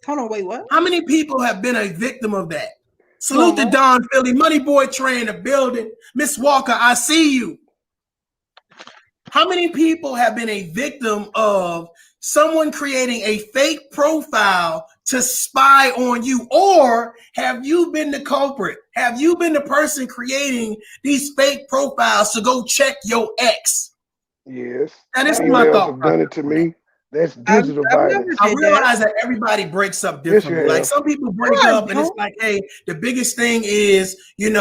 Hold on, wait, what? How many people have been a victim of that? Salute to What? Don Philly, MoneyBoy Trey in the building. Miss Walker, I see you. How many people have been a victim of someone creating a fake profile to spy on you? Or have you been the culprit? Have you been the person creating these fake profiles to go check your ex? Yes. Now, this is my Females thought have done process it to on that. me. That's I've digital never violence. I did realize that everybody breaks up Yes, you differently. Like have. some people break No, I up and it's don't. like, hey, the biggest thing is, I'm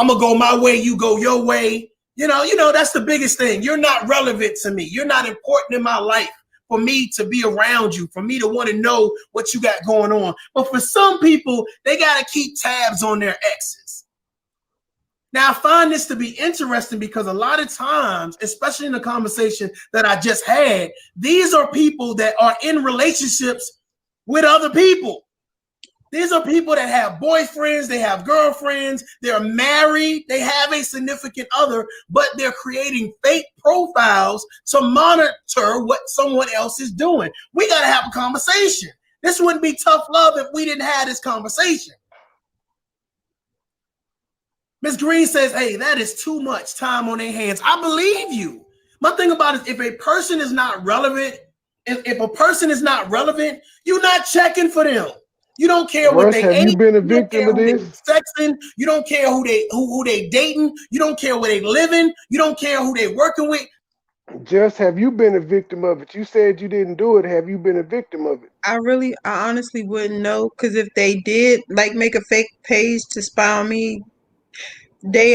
gonna go my way, you go your way. That's the biggest thing. You're not relevant to me. You're not important in my life for me to be around you, for me to want to know what you got going on. But for some people, they gotta keep tabs on their exes. Now, I find this to be interesting because a lot of times, especially in the conversation that I just had, these are people that are in relationships with other people. These are people that have boyfriends, they have girlfriends, they're married, they have a significant other, but they're creating fake profiles to monitor what someone else is doing. We got to have a conversation. This wouldn't be tough love if we didn't have this conversation. Ms. Green says, hey, that is too much time on their hands. I believe you. My thing about it, if a person is not relevant, if a person is not relevant, you're not checking for them. You don't care what Russ, they have ate. you been a You don't victim care of who they this? sexing. You don't care who they dating. You don't care where they living. You don't care who they working with. Just have you been a victim of it? You said you didn't do it. Have you been a victim of it? I honestly wouldn't know because if they did like make a fake page to spy on me, they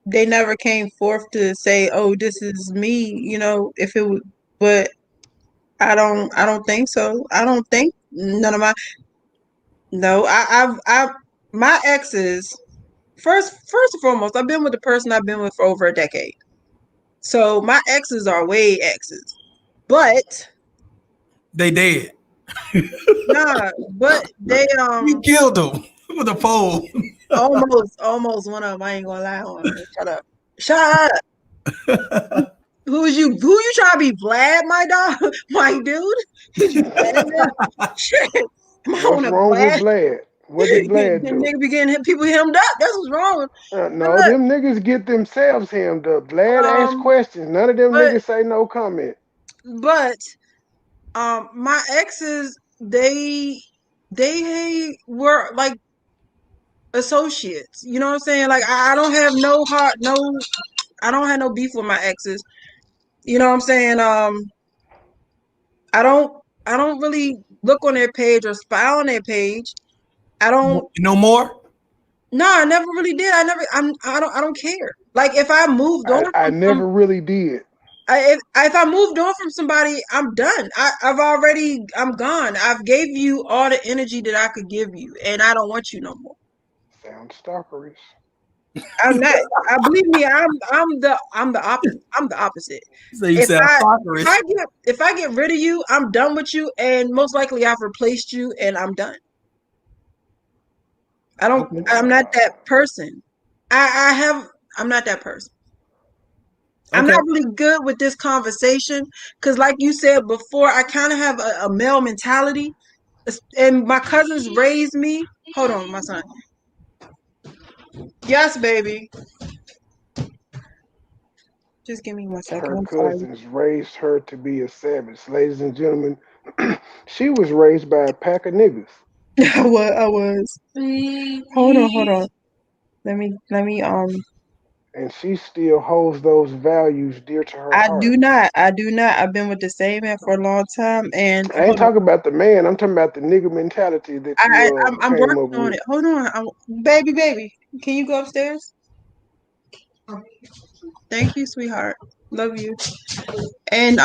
they never came forth to say, "Oh, this is me," if it was, but I don't think so. I don't think none of my no, I've my exes first and foremost, I've been with the person I've been with for over a decade. So my exes are way exes. But They dead. nah, but they You killed them with a pole. almost one of them. I ain't gonna lie on me. Shut up. Who you trying to be, Vlad, my dog? My dude? Is you Vlad? Shit. Am I What's on a wrong with Vlad? Vlad? What did The Vlad do? nigga be getting people hemmed up. That's what's wrong. But No, them niggas get themselves hemmed up. Vlad asks look, questions. None of them but niggas say no comment. but my exes, they were like associates. You know what I'm saying? Like I don't have no heart, no, I don't have no beef with my exes. You know what I'm saying? I don't I don't really look on their page or spy on their page. I don't. No more. No, I never really did. I don't care. Like if I moved on I from some, never really did. if I moved on from somebody, I'm done. I'm gone. I've gave you all the energy that I could give you, and I don't want you no more. Sound stalkerish. I'm not. I believe me. I'm the opposite. I'm the opposite. So you If sound I stalkerish. if I get rid of you, I'm done with you, and most likely I've replaced you, and I'm done. Okay. I'm not that person. I have. I'm not that person. I'm Okay. not really good with this conversation because, like you said before, I kind of have a male mentality, and my cousins raised me. Hold on, my son. Yes, baby. Just give me 1 second. Her I'm sorry. cousins raised her to be a savage. Ladies and gentlemen, she was raised by a pack of niggas. I was. Hold on. Let me. And she still holds those values dear to her I heart. do not. I do not. I've been with the same man for a long time, and I ain't hold on. talking about the man. I'm talking about the nigga mentality that you I'm came working up on with. it. Hold on, baby. Can you go upstairs? Thank you, sweetheart. Love you. And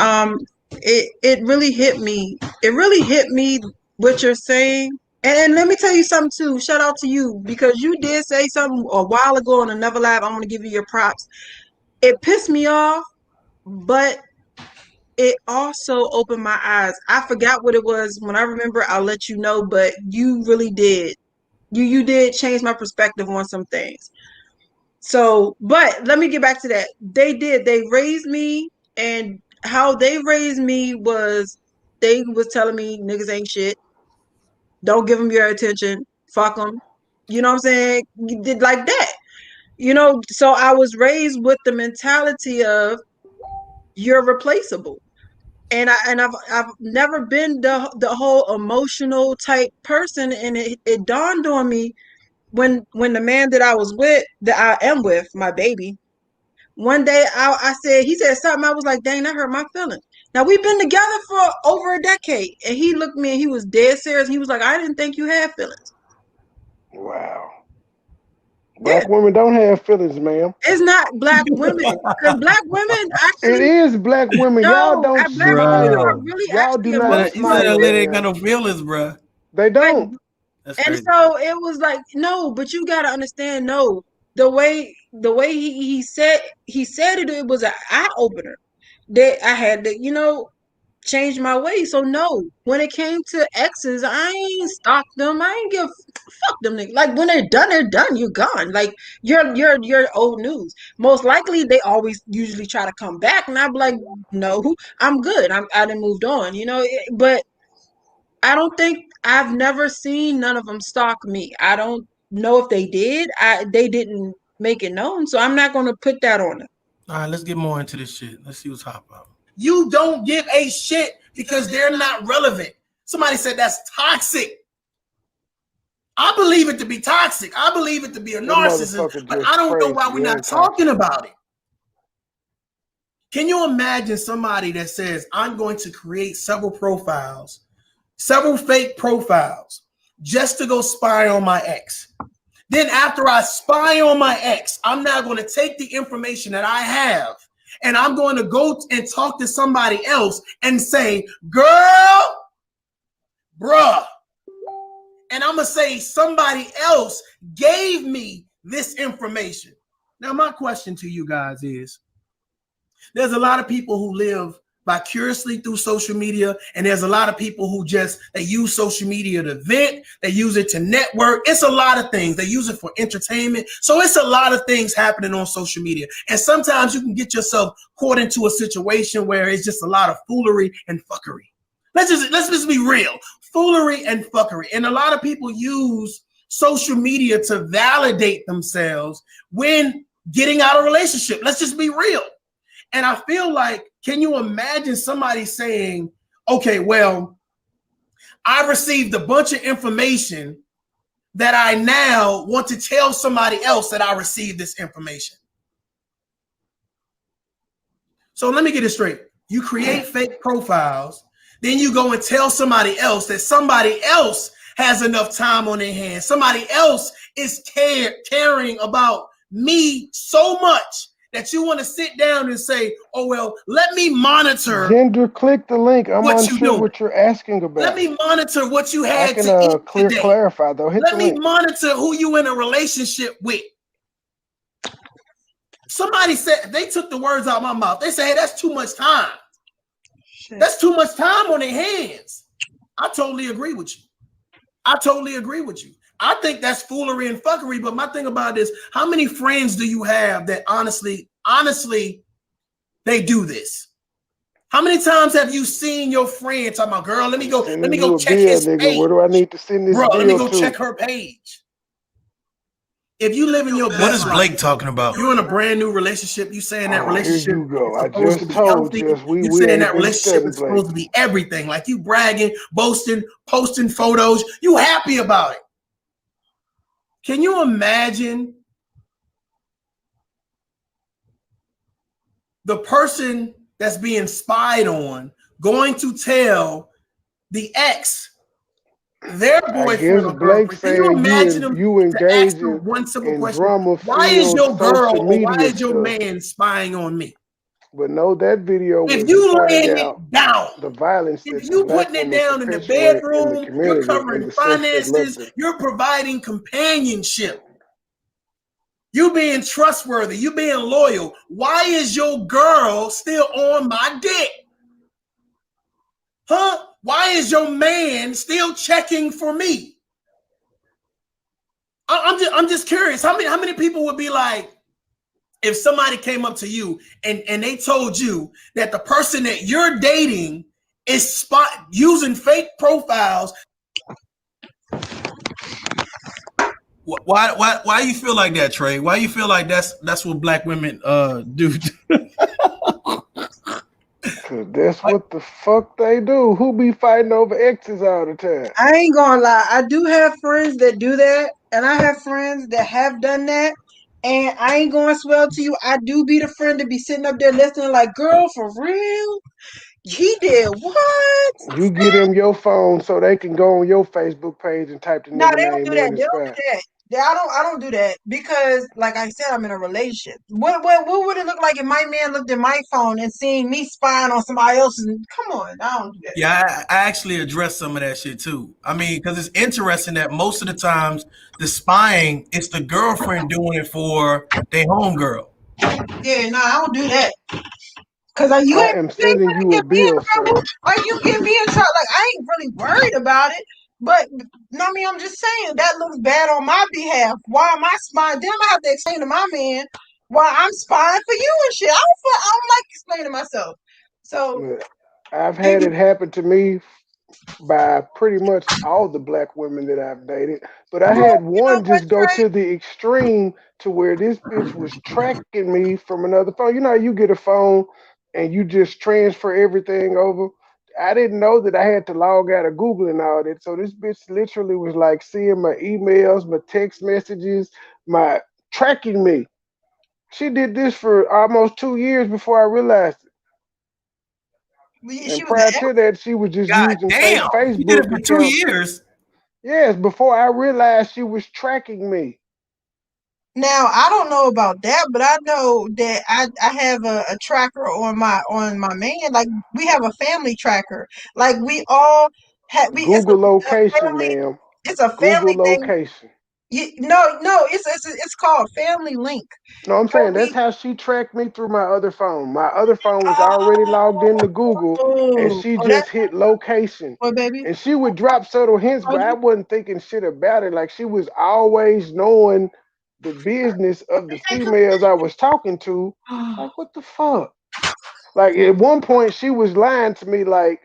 it really hit me. It really hit me what you're saying. And let me tell you something too. Shout out to you because you did say something a while ago on another live. I want to give you your props. It pissed me off, but it also opened my eyes. I forgot what it was. When I remember, I'll let you know. But you really did. You did change my perspective on some things. So, but let me get back to that. They did. They raised me, and how they raised me was they was telling me niggas ain't shit. Don't give them your attention. Fuck them. You know what I'm saying? You did like that. So I was raised with the mentality of you're replaceable. I've never been the whole emotional type person, and it dawned on me when the man that I was with, that I am with, my baby. One day I said, he said something. I was like, dang, that hurt my feelings. Now we've been together for over a decade, and he looked at me and he was dead serious. He was like, I didn't think you had feelings. Wow. Yeah, Black women don't have feelings, ma'am. it's not black women because black women It actually is black women. Y'all no, don't black women are Bro. smile. really Y'all do actually not You said emotional. that smile, lady ain't got ma'am. no feelings, bro. They Like, don't. That's and crazy. so it was like, no, but you gotta understand, no, the way he said it, it was an eye opener that I had to, change my way. So no, when it came to exes, I ain't stalked them. I ain't give fuck them niggas. Like when they're done, they're done. You're gone. Like you're old news. Most likely they always usually try to come back, and I'm like, no, I'm good. I done moved on. But I don't think I've never seen none of them stalk me. I don't know if they did. They didn't make it known, so I'm not going to put that on them. All right, let's get more into this shit. Let's see what's hot about. You don't give a shit because they're not relevant. Somebody said that's toxic. I believe it to be toxic. I believe it to be a That narcissist, motherfucker but just I don't know why we're crazy. It not ain't talking toxic. about it. Can you imagine somebody that says, I'm going to create several profiles, several fake profiles, just to go spy on my ex? Then after I spy on my ex, I'm now going to take the information that I have and I'm going to go and talk to somebody else and say, girl, bruh. And I'm going to say somebody else gave me this information. Now, my question to you guys is, there's a lot of people who live vicariously through social media, and there's a lot of people who they use social media to vent, they use it to network. It's a lot of things. They use it for entertainment. So it's a lot of things happening on social media. And sometimes you can get yourself caught into a situation where it's just a lot of foolery and fuckery. Let's just be real. Foolery and fuckery. And a lot of people use social media to validate themselves when getting out of a relationship. Let's just be real. And I feel like, can you imagine somebody saying, okay, well, I received a bunch of information that I now want to tell somebody else that I received this information. So let me get it straight. You create fake profiles, then you go and tell somebody else that somebody else has enough time on their hands. Somebody else is caring about me so much that you want to sit down and say, oh, well, let me monitor. Gender, click the link. I'm what unsure you what you're asking about. Let me monitor what you I had can to eat today. clarify, though. Hit Let the me link. monitor who you in a relationship with. Somebody said, they took the words out of my mouth. They said, hey, that's too much time. Shit. That's too much time on their hands. I totally agree with you. I think that's foolery and fuckery. But my thing about this, how many friends do you have that honestly, they do this? How many times have you seen your friend talking about, girl, let me go check his page. Where do I need to send this bill? Let me go to? check her page. If you live in your What is Blake talking about? You're in a brand new relationship. You saying that relationship here you go. is supposed to be healthy. You saying that relationship is supposed to be everything. Like you bragging, boasting, posting photos. You happy about it. Can you imagine the person that's being spied on going to tell the ex their boyfriend or girlfriend? Can you imagine you engage in one simple question? drama? Why is your girl or why is your stuff. man spying on me? But no, that video if you laying it down, the violence, if you putting it down in the bedroom, you're covering finances, you're providing companionship. You being trustworthy, you being loyal. Why is your girl still on my dick? Huh? Why is your man still checking for me? I'm just curious. How many people would be like, if somebody came up to you and they told you that the person that you're dating is using fake profiles? Why you feel like that, Trey? Why you feel like that's what black women do? Cause that's what the fuck they do. Who be fighting over exes all the time? I ain't gonna lie. I do have friends that do that, and I have friends that have done that. And I ain't gonna swell to you. I do be the friend to be sitting up there listening, like, girl, for real? He did what? You get them your phone so they can go on your Facebook page and type the No, nigga they don't name do that. in They don't do that. I don't do that because, like I said, I'm in a relationship. What would it look like if my man looked at my phone and seeing me spying on somebody else's? Come on, I don't do that. Yeah, I actually address some of that shit too. I mean, because it's interesting that most of the times the spying, it's the girlfriend doing it for their homegirl. Yeah, no, I don't do that. Cause I am sending you a bill, sir. Like you get me in trouble. Like I ain't really worried about it. But no, I mean, I'm just saying that looks bad on my behalf. Why am I spying? Then I have to explain to my man why I'm spying for you and shit. I don't like explaining myself. So I've had it happen to me by pretty much all the black women that I've dated. But I had one just go to the extreme to where this bitch was tracking me from another phone. You know how you get a phone and you just transfer everything over? I didn't know that I had to log out of Google and all that. So this bitch literally was like seeing my emails, my text messages, my tracking me. She did this for almost 2 years before I realized it. She And was an prior ex. to that, she was just God using fake damn, you did it Facebook for 2 accounts. years. Yes, before I realized she was tracking me. Now I don't know about that, but I know that I have a tracker on my man. Like we have a family tracker. Like we all have it's Google a location, family. ma'am. It's a Google family thing. location. No, it's called Family Link. No, I'm So saying that's we how she tracked me through my other phone. My other phone was already logged into Google, and she that's just hit location. what, baby. And she would drop subtle hints, Told but I you. wasn't thinking shit about it. Like she was always knowing the business of the females I was talking to. Like, what the fuck? Like at one point, she was lying to me. Like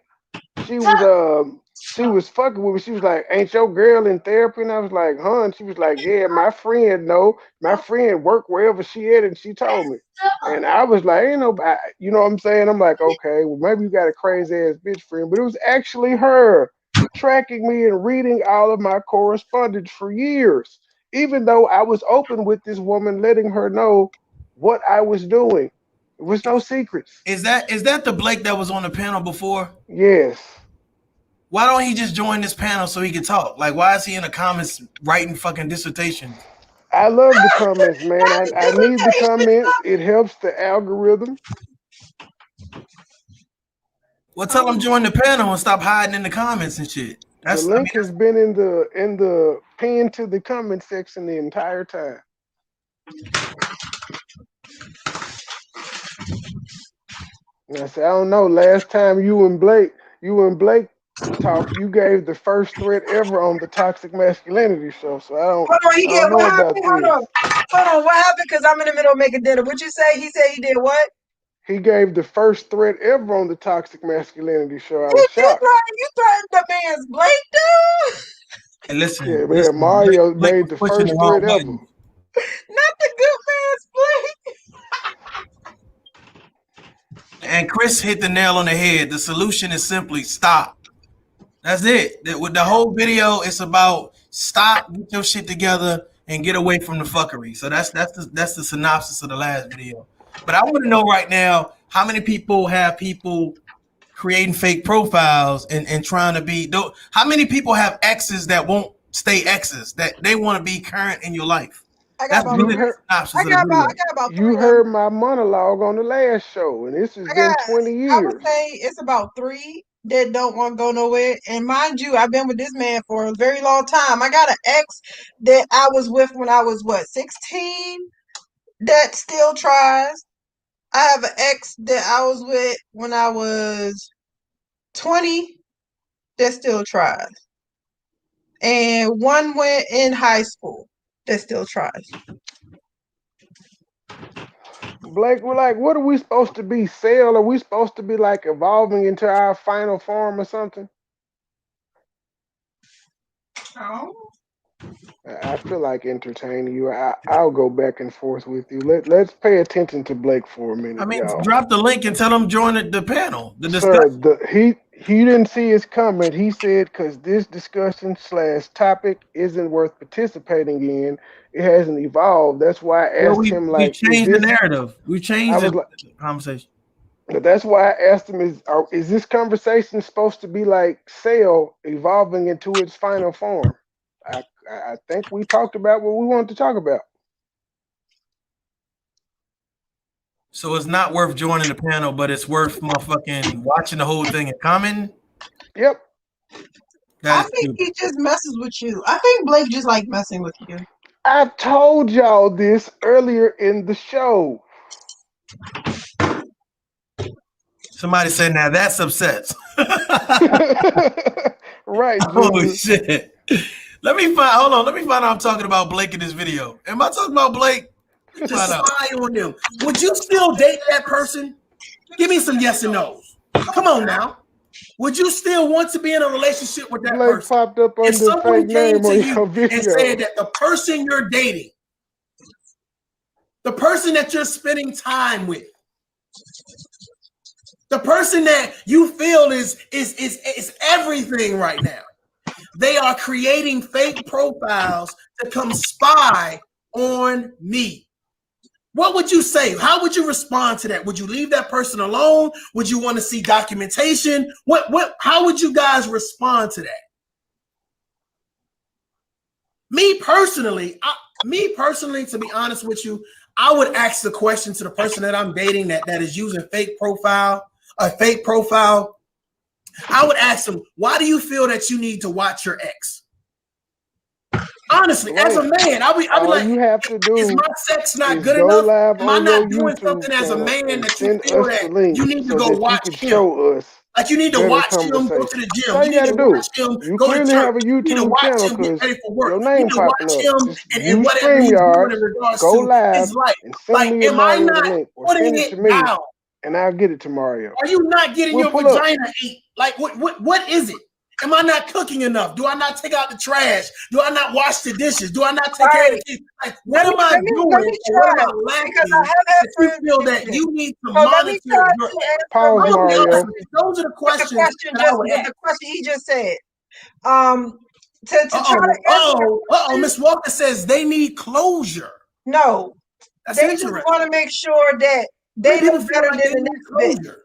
she was fucking with me. She was like, "Ain't your girl in therapy?" And I was like, "Huh?" And she was like, "Yeah, my friend know. My friend work wherever she at," and she told me. And I was like, "Ain't nobody," you know what I'm saying? I'm like, "Okay, well maybe you got a crazy ass bitch friend," but it was actually her tracking me and reading all of my correspondence for years, even though I was open with this woman, letting her know what I was doing. It was no secrets. Is that the Blake that was on the panel before? Yes. Why don't he just join this panel so he can talk? Like, why is he in the comments writing fucking dissertations? I love the comments, man. Not I the need the dissertation. comments. It helps the algorithm. Well, tell him join the panel and stop hiding in the comments and shit. The link has been in the pin to the comment section the entire time. And I said, I don't know. Last time you and Blake talked, you gave the first threat ever on the toxic masculinity show. So Hold on, he I get don't what know about happened? this. Hold on, what happened? Because I'm in the middle of making dinner. What you say? He said he did what? He gave the first threat ever on the toxic masculinity show. I You was did shocked. you threatened the man's Blake, dude. Hey, listen, Yeah, man. listen. Blake, Mario Blake made was the pushing the first wrong threat ever. button. Not the good man's Blake. And Chris hit the nail on the head. The solution is simply stop. That's it. With the whole video, it's about stop, get your shit together, and get away from the fuckery. So that's the synopsis of the last video. But I want to know right now how many people have people creating fake profiles and trying to be. How many people have exes that won't stay exes, that they want to be current in your life? I got That's about You really heard the synopsis of the I video. got about you three of them. heard my monologue on the last show, and this has I been got 20 I would years. say it's about three that don't want to go nowhere. And mind you, I've been with this man for a very long time. I got an ex that I was with when I was 16 that still tries. I have an ex that I was with when I was 20 that still tries. And one went in high school that still tries. Blake, we're like, what are we supposed to be? Cell? Are we supposed to be like evolving into our final form or something? Oh. I feel like entertaining you. I'll go back and forth with you. Let's pay attention to Blake for a I minute, mean, y'all. drop the link and tell them join the panel, the Sir, discussion. he didn't see his comment. He said because this discussion slash topic isn't worth participating in. It hasn't evolved. That's why I Well, asked him we like, is changed the this? narrative. We I changed was the like, conversation. that's why I asked him is this conversation supposed to be like Cell evolving into its final form? I think we talked about what we wanted to talk about. So it's not worth joining the panel, but it's worth motherfucking watching the whole thing and commenting. Yep. That I is think stupid. he just messes with you. I think Blake just like messing with you. I told y'all this earlier in the show. Somebody said, now that's upsets. Right, Oh Junior. shit. Let me find out I'm talking about Blake in this video. Am I talking about Blake? To spy on them. Would you still date that person? Give me some yes and no's. Come on now. Would you still want to be in a relationship with that Blake person? popped up If under a fake someone came name to on you your and video. said that the person you're dating, the person that you're spending time with, The person that you feel is everything right now. They are creating fake profiles to come spy on me. What would you say? How would you respond to that? Would you leave that person alone? Would you want to see documentation? How would you guys respond to that? Me personally, to be honest with you, I would ask the question to the person that I'm dating that is using a fake profile. I would ask them, why do you feel that you need to watch your ex? Honestly, as a man, I'll be like, you have to do is my sex not good go enough? live Am I on your not doing YouTube something as a channel man and that you send feel us that the link you need to so go that you watch can him? show us Like you need to better watch him go conversation. to the That's gym. all You you need got to to do. watch him You go to clearly church. have a You need to YouTube watch channel him get because ready for work. your You need name to popping watch up. him Just and use whatever he's StreamYard, doing in regards go to live, his life. and send Like, me and am I Mario the not link, or putting send it it to me, down? and I'll get it to Mario. Are you not getting We'll your pull up. vagina ate? Like, what is it? Am I not cooking enough? Do I not take out the trash? Do I not wash the dishes? Do I not take care of the kids? Like, what am I doing? Let me Or what am try I because I lacking have had that you friends feel do that this. you need to So let me monitor try your? to answer Pause, I'm gonna be honest Mario. with you. Those are the the questions question that I would ask. the question he just said. To try to answer Miss Walker says they need closure. no, That's they just interesting. want to make sure that Many they people know feel better like than they the need next bitch. closure.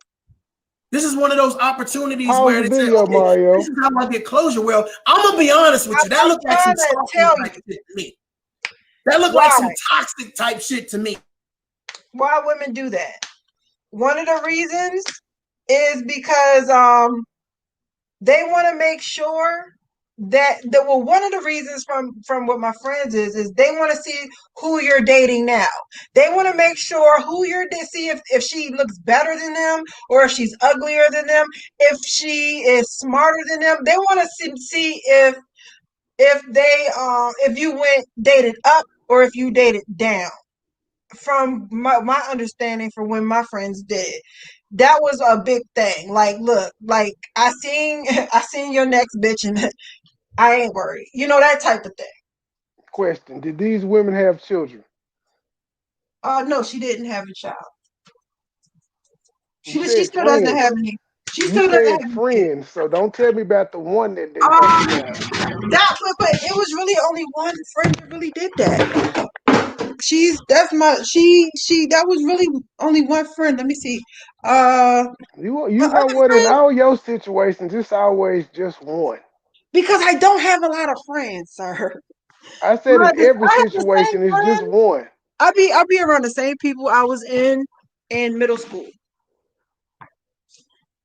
This is one of those opportunities Pause where the they say, video, okay, Mario. this is how I get closure. Well, I'm gonna be honest with you. That I'm looked like some trying to stalking tell type you shit to me. That looked like some toxic type shit to me. why women do that. One of the reasons is because they want to make sure that one of the reasons from what my friends is they want to see who you're dating now. They want to make sure who you're to see if she looks better than them or if she's uglier than them, if she is smarter than them. They want to see if you went dated up or if you dated down. From my understanding from when my friends did it, that was a big thing. Like, look, like I seen your next bitch and I ain't worried. You know, that type of thing. Question: did these women have children? No, she didn't have a child. You She said still doesn't friends. have any. She You still doesn't said have any kids. friends, so don't tell me about the one that didn't have a child. But it was really only one friend that really did that. That was really only one friend. Let me see. You My know other what? In friend, all your situations, it's always just one. because I don't have a lot of friends, sir. I said in every I have the same situation, it's just friends. one. I'll be around the same people I was in middle school.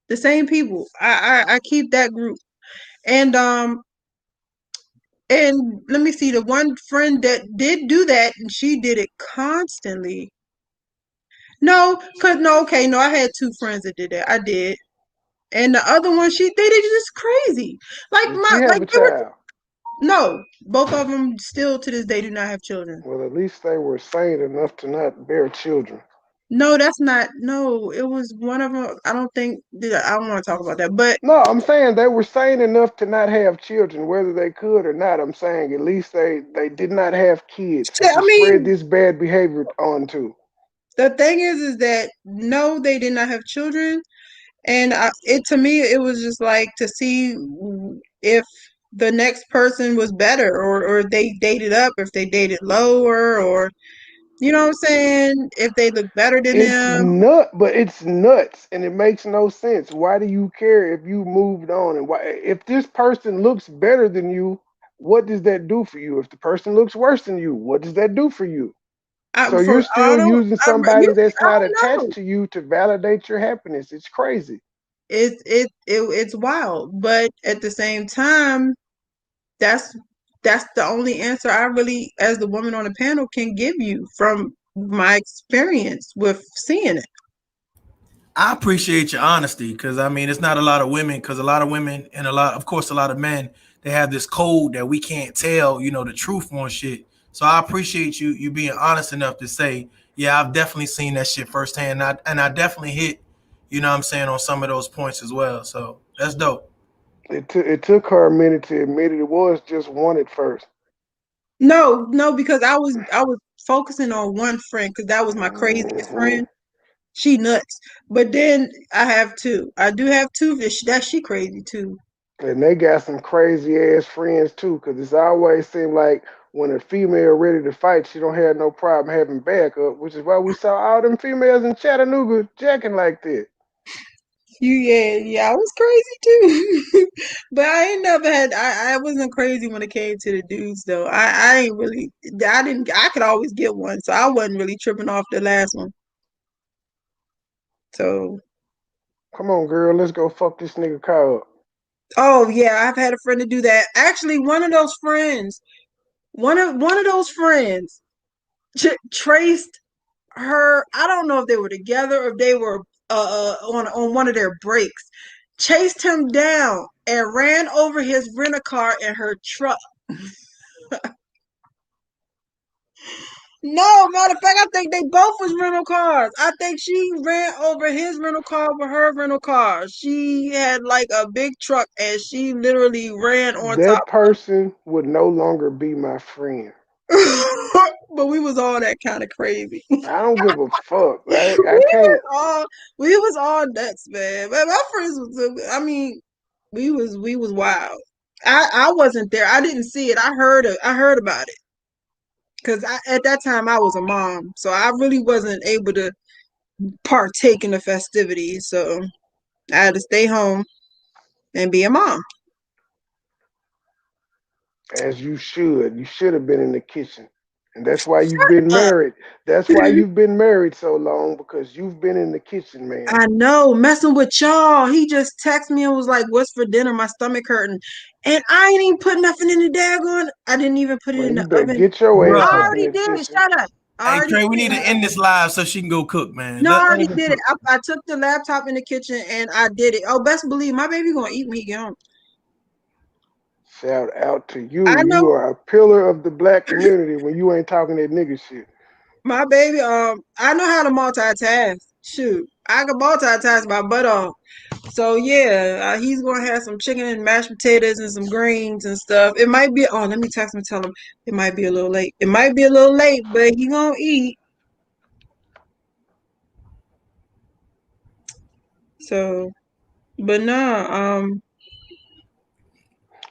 The same people. I keep that group. And and let me see, the one friend that did do that, and she did it constantly. No, I had two friends that did that. I did. And the other one, she did it just crazy. Did she have a They were child? no, both of them still to this day do not have children. Well, at least they were sane enough to not bear children. No, that's not. No, it was one of them. I don't think. I don't want to talk about that. But No, I'm saying they were sane enough to not have children, whether they could or not. I'm saying at least they did not have kids shit, to I spread mean, this bad behavior onto. the thing is that no, they did not have children, and it to me, it was just like to see if the next person was better, or they dated up, if they dated lower, or you know what I'm saying, if they look better than them. But it's nuts, and it makes no sense. Why do you care if you moved on? And why, if this person looks better than you, what does that do for you? If the person looks worse than you, what does that do for you? So you're I still don't, using I, somebody that's I not don't attached know. to you to validate your happiness. It's crazy. It's wild, but at the same time, that's that's the only answer I really, as the woman on the panel, can give you from my experience with seeing it. I appreciate your honesty because I mean it's not a lot of women because a lot of women and of course a lot of men they have this code that we can't tell the truth on shit. So I appreciate you being honest enough to say yeah I've definitely seen that shit firsthand and I definitely hit what I'm saying on some of those points as well. So that's dope. It took her a minute to admit it. It was just one at first. No, because I was focusing on one friend because that was my craziest Hmm. friend. She nuts. But then I have two. I do have two. That she crazy too. And they got some crazy ass friends too, because it's always seemed like when a female ready to fight, she don't have no problem having backup, which is why we saw all them females in Chattanooga jacking like that. Yeah, I was crazy too. But I ain't never had I wasn't crazy when it came to the dudes though. I ain't really I didn't I could always get one, so I wasn't really tripping off the last one. So Come on, girl, let's go fuck this nigga car up. oh yeah, I've had a friend to do that. Actually, one of those friends traced her. I don't know if they were together or if they were on one of their breaks. Chased him down and ran over his rental car in her truck. No, matter of fact, I think they both was rental cars. I think she ran over his rental car with her rental car. She had like a big truck and she literally ran on top That person would no longer be my friend. but we was all that kind of crazy. I don't give a fuck. we I can't. was all we was all nuts, man. But my friends was I mean, we was wild. I wasn't there. I didn't see it. I heard about it. Cause at that time I was a mom, so I really wasn't able to partake in the festivities. So I had to stay home and be a mom. As you should. You should have been in the kitchen. And that's why you've been Uh, married. That's why you've been married so long, because you've been in the kitchen, man. I know, messing with y'all. He just texted me and was like, "What's for dinner? My stomach hurting," and I ain't even put nothing in the daggone. I didn't even put it Well, in you the better oven. get your ass I up Bro. in already the did it. kitchen. Shut up. I Hey already Trey, we did need to it. end this live so she can go cook, man. No, I Let her already go did it. cook. I took the laptop in the kitchen and I did it. Oh, best believe my baby gonna eat when he get home. Shout out to you. I You know are a pillar of the black community when you ain't talking that nigga shit. my baby. I know how to multitask. Shoot, I can multitask my butt off. So yeah, he's gonna have some chicken and mashed potatoes and some greens and stuff. It might be. Oh, let me text him and tell him it might be a little late. It might be a little late, but he gonna eat. So, but nah.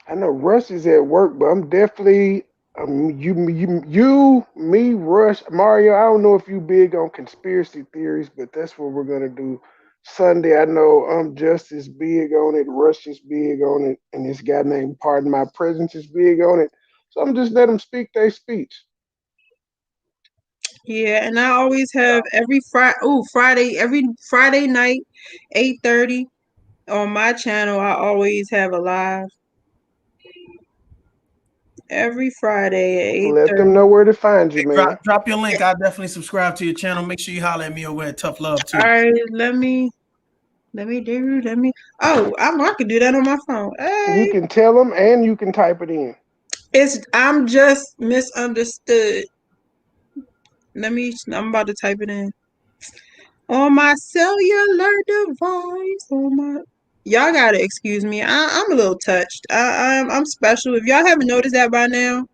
I know Russ is at work, but I'm definitely me, Rush, Mario. I don't know if you big on conspiracy theories, but that's what we're gonna do Sunday. I know Justice big on it, Rush is big on it, and this guy named Pardon My Presence is big on it. So I'm just let them speak their speech. Yeah, and I always have every every Friday night, 8:30 on my channel. I always have a live every Friday at eight Let them thirty. know where to find you, Hey, man. drop your link. I'll definitely subscribe to your channel. Make sure you holler at me over at Tough Love All too. right, let me. Oh, I can do that on my phone. You Hey, can tell them, and you can type it in. I'm just misunderstood. I'm about to type it in on my cellular device. Y'all gotta excuse me. I'm a little touched. I'm special. If y'all haven't noticed that by now,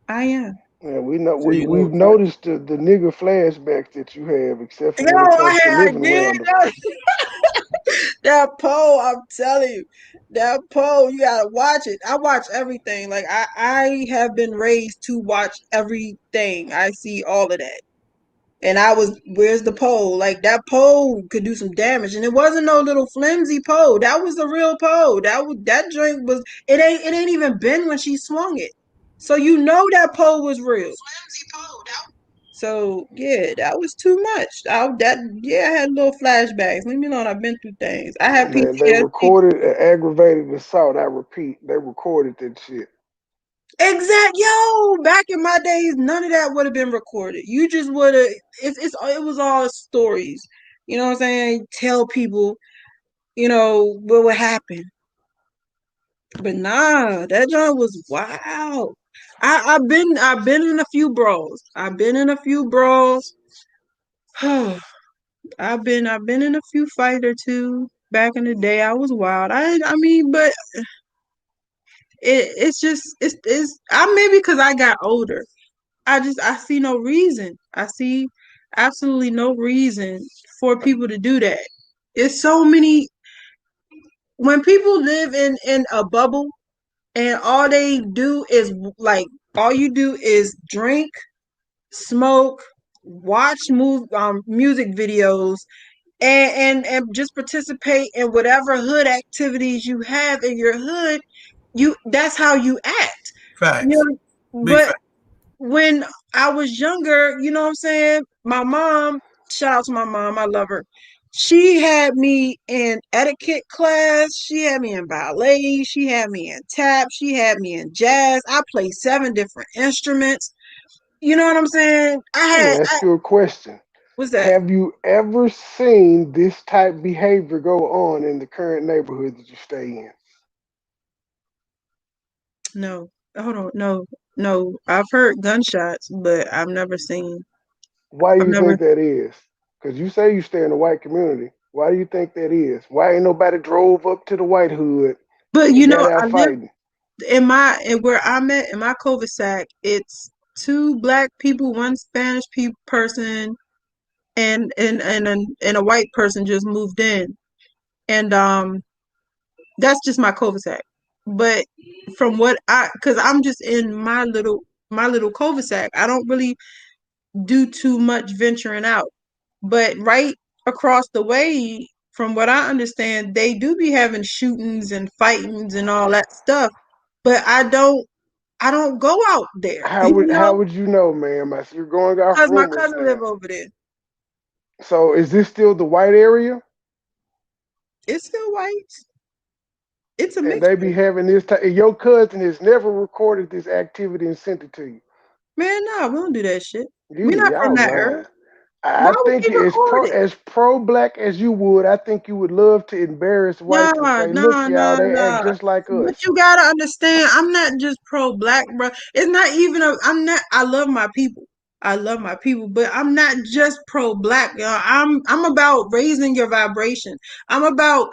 I am. Yeah, we know So you we've little touch. noticed the nigga flashbacks that you have, except for Yo, when it comes to I living did around them. that poll. I'm telling you, that poll. You gotta watch it. I watch everything. Like I have been raised to watch everything. I see all of that. And where's the pole? Like that pole could do some damage, and it wasn't no little flimsy pole. That was the real pole. That joint was. It ain't even been when she swung it, so you know that pole was real. So yeah, that was too much. I had little flashbacks. Leave me alone. I've been through things. I had Man, they PTSD. recorded an aggravated assault. I repeat, they recorded that shit. Back in my days, none of that would have been recorded. You just would have. It was all stories. You know what I'm saying? Tell people what would happen. But nah, that joint was wild. I've been in a few brawls. I've been in a few brawls. I've been in a few fight or two. Back in the day, I was wild. I mean, but it's just I maybe because I got older. I see no reason. absolutely no reason for people to do that. It's so many when people live in a bubble and all they do is like all you do is drink, smoke, watch music videos, and just participate in whatever hood activities you have in your hood. That's how you act. You Facts. know, Big but fact. when I was younger, you know what I'm saying? My mom, shout out to my mom, I love her. She had me in etiquette class. She had me in ballet. She had me in tap. She had me in jazz. I played 7 different instruments. You know what I'm saying? Let me ask you a question. What's that? Have you ever seen this type behavior go on in the current neighborhood that you stay in? No. Hold on. No. No. I've heard gunshots, but I've never seen. Why do I've you never. think that is? Because you say you stay in a white community. Why do you think that is? Why ain't nobody drove up to the white hood But and you got know, out I live fighting? in where I'm at in my cul-de-sac. It's 2 black people, one Spanish person, and a white person just moved in, and that's just my cul-de-sac. But from what because I'm just in my little cul-de-sac. I don't really do too much venturing out. But right across the way, from what I understand, they do be having shootings and fightings and all that stuff. But I don't go out there, How would you know, ma'am? I see you're going off because my rumors cousin live now. over there. So is this still the white area? It's still white. It's a And they be mixture. having this type. Your cousin has never recorded this activity and sent it to you. Man, no, we don't do that shit. We You not from y'all that earth. lying. I Why would think we record it? as pro black as you would, I think you would love to embarrass Nah, whites and say, "Look, nah, y'all, nah, they act nah. just like But us." you gotta understand, I'm not just pro black, bro. It's not even I'm not. I love my people. I love my people, but I'm not just pro black, y'all. I'm about raising your vibration. I'm about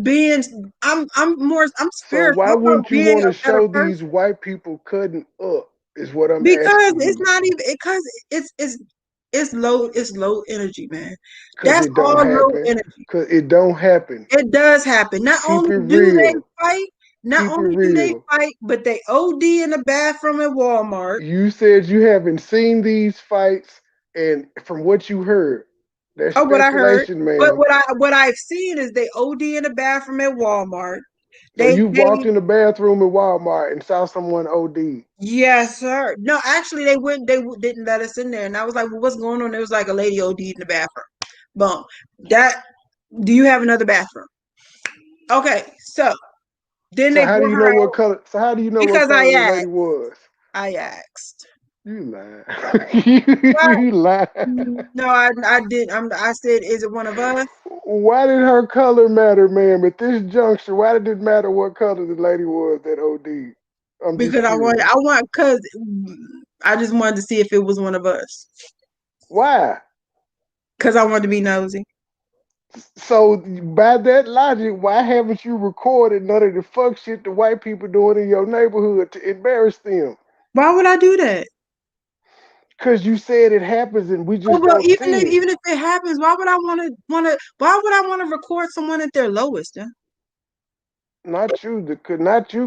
being. I'm So spiritual. why I'm about wouldn't you being want a to better show these person white people cutting up? Is what I'm because asking it's you. not even because it's low energy, man. Cause That's it all don't low happen. energy. Cause it don't happen. It does happen. Not Keep only it do they real. fight, not Keep it only do they real. fight, but they OD in the bathroom at Walmart. You said you haven't seen these fights, and from what you heard, that's Oh, what I heard. speculation, But ma'am. what I've seen is they OD in the bathroom at Walmart. So They you walked they in the bathroom at Walmart and saw someone OD. Yes, sir. No, actually they wouldn't didn't let us in there. And I was like, well, what's going on? There was like a lady OD in the bathroom. Boom. That Do you have another bathroom? Okay, so then So they how do brought you her know what out color? So how do you know what because I color the lady asked. was? I asked. You lying. What? you lying. No, I did. I said, is it one of us? Why did her color matter, ma'am? At this juncture, why did it matter what color the lady was that OD? I'm just Because curious. because I just wanted to see if it was one of us. Why? Because I wanted to be nosy. So by that logic, why haven't you recorded none of the fuck shit the white people doing in your neighborhood to embarrass them? Why would I do that? Cause you said it happens and we Oh just well, don't see it. even if it happens, why would I why would I want to record someone at their lowest? Yeah? Not you,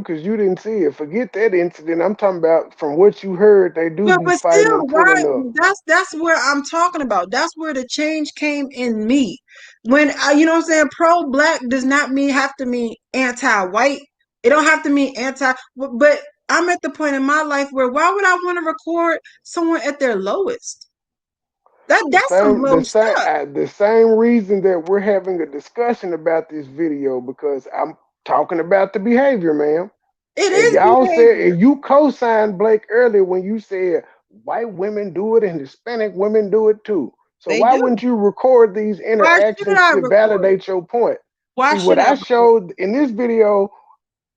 cause you didn't see it. Forget that incident. I'm talking about from what you heard. They do be But fighting still, and why? pulling up. That's where I'm talking about. That's where the change came in me. When you know what I'm saying, pro black does not mean have to mean anti white. It don't have to mean anti. But I'm at the point in my life where why would I want to record someone at their lowest? That's some low stuff. The same reason that we're having a discussion about this video because I'm talking about the behavior, ma'am. It And is y'all said, behavior. and you co-signed Blake earlier when you said white women do it and Hispanic women do it too. So They why do. wouldn't you record these Why should interactions I to record it? validate your point? Why See, what should I I record it? showed in this video,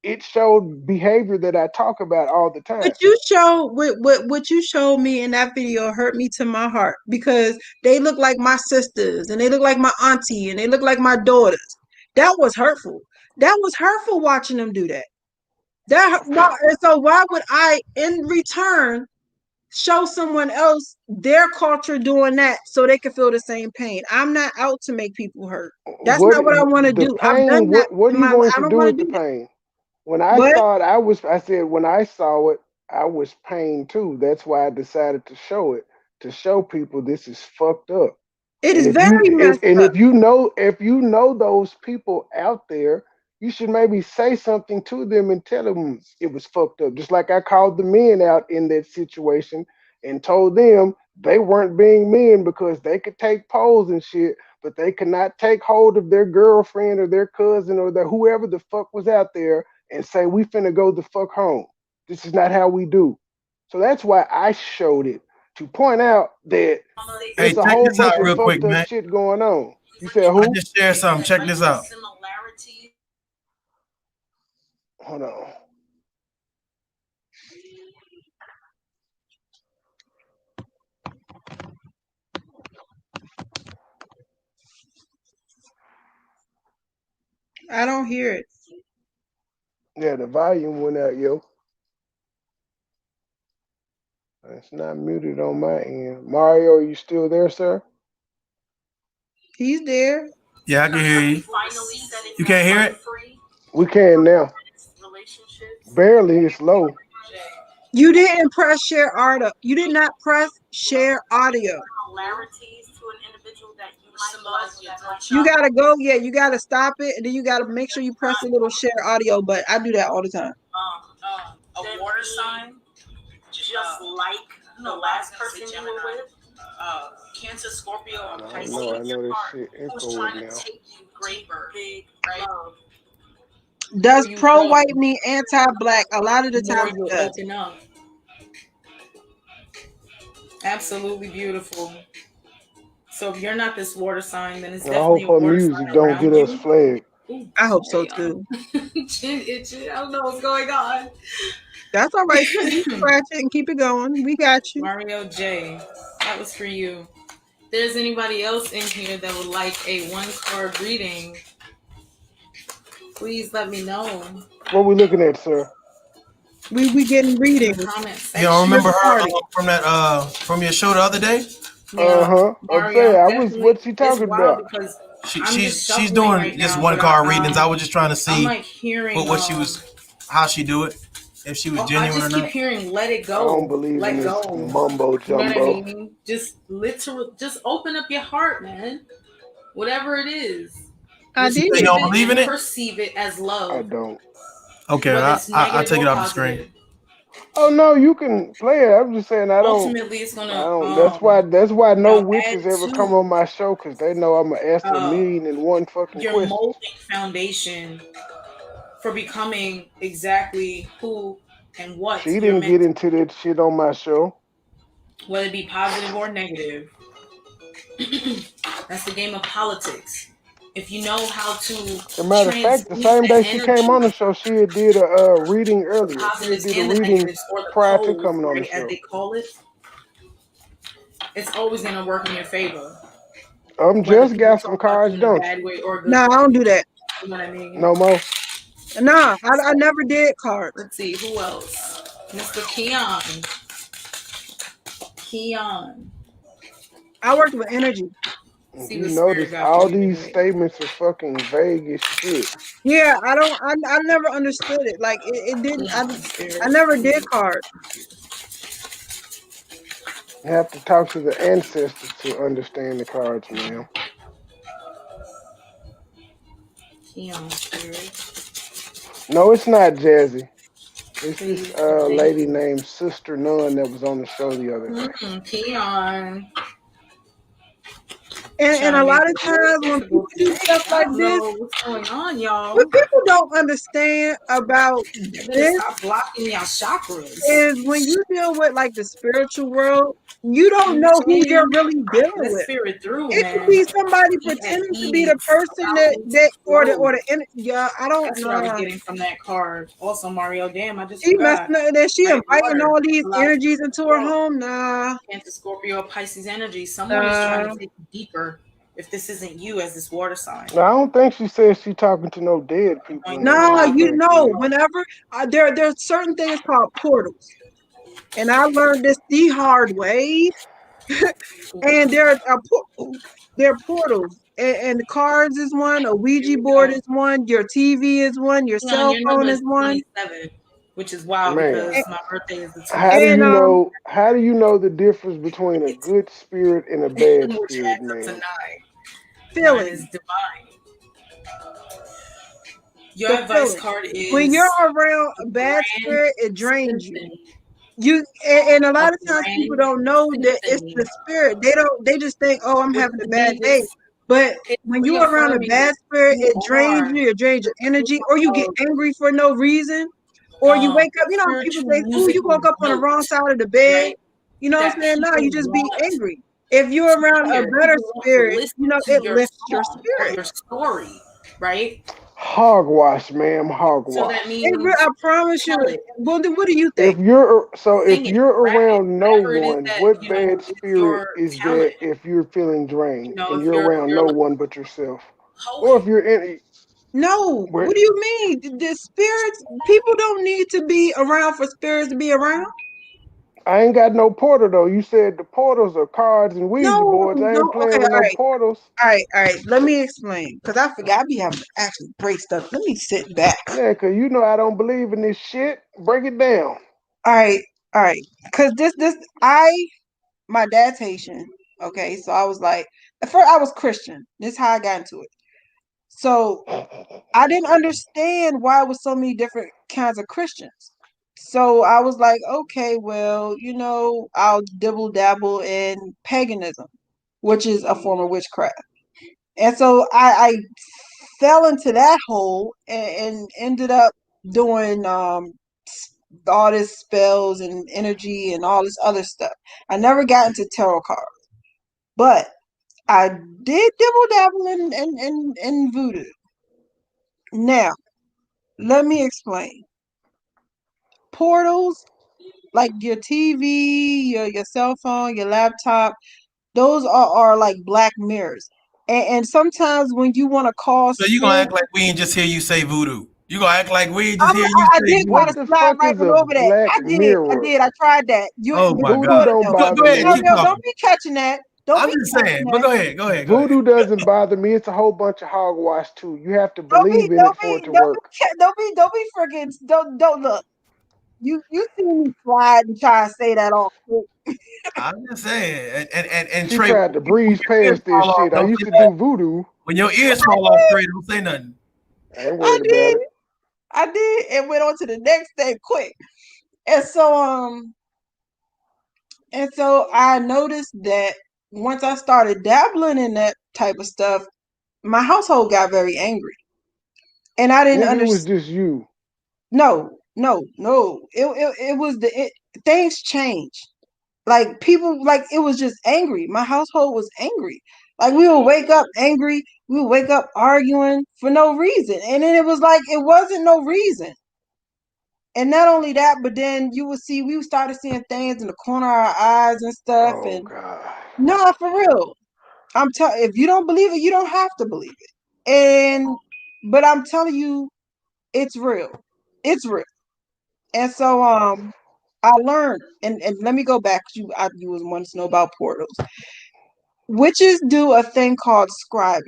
it showed behavior that I talk about all the time. What you showed me in that video hurt me to my heart because they look like my sisters and they look like my auntie and they look like my daughters. That was hurtful. That was hurtful watching them do that. And so why would I in return show someone else their culture doing that so they can feel the same pain. I'm not out to make people hurt. That's What not what I want to the do. I've pain? done that What in are you my life. going I to don't do want with to the do that. pain? When I What? saw it, I said when I saw it, I was pained too. That's why I decided to show it, to show people this is fucked up. It And is very messed up. if you know those people out there, you should maybe say something to them and tell them it was fucked up. Just like I called the men out in that situation and told them they weren't being men because they could take poles and shit, but they could not take hold of their girlfriend or their cousin or their whoever the fuck was out there and say we finna go the fuck home. This is not how we do. So that's why I showed it to point out that Hey, it's a check whole this out bunch of real quick, fucked up man. shit going on. You said I who? just shared something. Check this out. Hold on. I don't hear it. Yeah, the volume went out, yo. It's not muted on my end. Mario, are you still there, sir? He's there. Yeah, I can hear you. You can't hear it? We can now. Barely, it's low. You didn't press share audio. You did not press share audio. You gotta go, yeah, you gotta stop it, and then you gotta make sure you press the little share audio. But I do that all the time. A water sign, just like the last person you were with, Cancer, Scorpio, and Pisces. I know this Heart shit was echoing trying to now. take you greater, big, right? Does pro-white mean anti-black? A lot of the times it does. Open up. Absolutely beautiful. So if you're not this water sign, then it's I definitely hope a her water music sign don't around get us you. flagged. Ooh, I hope so sorry, too. Chin itching. I don't know what's going on. That's all right. You scratch it and keep it going. We got you. Mario J, that was for you. If there's anybody else in here that would like a one-card reading, please let me know. What we looking at, sir? We getting In the readings. comment You section. don't remember her Party. from that from your show the other day? I'm Mario, saying, I was. definitely. What's she It's talking wild about? because She's doing right just now, one but card readings. I was just trying to I'm see like hearing what she was, how she do it, if she was I genuine or just keep not. hearing "let it I don't go, believe in let this go." mumbo You know what I jumbo. mean? Just literal, just open up your heart, man. Whatever it is, I did. You don't believe in it? perceive it as I love. don't. Okay, Whether it's I'll negative take or it off the positive. screen. Oh no, you can play it. I'm just saying I don't. Ultimately, it's I gonna don't. That's why you no know, add witches ever come to on my show because they know I'm gonna ask a uh, million and one fucking your questions. molding foundation for becoming exactly who and what She you're didn't meant get to into that shit on my show. be, whether it be positive or negative. That's the game of politics. If you know how to As a matter of fact, the transmute same that day she came energy, on the show, she had did a reading the earlier. She had positives did a and the reading negatives, or the prior to poles, coming on the right, as show. they call it, it's always going to work in your favor. Whether Just people got some talk about cards, you in a don't you? bad way or a good No, I way. don't do that. You know what I mean? No more. Nah, I never did cards. Let's see, who else? Mr. Keon. Keon. I worked with energy. If See you what spirit notice, got for all you these tonight. statements are fucking vague as shit. Yeah, I don't. I never understood it. Like it didn't. Keon, spirit. I never did cards. You have to talk to the ancestors to understand the cards, ma'am. Keon, spirit. No, it's not Jazzy. It's this Please connect. lady named Sister Nun that was on the show the other day. Keon. And a lot of times when people do stuff I like don't this, know what's going on, y'all. what people don't understand about You better this stop blocking y'all chakras. is when you deal with like the spiritual world, you don't know who you're really dealing Let with. spirit through, It could man. be somebody Be at pretending to be ease. the person Allow things to or flow. yeah. I don't That's what I was know. getting from that card. Also, Mario, damn, I just She forgot. messing up. Then she Right, inviting water. all these Allow energies into her flow. home. Nah. Cancer, Scorpio, Pisces energy. Someone is trying to take you deeper. If this isn't you as this water sign. Now, I don't think she said she talking to no dead people in that No, you aspect. know, whenever there's certain things called portals. and I learned this the hard way. And there are portals, and cards is one, a Ouija board is one, your TV is one, your cell Your number phone is is one. 27, which is wild Man, because my birthday is the how do 27th, And you know? How do you know the difference between a good spirit and a bad which spirit, adds up to man? 9. 9 is feeling, divine. Your the advice feeling. card When is you're around a bad grand spirit, it drains you. symphony. And a A lot of times people grand don't know that it's symphony. the spirit. They just think, oh, I'm Which having a bad means day. But it's when you're around a reaffirming bad that spirit, you it drains are you, it drains the your energy, or you core get of angry for no reason, or you wake up, how people spiritual say, oh, you woke musical up on the wrong note, side of the bed. right? You know what That I'm saying? No, you people just be want angry. If you're to around a hear. better People want to spirit, listen to it your lifts your song or spirit. your story, right? Hogwash, ma'am, So that hogwash. means I promise you. tell it, Well, then what do you think? If you're so, if sing it, you're rap it, around no whatever it is one, that what bad is spirit your is talent. that? If you're feeling drained and If you're around you're no like one but yourself, a or poet, if you're in, No, where what do you mean? The spirits, people don't need to be around for spirits to be around. I ain't got no portal though. You said the portals are cards and Ouija No, boards. I ain't no. playing Okay, with no portals. all right. Let me explain, because I forgot I be having to actually break stuff. Let me sit back. Yeah, cause you know I don't believe in this shit. Break it down. All right, all right. Because my dad's Haitian. Okay, so I was like, at first I was Christian. This is how I got into it. So I didn't understand why it was so many different kinds of Christians. So I was like, okay, well, I'll dibble dabble in paganism, which is a form of witchcraft. And so I fell into that hole and ended up doing all this spells and energy and all this other stuff. I never got into tarot cards, but I did dibble dabble in voodoo. Now, let me explain. Portals, like your TV, your cell phone, your laptop, those are like black mirrors. And sometimes when you want to call So you gonna spirit, act like we ain't just hear you say voodoo? You gonna act like we ain't just hear you I say did try What to voodoo? the slide fuck right is on a over that. black I mirror? did. I tried that. Oh But my you Voodoo know God! it don't though. bother Go ahead, me. keep No, talking. don't be catching that. Don't I'm be just catching saying, but that. go ahead, go ahead, go ahead. Voodoo doesn't bother me. It's a whole bunch of hogwash too. You have to Don't be, believe in it don't for it be, to work. don't be freaking, don't look. You see me slide and try to say that all quick. I'm just saying, and She Trey, tried to when breeze your ears past this fall off, shit. I don't used say to that. do voodoo. When your ears fall off, Trey, don't say nothing. I ain't I worried about did, it. I did, and went on to the next thing quick. And so, I noticed that once I started dabbling in that type of stuff, my household got very angry, and I didn't Nigga, it was understand. just you. No, no, no. It was things changed. Like people, like it was just angry. My household was angry. Like we would wake up angry. We would wake up arguing for no reason, and then it was like it wasn't no reason. And not only that, but then we started seeing things in the corner of our eyes and stuff. Oh And God. no, for real. If you don't believe it, you don't have to believe it. But I'm telling you, it's real. It's real. And so I learned, and let me go back. You was wanting to know about portals. Witches do a thing called scribing,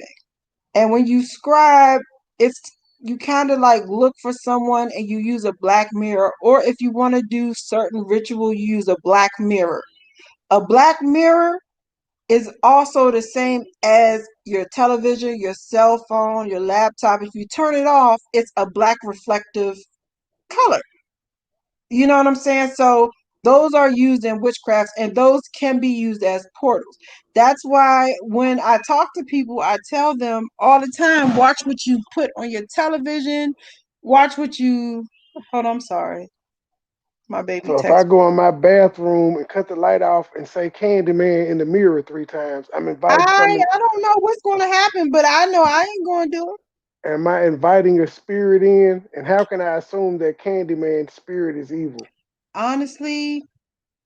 and when you scribe, it's you kind of like look for someone and you use a black mirror, or if you want to do certain ritual, you use a black mirror. A black mirror is also the same as your television, your cell phone, your laptop. If you turn it off, it's a black reflective color. You know what I'm saying? So those are used in witchcraft and those can be used as portals. That's why when I talk to people, I tell them all the time, watch what you put on your television, watch what you hold on, I'm sorry. My baby So if I text. go in my bathroom and cut the light off and say Candyman in the mirror 3 times, I'm inviting something. I don't know what's gonna happen, but I know I ain't gonna do it. Am I inviting a spirit in? And how can I assume that Candyman's spirit is evil? Honestly,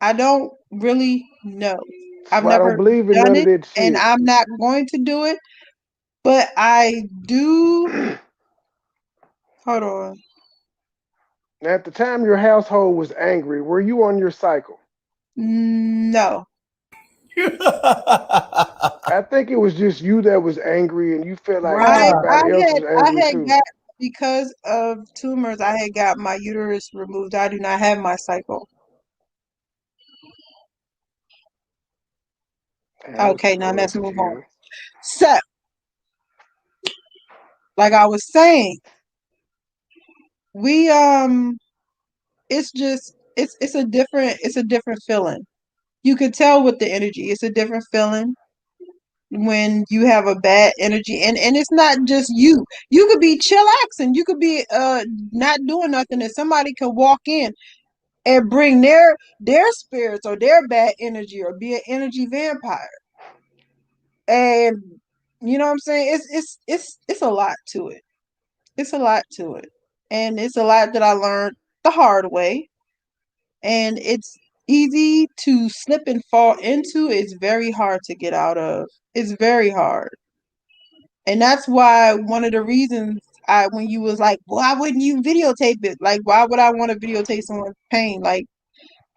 I don't really know. That's I've why I don't never believe in done none of it that and shit. I'm not going to do it, but I do. Hold on. Now, at the time your household was angry, were you on your cycle? No. I think it was just you that was angry and you felt like I Bruh. I everybody else had was I angry had too. got because of tumors. I had got my uterus removed. I do not have my cycle. That Okay, now let's fucked move on. you. So, like I was saying, we it's just it's a different feeling. You could tell with the energy. It's a different feeling when you have a bad energy, and it's not just you. You could be chillaxing. You could be not doing nothing, and somebody can walk in and bring their spirits or their bad energy or be an energy vampire. And you know what I'm saying? It's a lot to it. It's a lot to it. And it's a lot that I learned the hard way. And it's easy to slip and fall into. It's very hard to get out of. It's very hard. And that's why one of the reasons I when you was like, why wouldn't you videotape it? Like, why would I want to videotape someone's pain? Like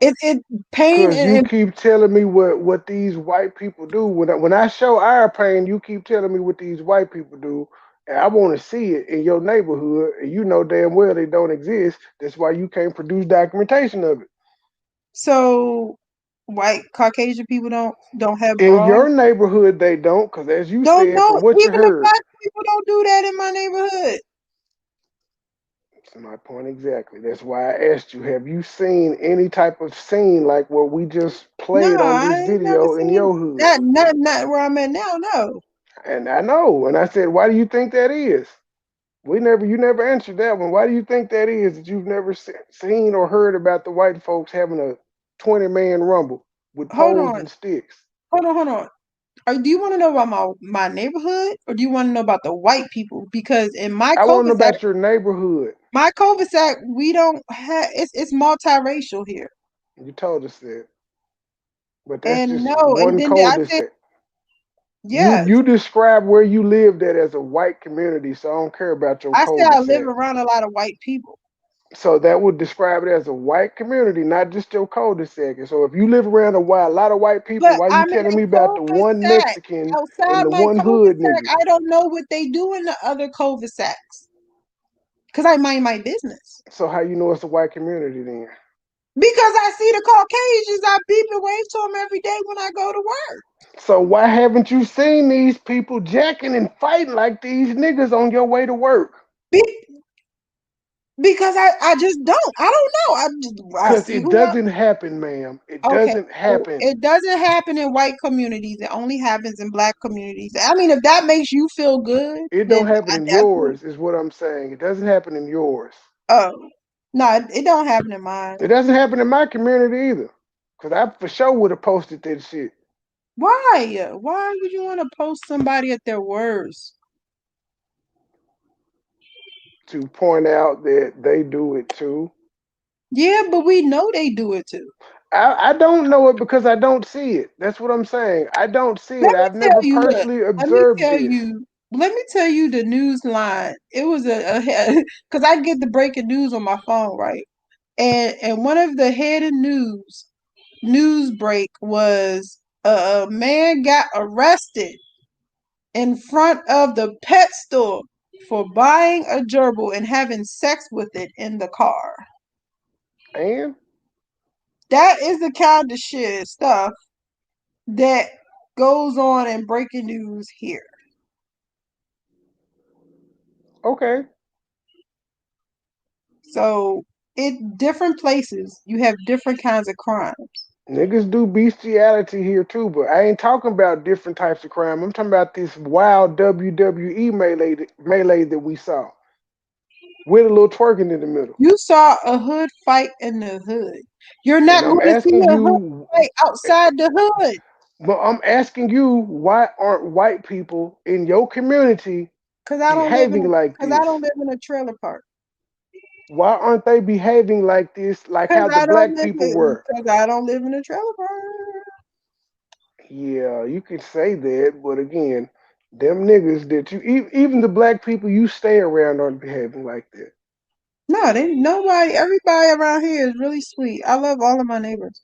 it pain Cause you and keep telling me what these white people do. When I show our pain, you keep telling me what these white people do, and I want to see it in your neighborhood, and you know damn well they don't exist. That's why you can't produce documentation of it. so white Caucasian people don't have In bras. your neighborhood, they don't, cause as you Don't said, from know. what you Even the heard, black people don't do that in my neighborhood. that's my point exactly. That's why I asked you, have you seen any type of scene like what we just No, played on this I ain't never video in seen your hood? not where I'm at now. No. And I know, and I said, why do you think that is? You never answered that one. Why do you think that is that you've never seen or heard about the white folks having a 20-man rumble with Hold poles on. and sticks? Hold on. Do you want to know about my neighborhood or do you want to know about the white people? Because in I want to know about your neighborhood. my cul-de-sac, we don't have it's multiracial here. You told us that, but that's And just no, and one then I said cul-de-sac. You yes. you describe where you lived at as a white community, so I don't care about your I said I live cul-de-sac. around a lot of white people. So that would describe it as a white community, not just your cul-de-sac. And so if you live around a lot of white people, But why you I'm in telling a me about the one cul-de-sac. Mexican and Outside the my one hood cul-de-sac, nigga? I don't know what they do in the other cul-de-sacs because I mind my business. So how you know it's a white community then? Because I see the Caucasians, I beep and wave to them every day when I go to work. So why haven't you seen these people jacking and fighting like these niggas on your way to work? Be- because I just don't. I don't know. I Cause see it who else. doesn't happen, ma'am. It Okay, doesn't so happen. it doesn't happen in white communities. It only happens in black communities. I mean, if that makes you feel good, It don't then happen in that's what. yours, is what I'm saying. It doesn't happen in yours. Oh, no, it don't happen in mine. It doesn't happen in my community either. Cause I for sure would have posted that shit Why? Why would you want to post somebody at their worst? to point out that they do it too. Yeah, but we know they do it too. I don't know it because I don't see it. That's what I'm saying. I don't see it. Let me I've tell never you, look, personally observed this. let me tell you the news line. It was because I get the breaking news on my phone, right? And one of the head of news break was a man got arrested in front of the pet store for buying a gerbil and having sex with it in the car. And That is the kind of shit stuff that goes on in breaking news here. okay, So, it different places you have different kinds of crime. niggas do bestiality here too, but I ain't talking about different types of crime. I'm talking about this wild WWE melee that we saw with a little twerking in the middle. You saw a hood fight in the hood. You're And not I'm going to see asking a hood you, fight outside the hood but I'm asking you, why aren't white people in your community because I don't live in behaving a like because I this? don't live in a trailer park. Why aren't they behaving like this, like Because how the I don't black live people in were? because I don't live in a trailer park. Yeah, you could say that, but again, them niggas that even the black people you stay around aren't behaving like that. No, they nobody. Everybody around here is really sweet. I love all of my neighbors.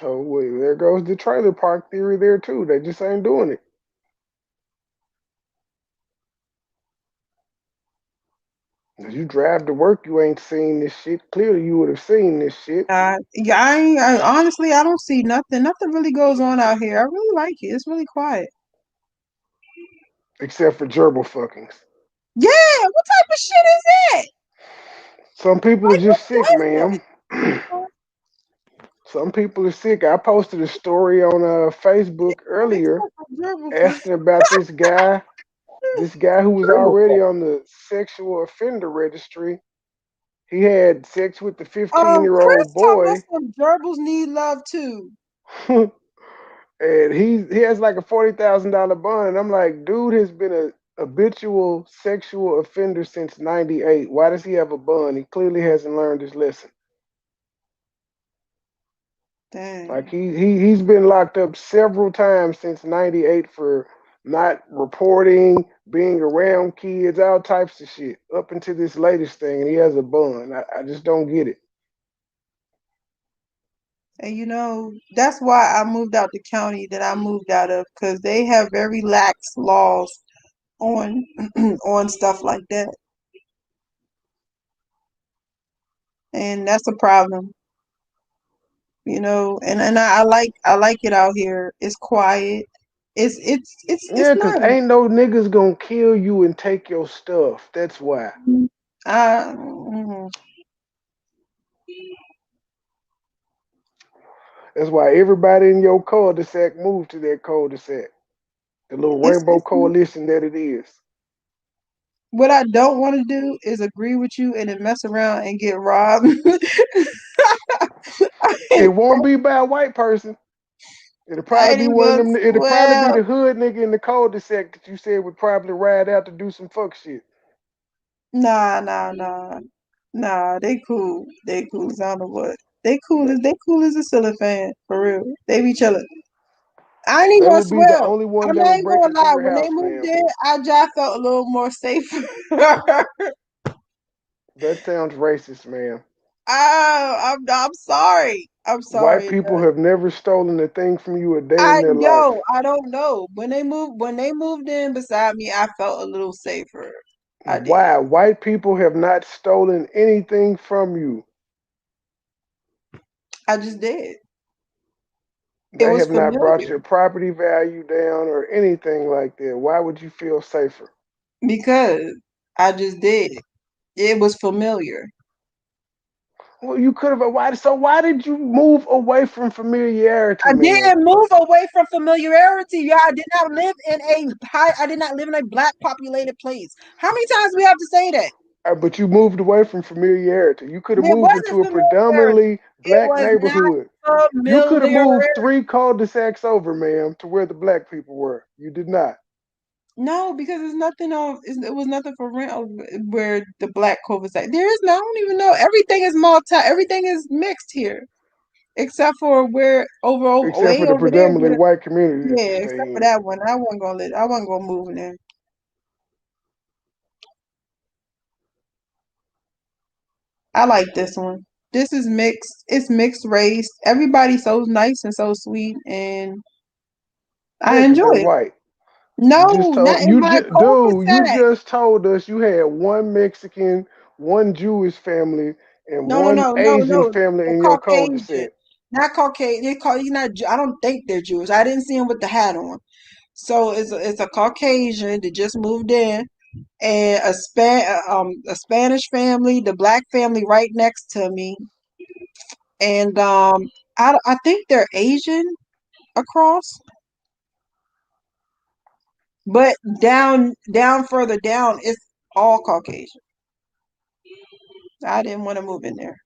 So there goes the trailer park theory there too. They just ain't doing it. As you drive to work, you ain't seen this shit. Clearly, you would have seen this shit, Yeah, I ain't. Honestly, I don't see nothing. Nothing really goes on out here. I really like it. It's really quiet. except for gerbil fuckings. Yeah, what type of shit is that? Some people are Like, who just sick, does ma'am. Some people are sick. I posted a story on Facebook earlier that? asking about this guy who was already on the sexual offender registry. He had sex with the 15-year-old Chris talking about boy, some gerbils need love too. and he has like a $40,000 bond. I'm like, dude has been a habitual sexual offender since '98. Why does he have a bond? He clearly hasn't learned his lesson. Like Dang. he's been locked up several times since '98 for not reporting, being around kids, all types of shit. Up until this latest thing, and he has a bond. I just don't get it. And that's why I moved out the county that I moved out of, because they have very lax laws on on stuff like that. And that's a problem. And I like it out here. It's quiet. It's Yeah, cause nice. ain't no niggas gonna kill you and take your stuff. That's why. I That's why everybody in your cul-de-sac moved to that cul-de-sac. The little rainbow it's coalition that it is. what I don't want to do is agree with you and then mess around and get robbed. It won't be by a white person. It'll I probably ain't be even one of gonna, them. It'll probably be well, the hood nigga in the cul-de-sac that you said would probably ride out to do some fuck shit. nah, nah, nah, nah. They cool. They cool as I don't know what. They cool as a Scylla fan for real. They be chilling. I ain't even They gonna would be the swear. only one I'm that not would even break gonna into lie. your When they house, moved ma'am. in, I just felt a little more safe. That sounds racist, ma'am. I'm sorry. I'm White sorry. It people does. have never stolen a thing from you a day in their life. I don't know. When they moved in beside me, I felt a little safer. I did. Why? White people have not stolen anything from you. I just did. It They was have not brought familiar your property value down or anything like that. Why would you feel safer? because I just did. It was familiar. Well, you could have. Why? So why did you move away from familiarity, I man? didn't move away from familiarity. Yeah, I did not live in I did not live in a black populated place. How many times do we have to say that? But you moved away from familiarity. You could have It moved wasn't into a familiarity. predominantly It black was neighborhood. not You could have familiar. moved 3 cul-de-sacs over, ma'am, to where the black people were. You did not. No, because it's nothing on. It was nothing for rent where the black cul-de-sac. There is no. I don't even know. Everything is multi. Everything is mixed here, except for where Except way for the over there. predominantly white community that you Yeah, stay except for in. that one. I wasn't gonna live. I wasn't gonna move in there. I like this one. This is mixed. It's mixed race. Everybody's so nice and so sweet, and I Yeah, because enjoy they're it. white. You just No, not told in my dude, you cul-de-sac. just told us you had one Mexican, one Jewish family, and No, no, one no, no, Asian no. family They're in your Caucasian, cul-de-sac. not Caucasian. They call you not. I don't think they're Jewish. I didn't see them with the hat on. So it's a Caucasian that just moved in, and a Spanish family, the black family right next to me, and I think they're Asian across, but down further down, it's all Caucasian. I didn't want to move in there.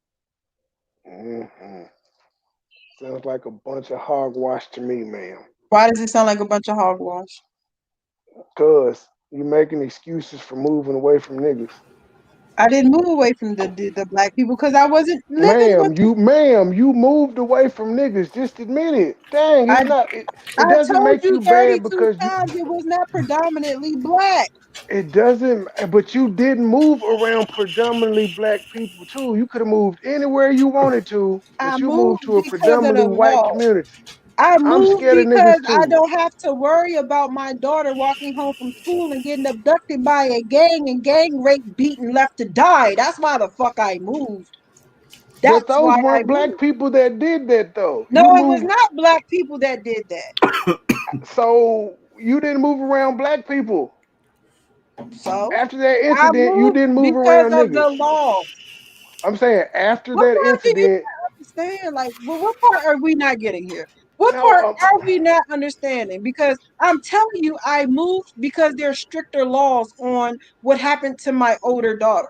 Hmm. Sounds like a bunch of hogwash to me, ma'am. Why does it sound like a bunch of hogwash? Cause you making excuses for moving away from niggas. I didn't move away from the black people because I wasn't living with them. Ma'am, you moved away from niggas. Just admit it. Dang, I it's not. I It doesn't told make you you bad 32 because you. times it was not predominantly black. It doesn't. But you didn't move around predominantly black people too. You could have moved anywhere you wanted to, I but you moved moved to a because of predominantly the white law. community. I I'm moved scared of because niggas I too. don't have to worry about my daughter walking home from school and getting abducted by a gang and gang rape, beaten, left to die. That's why the fuck I moved. But That's those why I weren't black moved. people that did that though. No, You it was moved. not black people that did that. So you didn't move around black people. So After that I incident, you moved didn't move because around of niggas. the laws. I'm saying after What that part do you incident, not understand? Like, well, what part are we not getting here? What no, part are we not understanding? Because I'm telling you, I moved because there are stricter laws on what happened to my older daughter.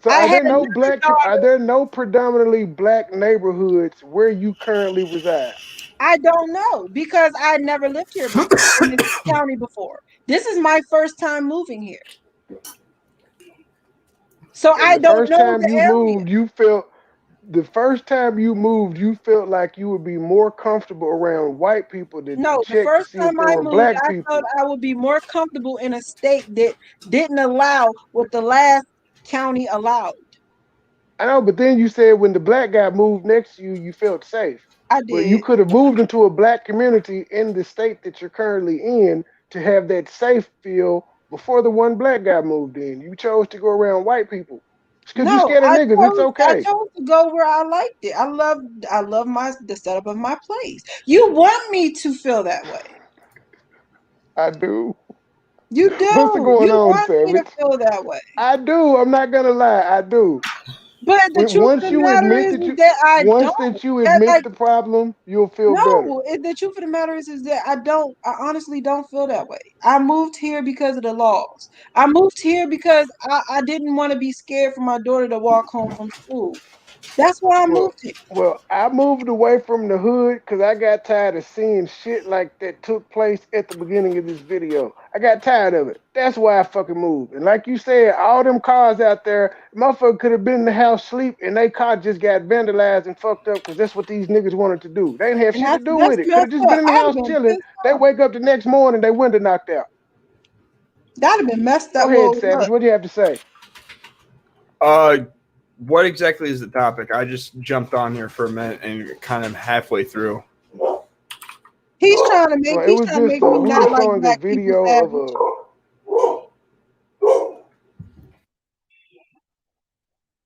so I are had there no another black are daughter. there no predominantly black neighborhoods where you currently reside? I don't know because I never lived here before in this county before. This is my first time moving here. So And I don't know the area. the first time you moved, you felt like you would be more comfortable around white people to No, the check to first see if time there I were moved, black I thought people. I would be more comfortable in a state that didn't allow what the last county allowed. I know, but then you said when the black guy moved next to you, you felt safe. I But you did. could have moved into a black community in the state that you're currently in to have that safe feel before the one black guy moved in. You chose to go around white people. It's because you No, scared of niggas. It's I okay. chose to go where I liked it. I love my the setup of my place. You want me to feel that way. I do. You What's do. going You on, want me to Savage? feel that way. I do. I'm not gonna lie. I do. But the When truth of the matter is that I once don't. that you That admit like the problem, you'll feel better. no, the truth of the matter is that I don't. I honestly don't feel that way. I moved here because of the laws. I moved here because I didn't want to be scared for my daughter to walk home from school. That's why I Well, moved here. I moved away from the hood because I got tired of seeing shit like that took place at the beginning of this video. I got tired of it. That's why I fucking moved. And like you said, all them cars out there, motherfucker could have been in the house sleep and they car just got vandalized and fucked up because that's what these niggas wanted to do. They didn't have And shit to do that's with it. Could have messed just been up. in the I'd have house been chilling. pissed They off. wake up the next morning, they window knocked out. That'd have been messed Go up. ahead, Well, Savage. look, What do you have to say? Uh, what exactly is the topic? I just jumped on here for a minute and kind of halfway through. Well, it he's was trying to just make me we were not like showing a black people video of savage. a.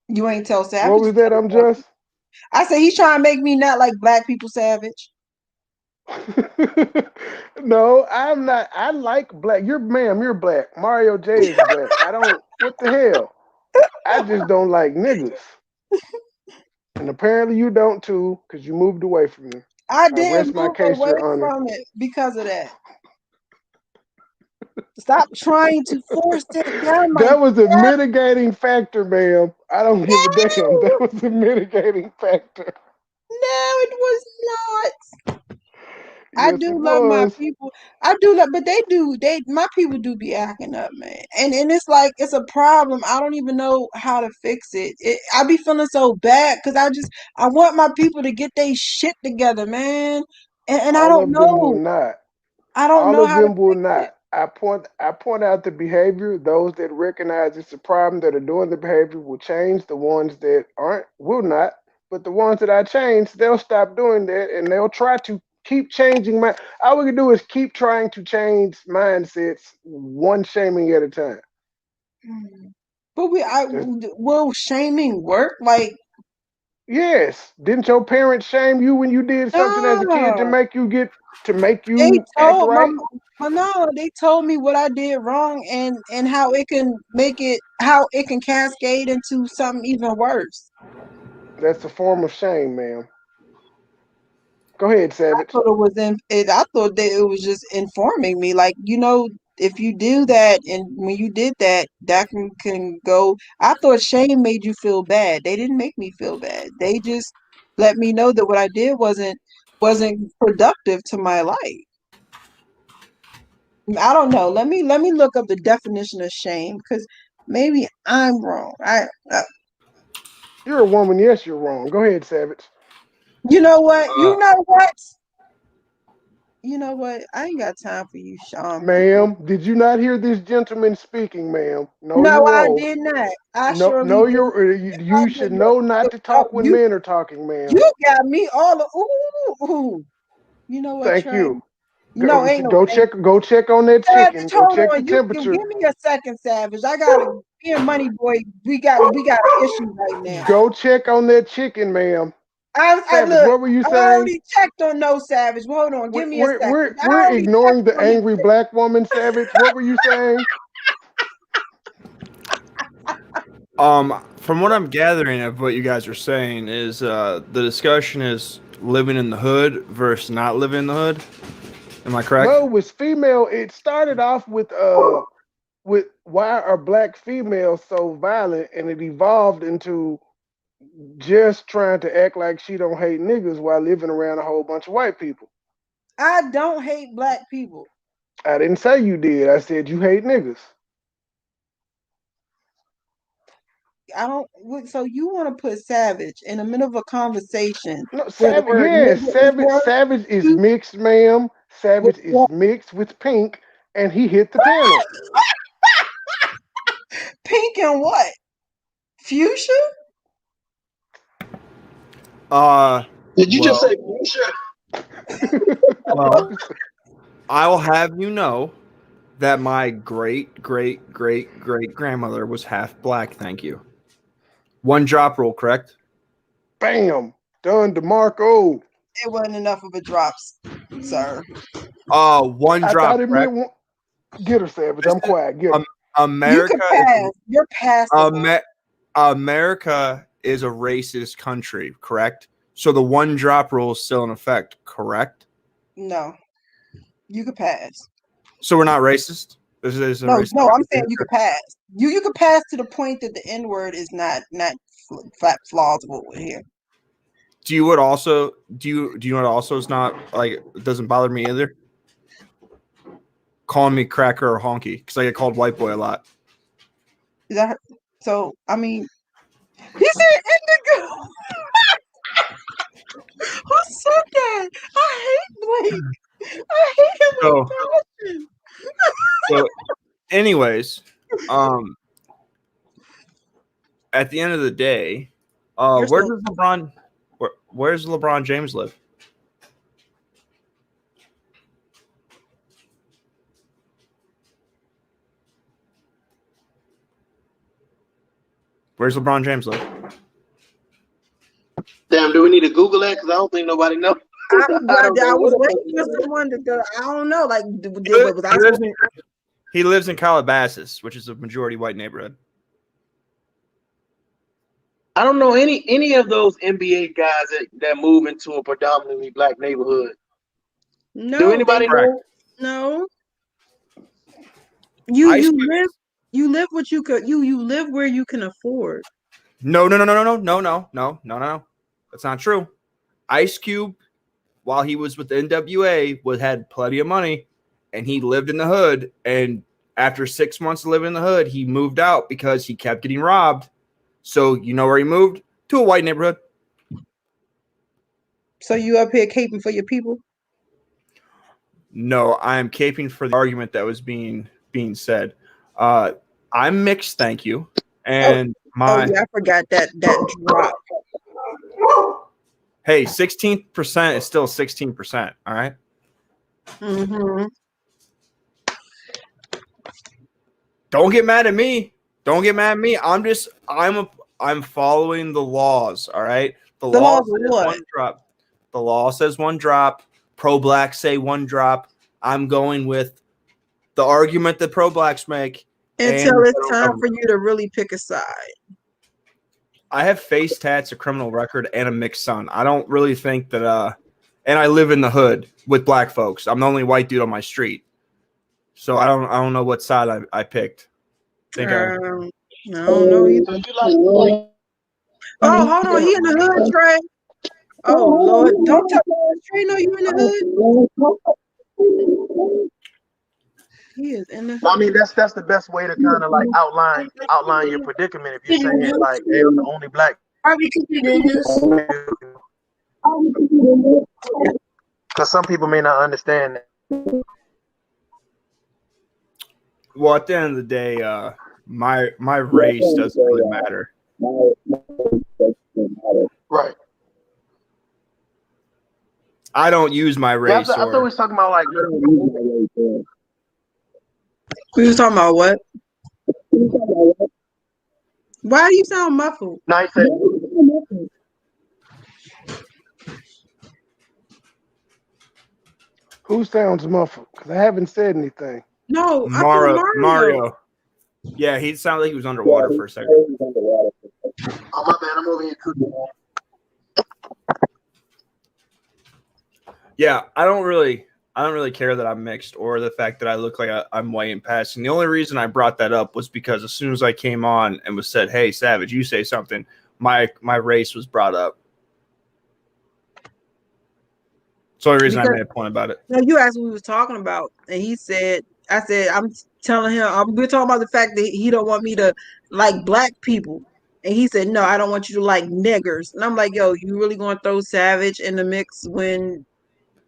You ain't tell What Savage was to that? tell I'm Savage. just. I said he's trying to make me not like black people savage. No, I'm not. I like black. You're ma'am. You're black. Mario J is black. I don't. What the hell? I just don't like niggas. And apparently you don't too, because you moved away from me. I I rest didn't my move case, away Your Honor. from it because of that. Stop trying to force it down my That was a throat. mitigating factor, ma'am. I don't give a damn. That No, was a mitigating factor. no, it was not. I Yes, it do love my was. people. I do love, but my people do be acting up, man. And it's like it's a problem. I don't even know how to fix it. I be feeling so bad because I want my people to get their shit together, man. And I All don't of them will know. not. I don't All know of how to them will fix it. not. I point out the behavior. Those that recognize it's a problem that are doing the behavior will change. The ones that aren't will not. But the ones that I change, they'll stop doing that and they'll try to keep changing my all we can do is keep trying to change mindsets one shaming at a time. Mm. But Just will shaming work? Like, yes. Didn't your parents shame you when you did something as a kid no. to make They you act told my right? no, they told me what I did wrong and how it can how it can cascade into something even worse. That's a form of shame, ma'am. Go ahead, Savage. I thought that it was just informing me, like, if you do that and when you did that, that can go. I thought shame made you feel bad. They didn't make me feel bad. They just let me know that what I did wasn't productive to my life. I don't know. Let me look up the definition of shame because Maybe I'm wrong. You're a woman. Yes, you're wrong. Go ahead, Savage. You know what? You know what? I ain't got time for you, Sean. Ma'am, did you not hear this gentleman speaking, ma'am? Know No, your I role. did not. I No, surely know did. you should know not to talk when men are talking, ma'am. You got me all ooh. You know what, Thank Trey? you. No, ain't no Go thank check. Go check on that Savage, chicken. Go hold check the on. You temperature. give me a second, Savage. I gotta me and Money Boy. We got an issue right now. Go check on that chicken, ma'am. I Savage, look. what were you I saying? already checked on no Savage. Well, hold on. Give me a second. We're ignoring the angry black woman, Savage. What were you saying? From what I'm gathering of what you guys are saying is the discussion is living in the hood versus not living in the hood. Am I correct? No, it was female. It started off with why are black females so violent, and it evolved into just trying to act like she don't hate niggas while living around a whole bunch of white people. I don't hate black people. I didn't say you did. I said you hate niggas. I don't. So you want to put Savage in the middle of a conversation No, where the Savage. word Yes, nigga is word? Savage is mixed, ma'am. Savage is mixed with Pink, and he hit the panel. Pink and what? Fuchsia? Did you just say fuchsia? Well, I'll have you know that my great grandmother was half black. Thank you. One drop rule, correct? Bam, done, DeMarco. It wasn't enough of a drop, sir. One I drop. thought it meant one. Get her, Savage. I'm quiet. Get her. America. You can pass. You're passable. America is a racist country, correct? So the one drop rule is still in effect, correct? No, you could pass. So we're not racist. This is no, I'm saying you could pass. You could pass to the point that the N word is not plausible here. Do you what also do you know what also is not like it doesn't bother me either? Calling me cracker or honky because I get called white boy a lot. Is that so? I mean, he said indigo. Who said that? I hate Blake. I hate him with passion. So, anyways, at the end of the day, where does LeBron? Where's LeBron James live? Where's LeBron James live? Damn, do we need to Google that? Because I don't think nobody knows. I was waiting for someone to. I don't know. Like, he lives in Calabasas, which is a majority white neighborhood. I don't know any of those NBA guys that move into a predominantly black neighborhood. No. Do anybody know? No. You live what you could. You live where you can afford. No. That's not true. Ice Cube, while he was with the NWA, had plenty of money, and he lived in the hood. And after 6 months living in the hood, he moved out because he kept getting robbed. So you know where he moved? To a white neighborhood. So you up here caping for your people? No, I am caping for the argument that was being said. I'm mixed, thank you. And I forgot that drop. Hey, 16% is still 16%. All right. Mm-hmm. Don't get mad at me. I'm following the laws. All right. The law says one drop. The law says one drop. Pro-blacks say one drop. I'm going with the argument that pro-blacks make. Until it's time for you to really pick a side. I have face tats, a criminal record, and a mixed son. I don't really think that and I live in the hood with black folks. I'm the only white dude on my street. So I don't know what side I picked. I don't know either. Oh, hold on. He in the hood, Trey. Oh, Lord. Don't tell me Trey know you in the hood. He is in the. I mean, that's the best way to kind of like outline your predicament. If you're saying like, hey, I'm the only black. Because some people may not understand that. Well, at the end of the day, my race doesn't really matter. Right. I don't use my race. Yeah, I thought we was talking about like. We was talking about what? Why do you sound muffled? No, he said. Who sounds muffled? Because I haven't said anything. No, I thought Mario. Yeah, he sounded like he was underwater for a second. Oh my bad, I'm over here cooking. Yeah, I don't really care that I'm mixed or the fact that I look like I'm white and passing. The only reason I brought that up was because as soon as I came on and was said, "Hey, Savage, you say something," my race was brought up. It's the only reason I made a point about it. No, you asked what we was talking about, and he said, "I said I'm telling him we're talking about the fact that he don't want me to like black people." And he said, "No, I don't want you to like niggers." And I'm like, "Yo, you really going to throw Savage in the mix when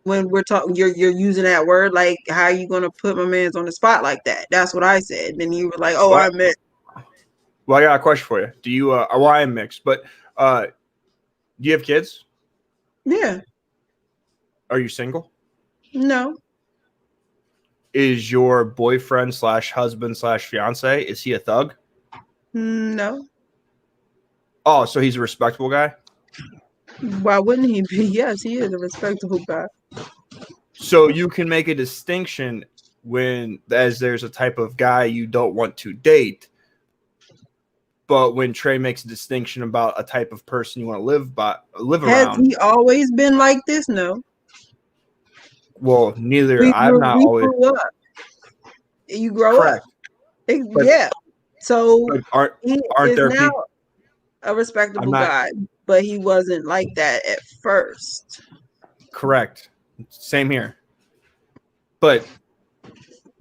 we're talking? You're using that word. Like, how are you going to put my man's on the spot like that?" That's what I said. And then he was like, "Oh, I meant." Well, I got a question for you. Do you? Well, I am mixed, but do you have kids? Yeah. Are you single? No. Is your boyfriend / husband / fiance? Is he a thug? No. Oh, so he's a respectable guy? Why wouldn't he be? Yes, he is a respectable guy. So you can make a distinction as there's a type of guy you don't want to date, but when Trey makes a distinction about a type of person you want to live around. Has he always been like this? No. Well, neither. We always. grew up. You grow Correct. up. Yeah. So aren't there now people? A respectable guy, but he wasn't like that at first. Correct. Same here. But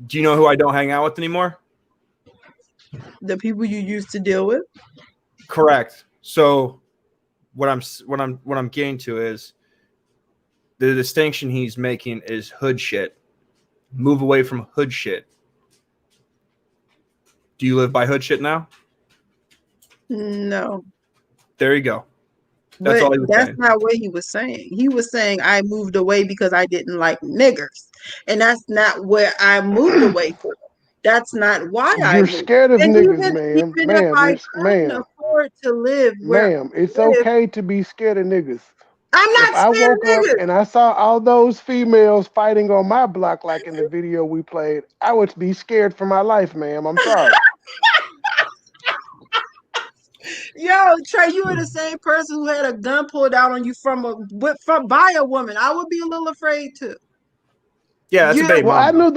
do you know who I don't hang out with anymore? The people you used to deal with. Correct. So what I'm getting to is the distinction he's making is hood shit. Move away from hood shit. Do you live by hood shit now? No. There you go. That's all he was saying. That's not what he was saying. He was saying I moved away because I didn't like niggers. And that's not where I moved away for. That's not why I moved. You're scared of and niggas, even ma'am. if I couldn't afford to live where ma'am, it's okay to be scared of niggas. I'm not If I scared woke of niggas. up and I saw all those females fighting on my block, like in the video we played, I would be scared for my life, ma'am. I'm sorry. Yo, Trey, you were the same person who had a gun pulled out on you by a woman. I would be a little afraid too. Yeah, that's a baby. Well, I knew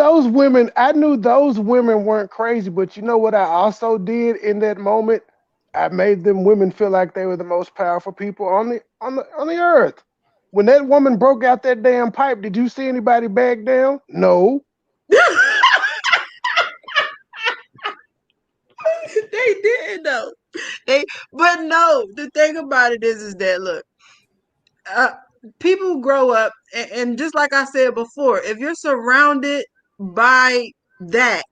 those women weren't crazy, but you know what I also did in that moment? I made them women feel like they were the most powerful people on the earth. When that woman broke out that damn pipe, did you see anybody back down? No. They didn't though. But no, the thing about it is that look, people grow up, and just like I said before, if you're surrounded by that,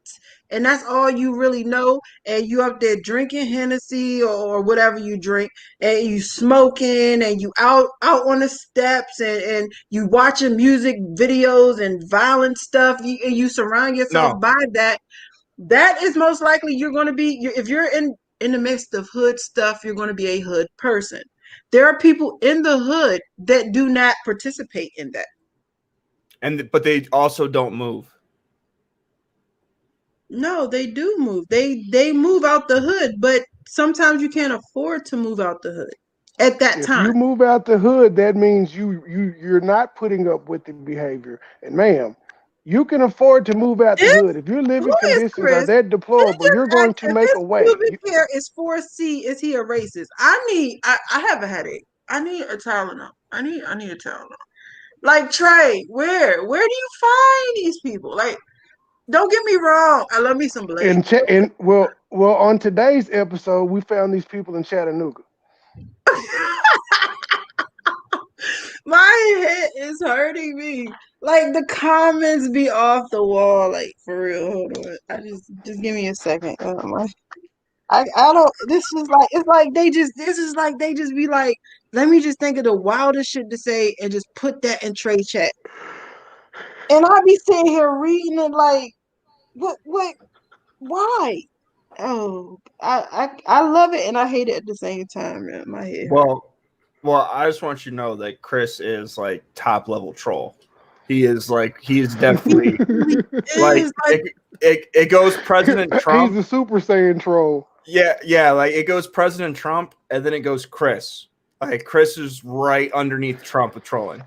and that's all you really know, and you up there drinking Hennessy or whatever you drink, and you smoking, and you out on the steps, and you watching music videos and violent stuff, and you surround yourself by that. That is most likely you're going to be. If you're in the midst of hood stuff, you're going to be a hood person. There are people in the hood that do not participate in that. But they also don't move. No, they do move. They move out the hood, but sometimes you can't afford to move out the hood at that time. If you move out the hood, that means you're not putting up with the behavior. And ma'am, you can afford to move out the hood. If your living conditions are that deplorable, you're going to make a way. Pubic hair is 4C. Is he a racist? I have a headache. I need a Tylenol. I need a Tylenol. Like Trey, where do you find these people? Like Don't get me wrong. I love me some Blake. Well, on today's episode, we found these people in Chattanooga. My head is hurting me. Like the comments be off the wall. Like for real. Hold on. I just give me a second. I don't. This is like it's like they just. This is like they just be like. Let me just think of the wildest shit to say and just put that in Trey chat. And I be sitting here reading it like, what, why? Oh, I love it and I hate it at the same time, man. My head. Well, I just want you to know that Chris is like top level troll. He is definitely like it goes President Trump. He's a Super Saiyan troll. Yeah, like it goes President Trump and then it goes Chris. Like Chris is right underneath Trump with trolling.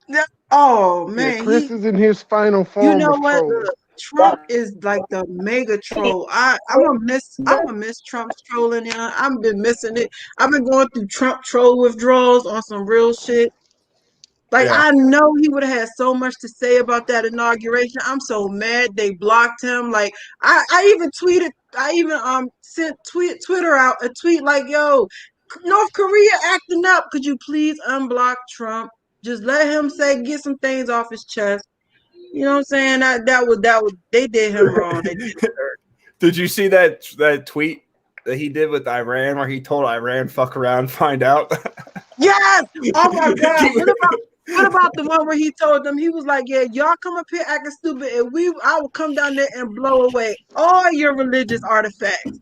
Yeah. Oh man, yeah, Chris is in his final form. You know of what? trolling. Trump is like the mega troll. I'm gonna miss Trump's trolling. Yeah, I've been missing it. I've been going through Trump troll withdrawals on some real shit. Like I know he would have had so much to say about that inauguration. I'm so mad they blocked him. Like I even tweeted. I even sent Twitter out a tweet like, "Yo, North Korea acting up. Could you please unblock Trump? Just let him get some things off his chest." You know what I'm saying? That was they did him wrong. They did Did you see that tweet that he did with Iran where he told Iran fuck around, find out? Yes! Oh my god. What about the one where he told them, he was like, yeah, y'all come up here acting stupid and I will come down there and blow away all your religious artifacts.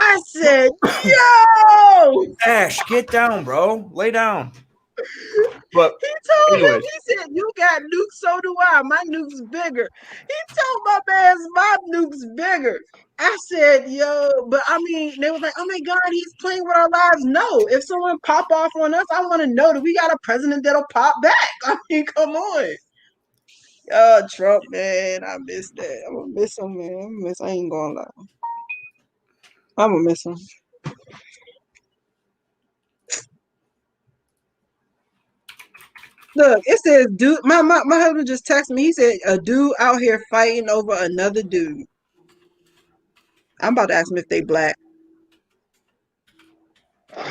I said, yo! Ash, get down, bro. Lay down. But he told him, he said, you got nukes, so do I. My nuke's bigger. He told my man, my nuke's bigger. I said, yo, but I mean, they was like, oh my God, he's playing with our lives. No, if someone pop off on us, I want to know that we got a president that'll pop back. I mean, come on. Trump, man, I miss that. I'm gonna miss him, man. I ain't gonna lie. I'm gonna miss him. Look, it says, dude, my husband just texted me. He said, a dude out here fighting over another dude. I'm about to ask them if they black.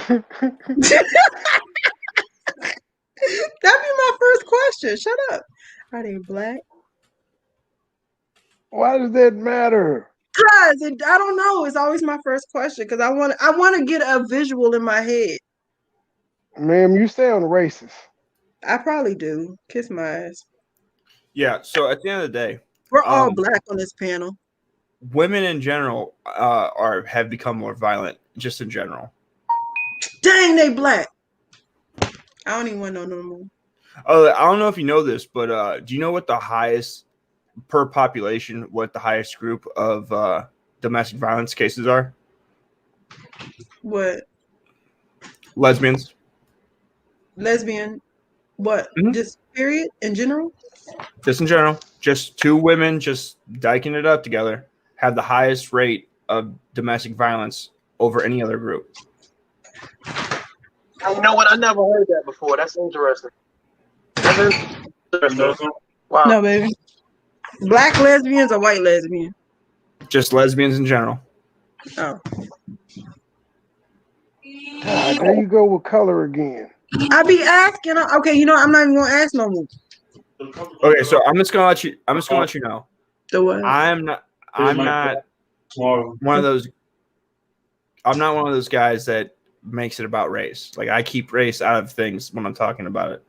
That'd be my first question. Shut up. Are they black? Why does that matter? Because I don't know. It's always my first question because I want to get a visual in my head. Ma'am, you sound racist. I probably do. Kiss my ass. Yeah, so at the end of the day, we're all black on this panel. Women in general have become more violent, just in general. Dang, they black. I don't even want to know no more. Oh, I don't know if you know this, but do you know what the highest per population, what the highest group of domestic violence cases are? What? Lesbians. Lesbian. What? Mm-hmm. Just period in general? Just in general. Just two women just diking it up together have the highest rate of domestic violence over any other group. You know what? I never heard that before. That's interesting. Wow. No, baby. Black lesbians or white lesbians? Just lesbians in general. Oh. There you go with color again. I be asking. Okay, you know I'm not even gonna ask no more. Okay, so I'm just gonna let you know. The what? I'm not one of those. I'm not one of those guys that makes it about race. Like I keep race out of things when I'm talking about it,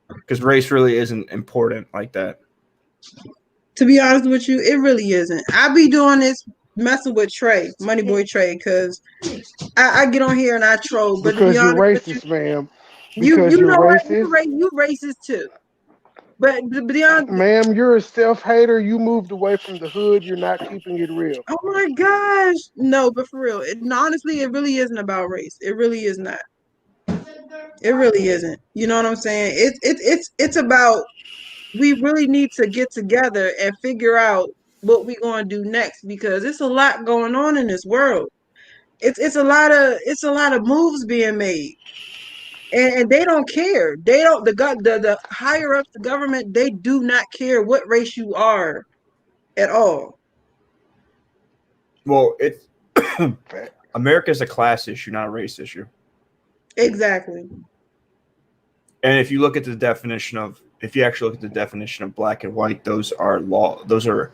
because race really isn't important like that. To be honest with you, it really isn't. I be doing this messing with Trey, MoneyBoy Trey, because I get on here and I troll. But because to be honest you're racist, with you, ma'am. You know what? You racist too. But to be honest, ma'am, you're a self-hater. You moved away from the hood. You're not keeping it real. Oh my gosh, no, but for real, honestly, it really isn't about race. It really is not. It really isn't. You know what I'm saying? It's about we really need to get together and figure out what we're going to do next because it's a lot going on in this world. It's a lot of moves being made. And they don't care. They don't. The higher ups, the government, they do not care what race you are. at all. Well, it's America's a class issue, not a race issue. Exactly. And if you look at the definition of, if you actually look at the definition of black and white, those are law. Those are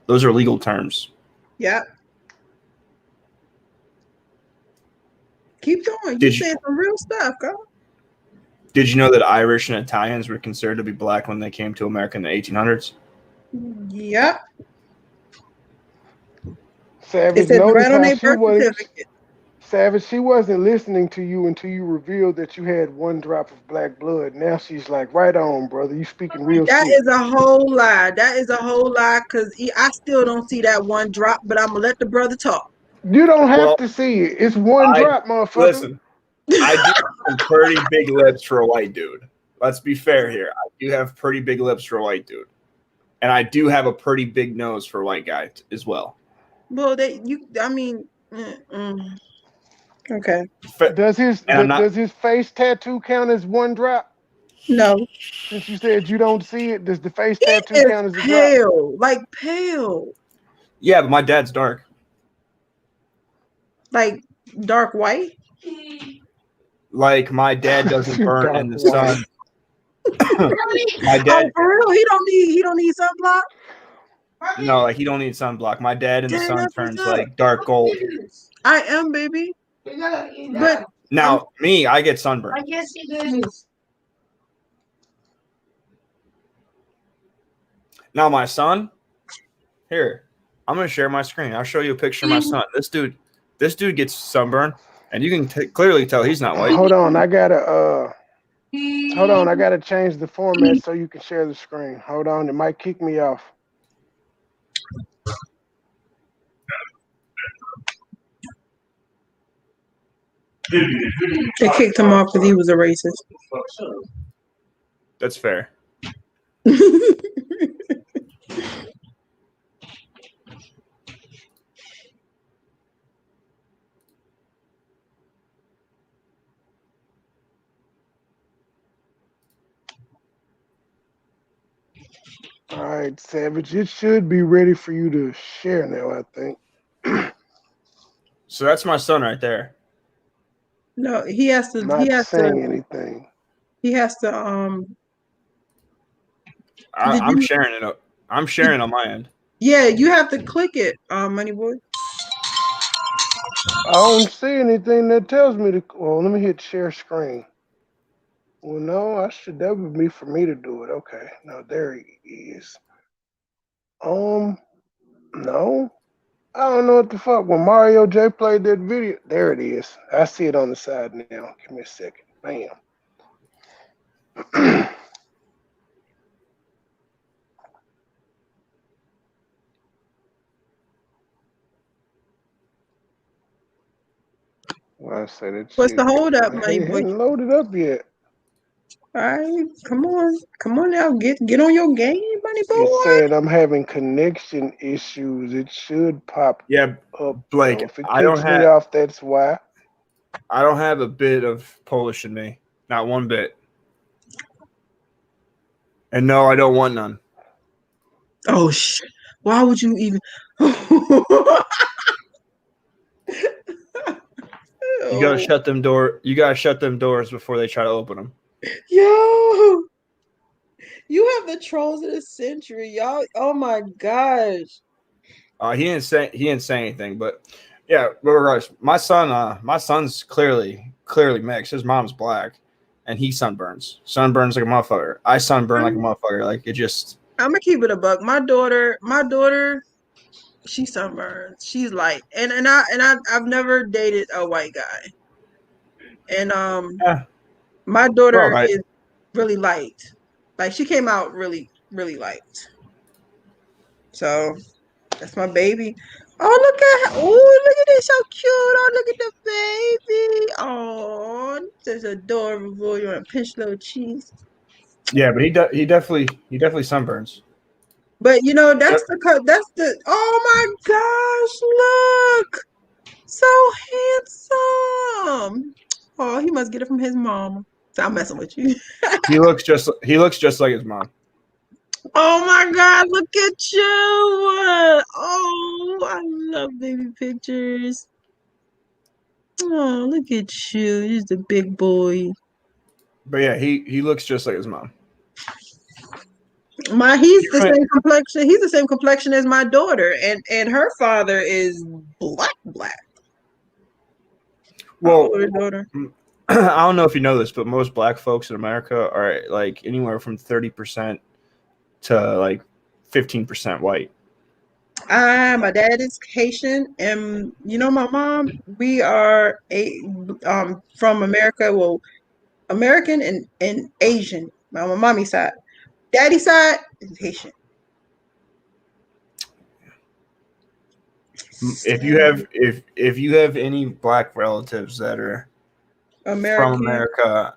legal terms. Yeah. Keep going. You saying some real stuff, girl. Did you know that Irish and Italians were considered to be black when they came to America in the 1800s? Yep. Savage, It notice right on how their she birth wasn't. certificate. Savage, she wasn't listening to you until you revealed that you had one drop of black blood. Now she's like, right on, brother. You speaking real That slick. is a whole lie. That is a whole lie because I still don't see that one drop, but I'm going to let the brother talk. You don't have to see it. It's one drop, motherfucker. Listen, I do have some pretty big lips for a white dude. Let's be fair here. I do have pretty big lips for a white dude. And I do have a pretty big nose for a white guy as well. Well, okay. Does his face tattoo count as one drop? No. Since you said you don't see it, does the face tattoo count as a pale, drop? like pale. Yeah, but my dad's dark. Like dark white? Like my dad doesn't burn in the sun. My dad. Oh, for real? He don't need sunblock? No, like he don't need sunblock. My dad in the sun turns like dark gold. I am, baby. But now me, I get sunburned. I guess he does. Now my son, here, I'm gonna share my screen. I'll show you a picture of my son. This dude gets sunburned, and you can clearly tell he's not white. Hold on, I gotta change the format so you can share the screen. Hold on, it might kick me off. They kicked him off because he was a racist. That's fair. All right, Savage, it should be ready for you to share now, I think. So that's my son right there. No, he has to. Not saying anything. He has to. I'm sharing it up. I'm sharing on my end. Yeah, you have to click it, MoneyBoy. I don't see anything that tells me to. Well, let me hit share screen. Well, no, that would be for me to do it. Okay, no, there he is. No, I don't know what the fuck. When Mario J played that video, there it is. I see it on the side now. Give me a second. Bam. Well, I say that. What's the hold up, It MoneyBoy? ain't loaded up yet. All right, come on now, get on your game, MoneyBoy. It said I'm having connection issues. It should pop up. Blake, So if it I don't kicks have. me off, that's why. I don't have a bit of Polish in me, not one bit. And no, I don't want none. Oh shit! Why would you even? You gotta shut them door. You gotta shut them doors before they try to open them. Yo, you have the trolls of the century, y'all. Oh my gosh. He didn't say anything, but yeah. But regardless, my son's clearly mixed. His mom's black, and he sunburns like a motherfucker. I sunburn like a motherfucker. Like it just. I'm gonna keep it a buck. My daughter, she sunburns. She's light, and I've never dated a white guy, and my daughter is really light. Like she came out really, really light. So that's my baby. Oh, look at her. Oh, look at this, so cute. Oh, look at the baby. Oh, this is adorable. You want to pinch little cheeks? Yeah, but he definitely sunburns. But you know, that's the oh my gosh, look. So handsome. Oh, he must get it from his mom. So I'm messing with you. He looks just like his mom. Oh my God, look at you. Oh, I love baby pictures. Oh, look at you. He's the big boy. But yeah, he looks just like his mom. He's the same complexion. He's the same complexion as my daughter, and her father is black. My Well, older daughter. I don't know if you know this, but most black folks in America are like anywhere from 30% to like 15% white. My dad is Haitian, and my mom. We are from America. Well, American and Asian. My mommy's side. Daddy's side is Haitian. If you have any black relatives that are from American. America,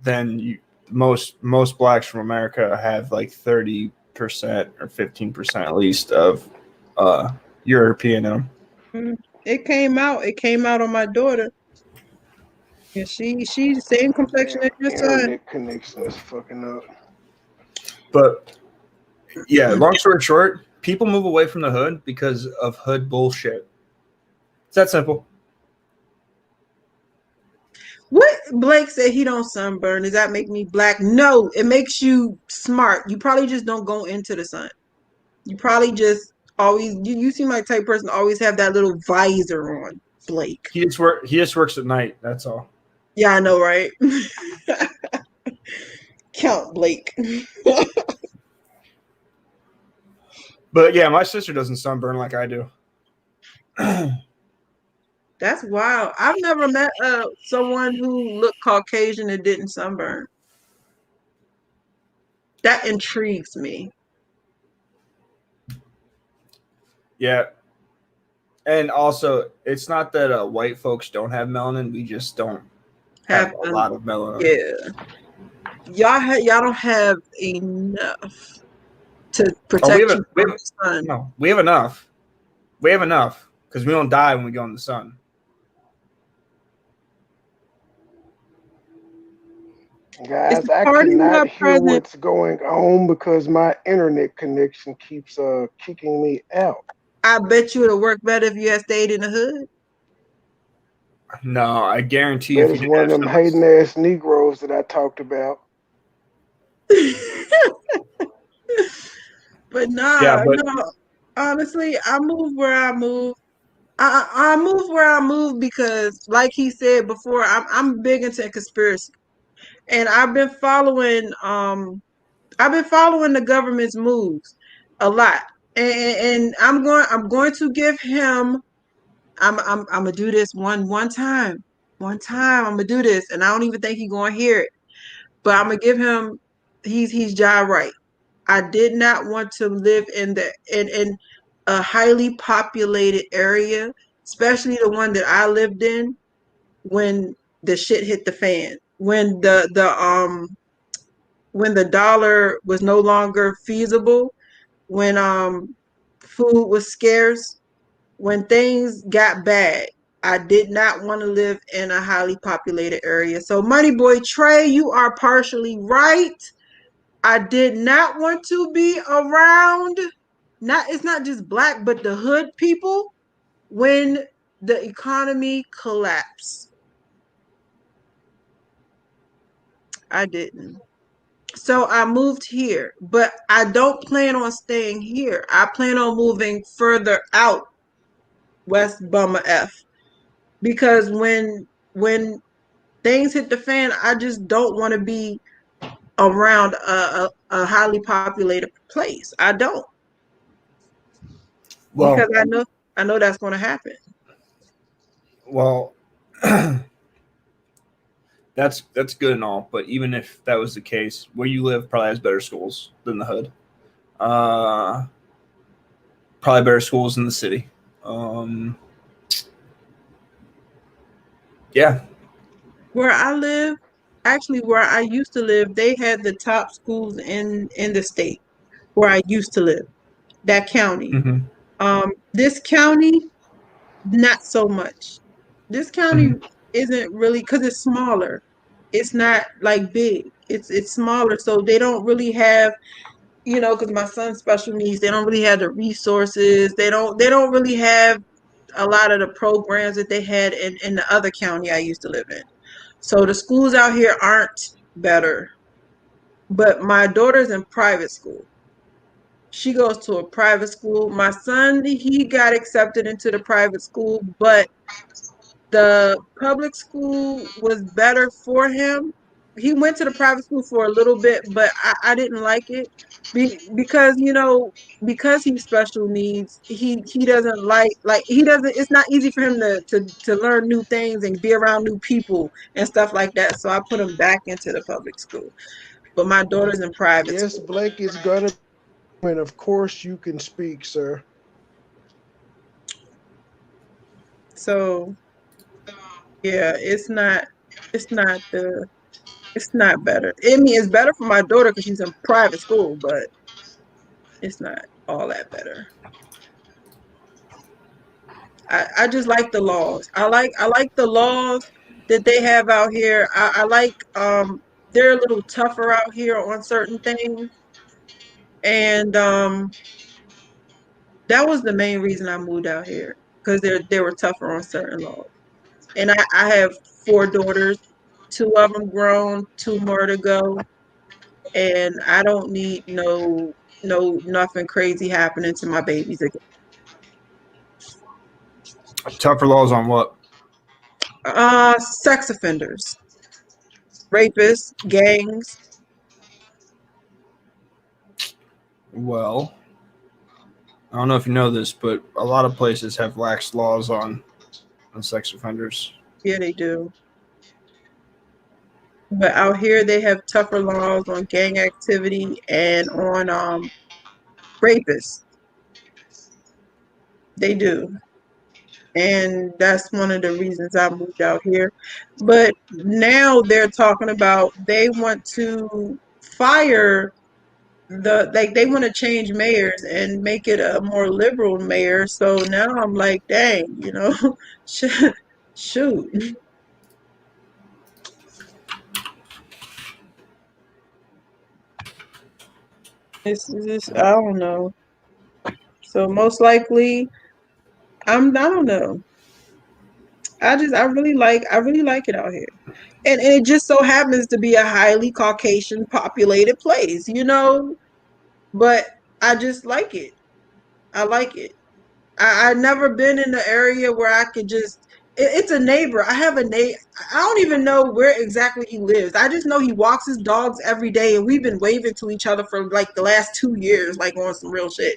then most blacks from America have like 30% or 15% at least of European in them. It came out. It came out on my daughter. Yeah, she's the same complexion as your son. Internet connection is fucking up. But yeah, long story short, people move away from the hood because of hood bullshit. It's that simple. What Blake said he don't sunburn. Does that make me black? No, it makes you smart. You probably just don't go into the sun. You probably just always you seem like the type of person to always have that little visor on, Blake. He just works at night, that's all. Yeah, I know, right? Count Blake. But yeah, my sister doesn't sunburn like I do. That's wild. I've never met someone who looked Caucasian and didn't sunburn. That intrigues me. Yeah. And also, it's not that white folks don't have melanin. We just don't have a lot of melanin. Yeah. Y'all don't have enough to protect you from the sun. No, we have enough. We have enough because we don't die when we go in the sun. Guys, I cannot hear what's going on because my internet connection keeps kicking me out. I bet you it'll work better if you had stayed in the hood. No, I guarantee that is one of them hating ass Negroes that I talked about. But no. Honestly, I move where I move. I move where I move because, like he said before, I'm big into conspiracy, and I've been following the government's moves a lot, and I'm going to give him. I'm gonna do this one time. I'm gonna do this, and I don't even think he's gonna hear it. But I'm gonna give him. He's Jaye right. I did not want to live in a highly populated area, especially the one that I lived in when the shit hit the fan. When the dollar was no longer feasible, when food was scarce, when things got bad. I did not want to live in a highly populated area. So MoneyBoy Trey, you are partially right. I did not want to be around, it's not just black, but the hood people when the economy collapsed. I didn't. So I moved here, but I don't plan on staying here. I plan on moving further out, West Bummer F. Because when things hit the fan, I just don't want to be around a highly populated place. I don't. Well, because I know that's going to happen. Well, that's good and all, but even if that was the case, where you live probably has better schools than the hood. Probably better schools in the city. Yeah. Where I live, actually where I used to live, they had the top schools in the state where I used to live, that county. Mm-hmm. This county, not so much. This county isn't really, because it's smaller. It's not like big. It's smaller, so they don't really have, because my son's special needs. They don't really have the resources. They don't really have a lot of the programs that they had in the other county I used to live in. So the schools out here aren't better. But my daughter's in private school. She goes to a private school. My son, he got accepted into the private school, but the public school was better for him. He went to the private school for a little bit, but I didn't like it because because he's special needs. He doesn't like he doesn't. It's not easy for him to learn new things and be around new people and stuff like that. So I put him back into the public school. But my daughter's in private Yes, school. Blake is gonna, and of course you can speak, sir. So yeah, it's not better. I mean, it's better for my daughter because she's in private school, but it's not all that better. I just like the laws. I like the laws that they have out here. I like they're a little tougher out here on certain things, and that was the main reason I moved out here because they were tougher on certain laws. And I have 4 daughters, 2 of them grown, 2 more to go, and I don't need no nothing crazy happening to my babies again. Tougher laws on what? Sex offenders, rapists, gangs. Well, I don't know if you know this, but a lot of places have lax laws on sex offenders. Yeah, they do. But out here, they have tougher laws on gang activity and on rapists. They do. And that's one of the reasons I moved out here. But now they're talking about they want to fire they want to change mayors and make it a more liberal mayor. So now I'm like, dang, shoot. It's just I don't know. So most likely I don't know. I really like it out here. And it just so happens to be a highly Caucasian populated place. But I just like it. I like it. I never been in the area where I could it's a neighbor. I have a neighbor. I don't even know where exactly he lives. I just know he walks his dogs every day and we've been waving to each other for like the last 2 years, like on some real shit.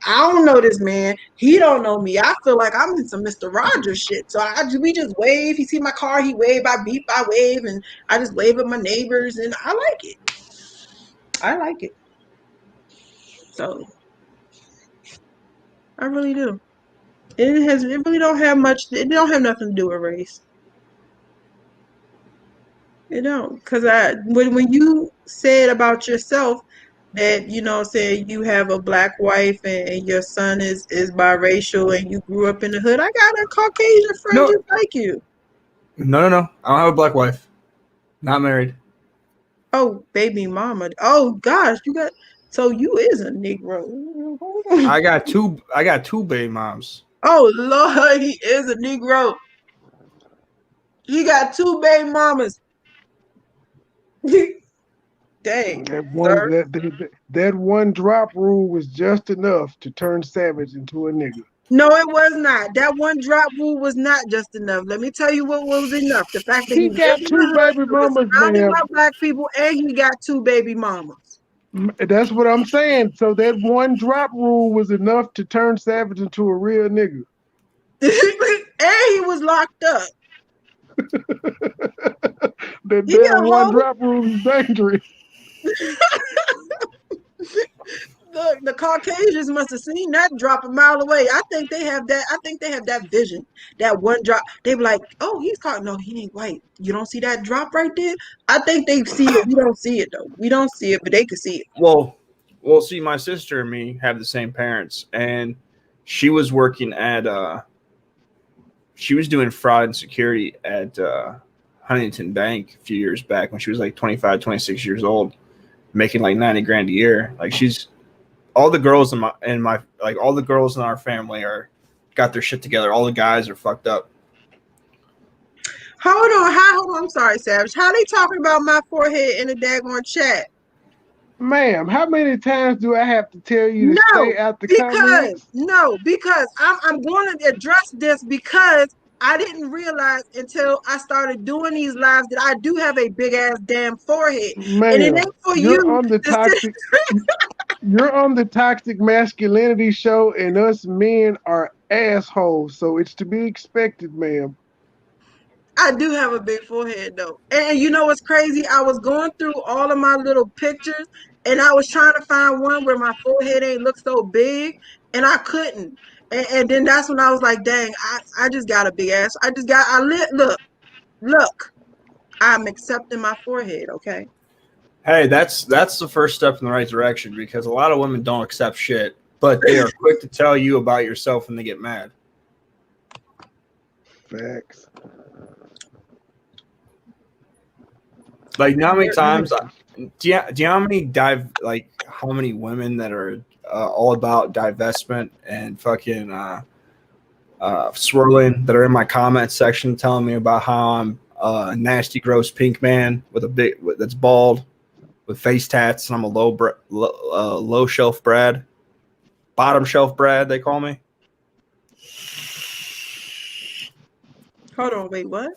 I don't know this man. He don't know me. I feel like I'm in some Mr. Rogers shit. So we just wave. He see my car, he wave. I beep, I wave, and I just wave at my neighbors, and I like it. I like it. So I really do. It really don't have much. It don't have nothing to do with race. It don't, because when you said about yourself that say you have a black wife and your son is biracial and you grew up in the hood, I got a Caucasian friend No, just like you. no. I don't have a black wife. Not married. Oh, baby mama. Oh gosh, so you is a Negro. I got two. I got two baby moms. Oh Lord, he is a Negro. He got 2 baby mamas. Dang, That one sir. that one drop rule was just enough to turn Savage into a nigga. No, it was not. That one drop rule was not just enough. Let me tell you what was enough. The fact that he He lived got in the two hood, baby he was mamas, surrounded ma'am. by black people, and he got 2 baby mamas. That's what I'm saying. So that one drop rule was enough to turn Savage into a real nigga. And he was locked up. That He damn a one whole drop rule is dangerous. the Caucasians must have seen that drop a mile away. I think they have that. I think they have that vision. That one drop. They be like, "Oh, he's caught. No, he ain't white. You don't see that drop right there." I think they see it. We don't see it though. We don't see it, but they can see it. Well, see, my sister and me have the same parents, and she was working at she was doing fraud and security at Huntington Bank a few years back when she was like 25, 26 years old, making like 90 grand a year. Like she's all the girls in my like all the girls in our family are got their shit together. All the guys are fucked up. Hold on. I'm sorry, Savage. How they talking about my forehead in the daggone chat? Ma'am, how many times do I have to tell you to stay out the comments? Because I'm going to address this because I didn't realize until I started doing these lives that I do have a big ass damn forehead, and it Ma'am, ain't for you're you on the to sit. toxic you're on the toxic masculinity show, and us men are assholes, so it's to be expected, ma'am. I do have a big forehead though. And you know what's crazy? I was going through all of my little pictures and I was trying to find one where my forehead ain't look so big and I couldn't. And then that's when I was like, dang, I just got a big ass. Look, I'm accepting my forehead, okay? Hey, that's the first step in the right direction because a lot of women don't accept shit, but they are quick to tell you about yourself when they get mad. Facts. Like, how many times? Do you know how many women that are all about divestment and fucking swirling that are in my comment section telling me about how I'm a nasty, gross pink man that's bald with face tats and I'm a low shelf Brad, bottom shelf Brad they call me. Hold on, wait, what?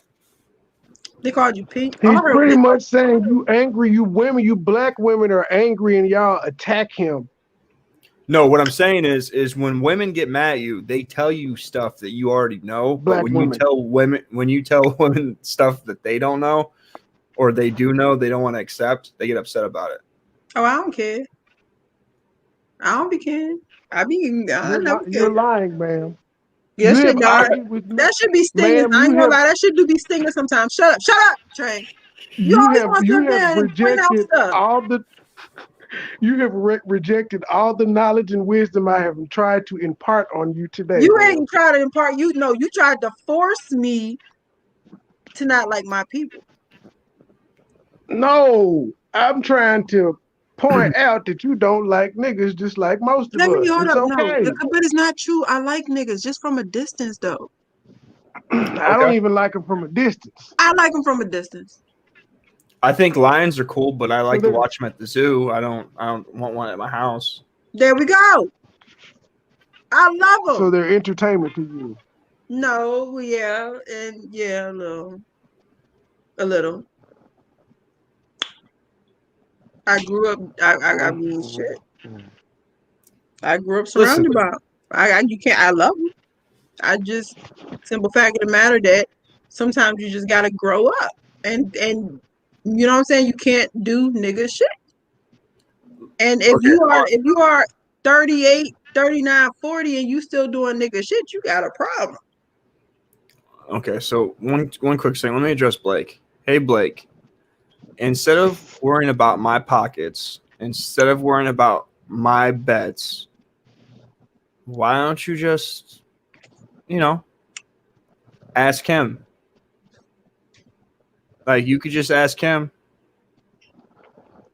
They called you pink? He's pretty much saying you angry, you women, you black women are angry and y'all attack him. No, what I'm saying is when women get mad at you, they tell you stuff that you already know. Black but women. when you tell women stuff that they don't know or they do know, they don't want to accept, they get upset about it. Oh, I don't care. I don't be caring. You're lying, ma'am. Yes, that should be stinging. I ain't gonna lie, that should be stinging sometimes. Shut up, Trey. You always want to sit there and point out stuff. You have rejected all the knowledge and wisdom I have tried to impart on you today. You ain't tried to impart. You tried to force me to not like my people. No, I'm trying to point out that you don't like niggas just like most of us. Hold up. Okay. No, but it's not true. I like niggas just from a distance, though. I don't even like them from a distance. I like them from a distance. I think lions are cool, but I like to watch them at the zoo. I don't want one at my house. There we go. I love them. So they're entertainment to you. No, yeah, and yeah, a little. I grew up. I mean, shit. I grew up surrounded by. I love them. I just simple fact of the matter that sometimes you just gotta grow up and you know what I'm saying, you can't do nigga shit. And if you are 38, 39, 40 and you still doing nigga shit, you got a problem. Okay, so one quick thing. Let me address Blake. Hey Blake, instead of worrying about my pockets, instead of worrying about my bets, why don't you just, ask him? Like, you could just ask him.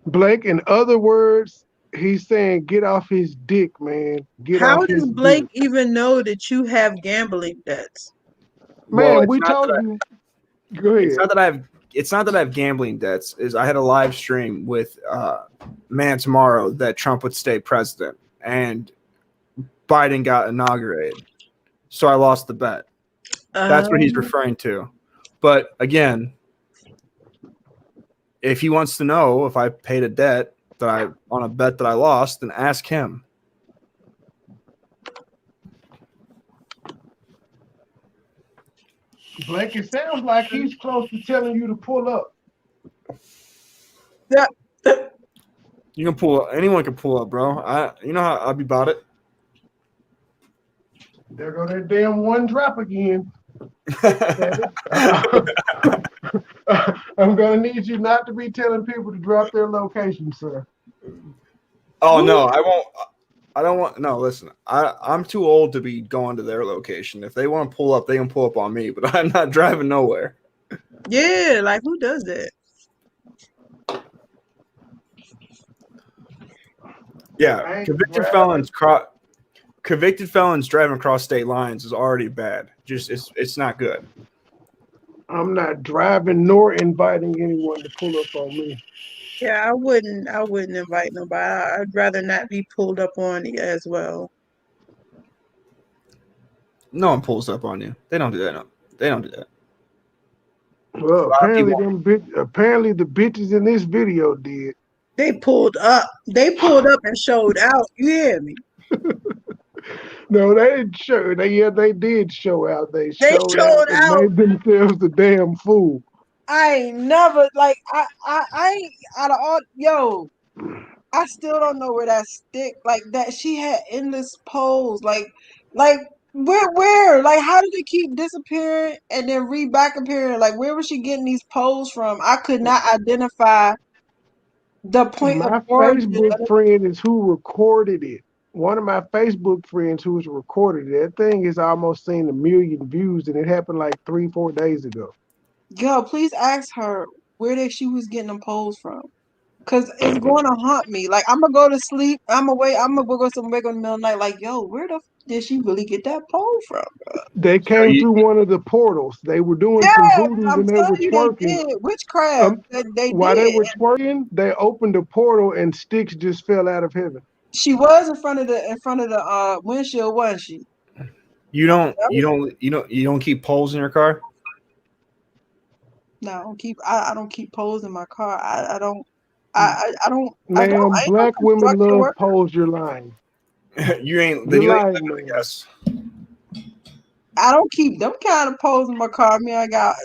Blake, in other words, he's saying get off his dick, man. How does Blake even know that you have gambling debts? Man, we told you. Go ahead. It's not that I have gambling debts. Is I had a live stream with Man Tomorrow that Trump would stay president and Biden got inaugurated. So I lost the bet. That's what he's referring to. But again, if he wants to know if I paid a debt on a bet that I lost, then ask him. Blake, it sounds like he's close to telling you to pull up. Yeah. You can pull up. Anyone can pull up, bro. You know how I'll be about it. There go that damn one drop again. I'm gonna need you not to be telling people to drop their location, sir. Oh no, I won't. I don't want. No, listen. I'm too old to be going to their location. If they want to pull up, they can pull up on me. But I'm not driving nowhere. Yeah, like who does that? Yeah, I ain't convicted driving. felons driving across state lines is already bad. Just it's not good. I'm not driving nor inviting anyone to pull up on me. Yeah, I wouldn't invite nobody. I'd rather not be pulled up on as well. No one pulls up on you. They don't do that. No. They don't do that. Well, A lot of people. apparently the bitches in this video did. They pulled up. They pulled up and showed out. You hear me? No, they didn't show. They did show out. They They showed showed out and out. made themselves the damn fool. I ain't never like I ain't out of all I still don't know where that stick like that she had endless polls like where like how did it keep disappearing and then back appearing like where was she getting these polls from? I could not identify the point of My origin of Facebook friend is who recorded it. One of my Facebook friends who's recorded it. That thing is almost seen 1 million views, and it happened like 3-4 days ago. Yo, please ask her where she was getting them polls from. Cause it's going to haunt me. Like I'm gonna go to sleep. I'm gonna wait. I'm gonna go some wake in the middle of the night. Like yo, where the did she really get that pole from? They So came you, through one of the portals. They were doing some Yes, hoodoos I'm and they telling were you, they twerking. did witchcraft. They While they did. were twerking, they opened the portal and sticks just fell out of heaven. She was in front of the windshield, wasn't she? you I'm don't you telling you. don't you don't you don't keep poles in your car. No, I don't keep poles in my car. I don't. I don't. I don't. Ma'am, I ain't no black women construction love worker. poles. You're lying. You ain't then You're you ain't lying, living, I ma'am. guess. I don't keep them kind of poles in my car. I mean, I got.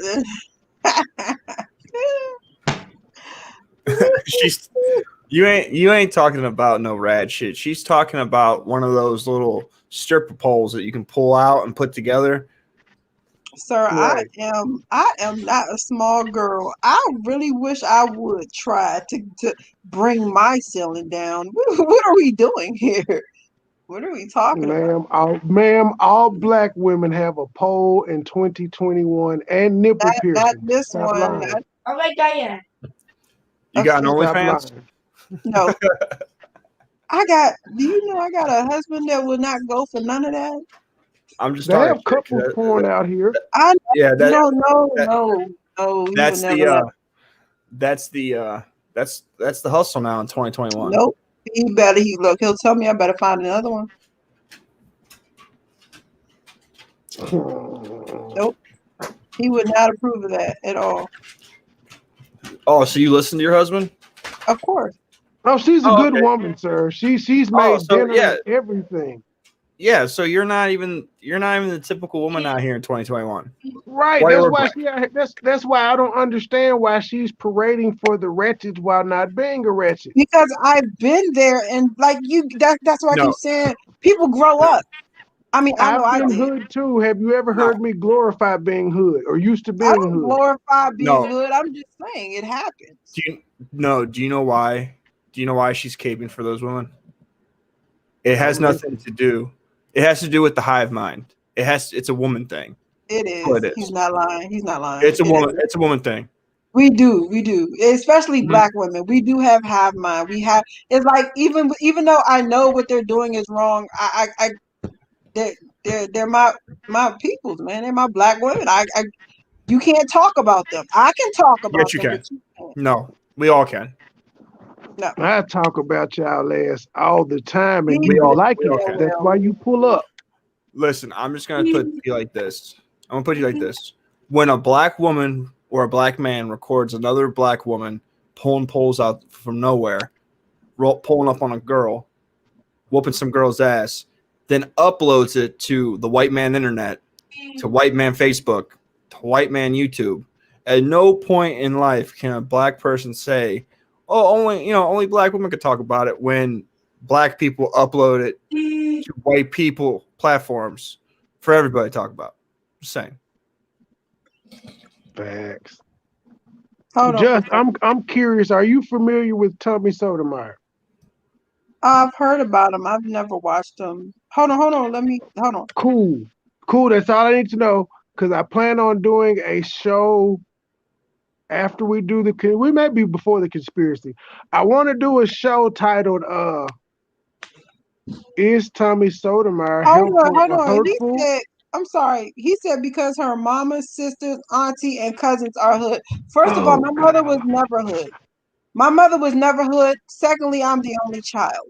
She's you ain't talking about no rad shit. She's talking about one of those little stripper poles that you can pull out and put together. Sir, Right. I am not a small girl. I really wish I would try to bring my ceiling down. What are we doing here? What are we talking about? All black women have a pole in 2021 and nipple Not piercings. this Stop one. lying. All right, Jaye. You got an Stop OnlyFans? lying. No. I got, do you know I got a husband that will not go for none of that? I'm just They talking have shit. couples porn out here. I Yeah, no, no, that no, no, he would that's never the let that's the that's the hustle now in 2021. nope. He'll tell me I better find another one. Nope. He would not approve of that at all. Oh, so you listen to your husband? Of course. Oh, she's a Oh, good okay. woman, sir. She's Oh, made so dinner yeah, and everything. yeah. So you're not even the typical woman out here in 2021. Right. Why you That's work why black? she. That's why I don't understand why she's parading for the wretched while not being a wretched. Because I've been there and like that's why I keep No, saying people grow no. up. I mean, I know I've I been did. hood too. Have you ever No, heard me glorify being hood or used to I being don't hood? glorify being no. hood. I'm just saying it happens. Do you no? Do you know why? Do you know why she's caping for those women? It has I'm nothing listening. to do. It has to do with the hive mind. It's a woman thing. It That's what is. it He's is. not lying. He's not lying. It's a It woman. is. It's a woman thing. We do, especially Mhm. black women. We do have hive mind. We have. It's like even though I know what they're doing is wrong, they're they're my peoples, man. They're my black women. You can't talk about them. I can talk about Yes, you them, but can. you can't. No, we all can. No. I talk about y'all ass all the time, and He you We all like we it. all said can. That's well. why you pull up. Listen, I'm just gonna put you like this. I'm gonna put you like this. When a black woman or a black man records another black woman pulling poles out from nowhere, pulling up on a girl, whooping some girl's ass, then uploads it to the white man internet, to white man Facebook, to white man YouTube. At no point in life can a black person say, "Oh, only black women could talk about it." When black people upload it to white people platforms for everybody to talk about. Just saying. Facts. Hold on. Just, I'm curious. Are you familiar with Tommy Sotomayor? I've heard about them. I've never watched them. Hold on. Hold on. Cool. That's all I need to know. Because I plan on doing a show after we do we may be before the conspiracy. I want to do a show titled "Is Tommy Sotomayor Helpful Hold or on. He Hurtful?" said, I'm sorry. He said because her mama, sisters, auntie, and cousins are hood. First of all, Oh my mother was God. never hood. My mother was never hood. Secondly, I'm the only child.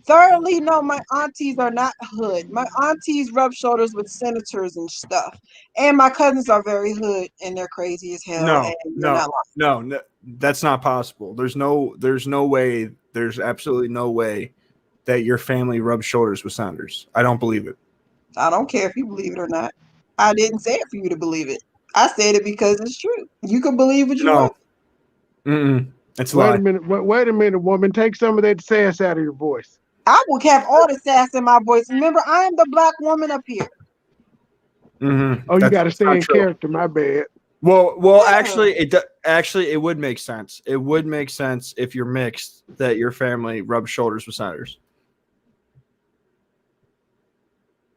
Thirdly, no, my aunties are not hood. My aunties rub shoulders with senators and stuff. And my cousins are very hood and they're crazy as hell. No, And you're no, not lying. no, that's not possible. There's no way. There's absolutely no way that your family rubs shoulders with Sanders. I don't believe it. I don't care if you believe it or not. I didn't say it for you to believe it. I said it because it's true. You can believe what you No, want. it's a Wait lie. a minute. Wait a minute, woman. Take some of that sass out of your voice. I will have all the sass in my voice. Remember, I am the black woman up here. Oh, you got to That's stay not in true. character. My bad. Well, Yeah. actually it would make sense. It would make sense if you're mixed that your family rubs shoulders with Sanders.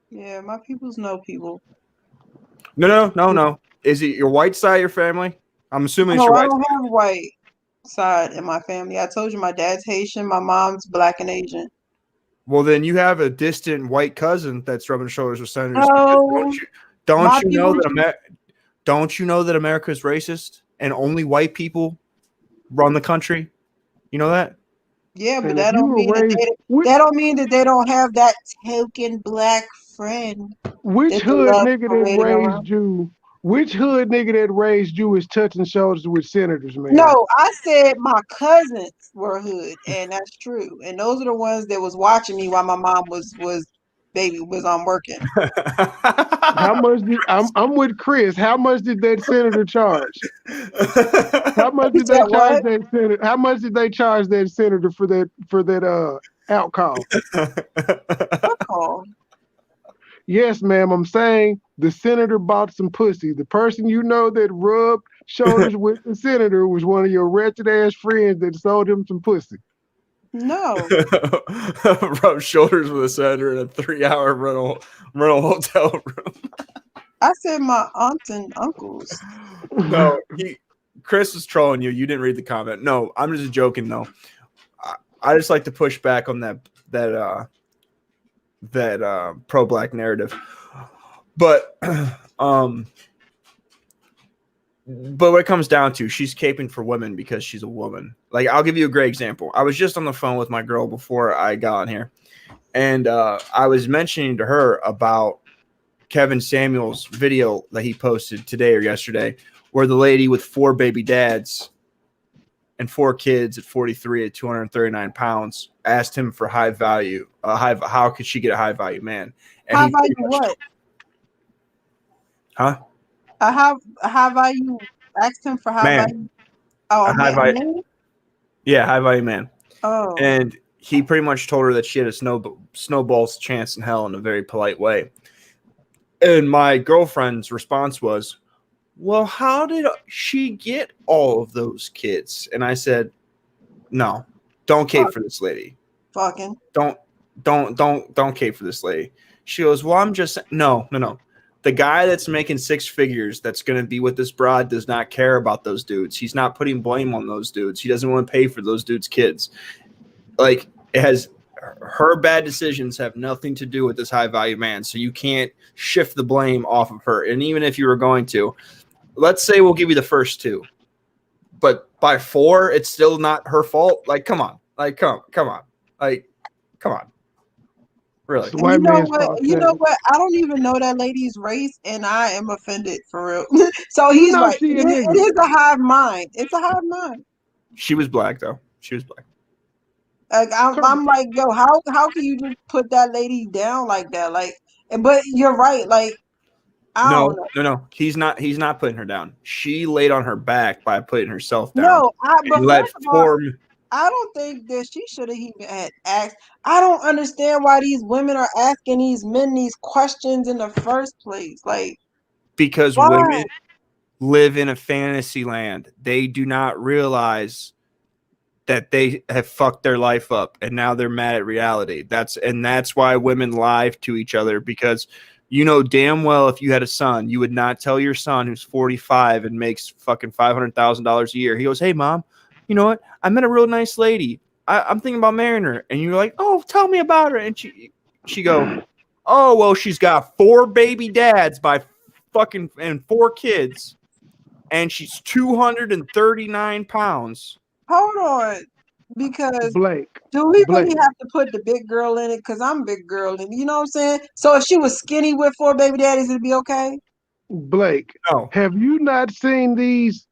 Yeah, my peoples know people. No. Is it your white side of your family? I'm assuming it's No, your I white don't side. have white side in my family. I told you my dad's Haitian, my mom's black and Asian. Well, then you have a distant white cousin that's rubbing shoulders with Sanders. No, Don't my you know people. don't you know that America is racist and only white people run the country? You know that? Yeah, but And if that you don't were mean that raised, that don't mean that they don't have that token black friend which that they hood love nigga that parading around. raised you? Which hood nigga that raised you is touching shoulders with senators, man? No, I said my cousins were hood, and that's true. And those are the ones that was watching me while my mom was baby was working. How much did I'm with Chris? How much did that senator charge? How much He did they said charge what? that senator? How much did they charge that senator for that out call? What call? Yes, ma'am. I'm saying the senator bought some pussy. The person you know that rubbed shoulders with the senator was one of your wretched ass friends that sold him some pussy. No, Rub shoulders with a senator in a 3-hour rental hotel room. I said my aunts and uncles. No, Chris was trolling you. You didn't read the comment. No, I'm just joking though. I just like to push back on that pro black narrative. But but what it comes down to, she's caping for women because she's a woman. Like, I'll give you a great example. I was just on the phone with my girl before I got on here, and I was mentioning to her about Kevin Samuels' video that he posted today or yesterday, where the lady with 4 baby dads and 4 kids at 43 at 239 pounds asked him for high value. How could she get a high value man? And How he value what? Huh? How value asked him for how Man. value? Oh, A high value. man. Yeah, high value man. Oh, And he pretty much told her that she had a snowball's chance in hell in a very polite way. And my girlfriend's response was, well, how did she get all of those kids? And I said, no, don't cape for this lady. fucking. Don't cape for this lady. She goes, well, I'm just no. The guy that's making 6 figures that's going to be with this broad does not care about those dudes. He's not putting blame on those dudes. He doesn't want to pay for those dudes' kids. Like, it has her bad decisions have nothing to do with this high value man. So you can't shift the blame off of her. And even if you were going to, let's say we'll give you the first 2, but by 4, it's still not her fault. Like, come on. Like, come on. Like, come on. Really? It's the white man's fault. You know what? I don't even know that lady's race, and I am offended for real. So he's know right. she a It nigga. is a hive mind. It's a hive mind. She was black, though. She was black. Like I'm like, yo, how can you just put that lady down like that? Like, but you're right. Like, I don't know. No. He's not putting her down. She laid on her back by putting herself down. No, but And let first of all, form. I don't think that she should have even had asked. I don't understand why these women are asking these men these questions in the first place. Like, Because why? women live in a fantasy land. They do not realize that they have fucked their life up and now they're mad at reality. That's why women lie to each other, because You know damn well if you had a son, you would not tell your son who's 45 and makes fucking $500,000 a year. He goes, "Hey, mom, you know what? I met a real nice lady. I'm thinking about marrying her." And you're like, "Oh, tell me about her." And she go, "Oh, well, she's got 4 baby dads by fucking and 4 kids, and she's 239 pounds." Hold on, because Blake, do we really Blake, have to put the big girl in it? Because I'm big girl, and you know what I'm saying. So if she was skinny with 4 baby daddies, it'd be okay. Blake. No. Have you not seen these?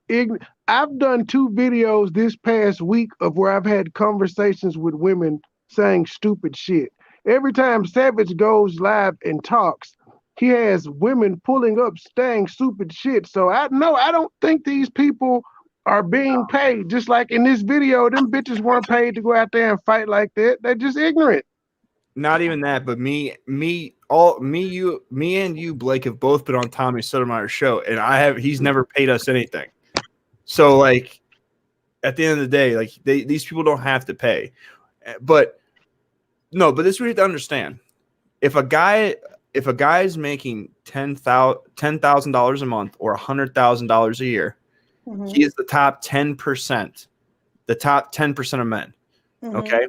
I've done 2 videos this past week of where I've had conversations with women saying stupid shit. Every time Savage goes live and talks, he has women pulling up saying stupid shit. So I don't think these people are being paid. Just like in this video, them bitches weren't paid to go out there and fight like that. They're just ignorant. Not even that, but me and you, Blake, have both been on Tommy Sotomayor's show, and he's never paid us anything. So, like, at the end of the day, like, these people don't have to pay. But this is what you have to understand. If a guy is making $10,000 a month or $100,000 a year, he is the top 10%, the top 10% of men. Okay.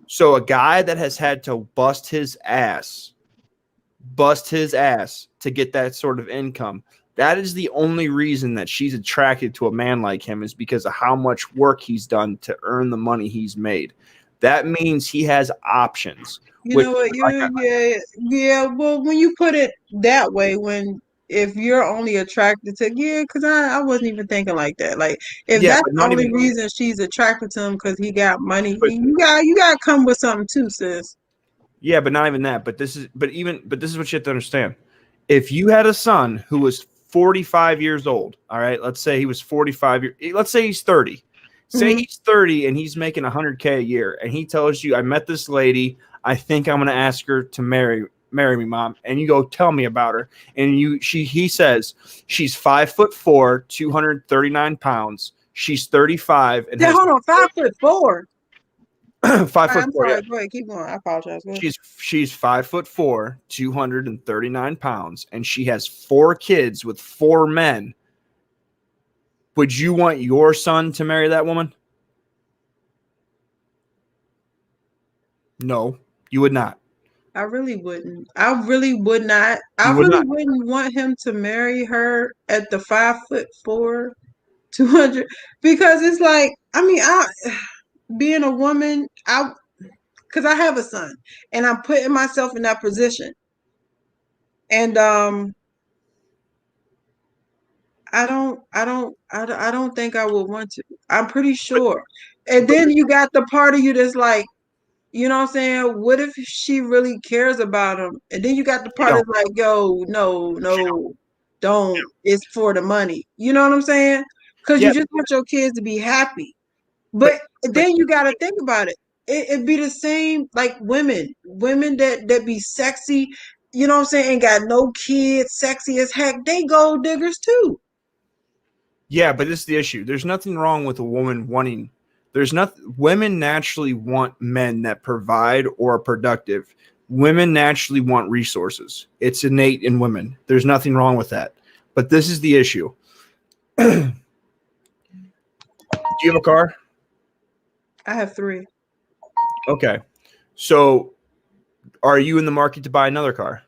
So a guy that has had to bust his ass to get that sort of income, that is the only reason that she's attracted to a man like him, is because of how much work he's done to earn the money he's made. That means he has options. You know what? Yeah. Well, when you put it that way, if you're only attracted to, because I wasn't even thinking like that. Like, if that's the only reason she's attracted to him because he got money, you got to come with something too, sis. Yeah, but not even that. But this is what you have to understand. If you had a son who was 45 years old, all right, let's say he was 45 let's say he's 30. Say he's 30 and he's making $100K a year, and he tells you, "I met this lady. I think I'm going to ask her to marry me, mom." And you go, "Tell me about her." And he says she's 5'4", 239 pounds. She's 35 and hold on, 5'4". 5'4". I'm sorry, Yeah. go ahead, keep going. I apologize. She's 5'4", 239 pounds, and she has 4 kids with 4 men. Would you want your son to marry that woman? No, you would not. I really wouldn't. I really would not. I really wouldn't want him to marry her at the 5'4", 200, because it's like, I mean, being a woman, because I have a son, and I'm putting myself in that position, and I don't think I would want to. I'm pretty sure. And then you got the part of you that's like, you know what I'm saying? What if she really cares about him? And then you got the part that's like, yo, no, don't. It's for the money. You know what I'm saying? Because you just want your kids to be happy. But then you got to think about it. It'd be the same like women that be sexy, you know what I'm saying, and got no kids, sexy as heck. They gold diggers too. Yeah, but this is the issue. There's nothing wrong with a woman wanting. Women naturally want men that provide or are productive. Women naturally want resources. It's innate in women. There's nothing wrong with that. But this is the issue. Do you have a car? I have 3. Okay. So are you in the market to buy another car?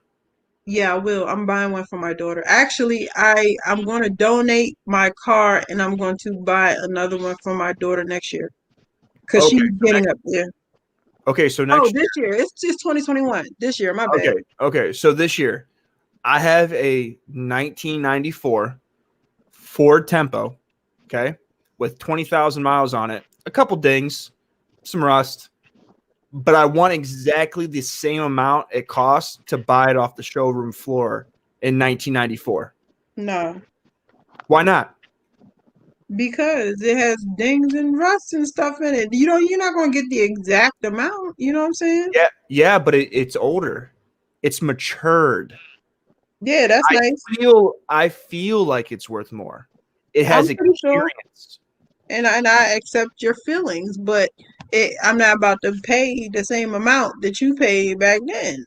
Yeah, I will. I'm buying one for my daughter. Actually, I'm going to donate my car, and I'm going to buy another one for my daughter next year, because she's getting up there. Okay, so next this year. It's 2021. This year, my bad. Okay. So this year, I have a 1994 Ford Tempo, okay, with 20,000 miles on it, a couple dings, some rust, but I want exactly the same amount it costs to buy it off the showroom floor in 1994. No. Why not? Because it has dings and rust and stuff in it. You're not going to get the exact amount. You know what I'm saying? Yeah, but it's older. It's matured. Yeah, that's nice. I feel like it's worth more. It has experience. Sure. And I accept your feelings, but I'm not about to pay the same amount that you paid back then.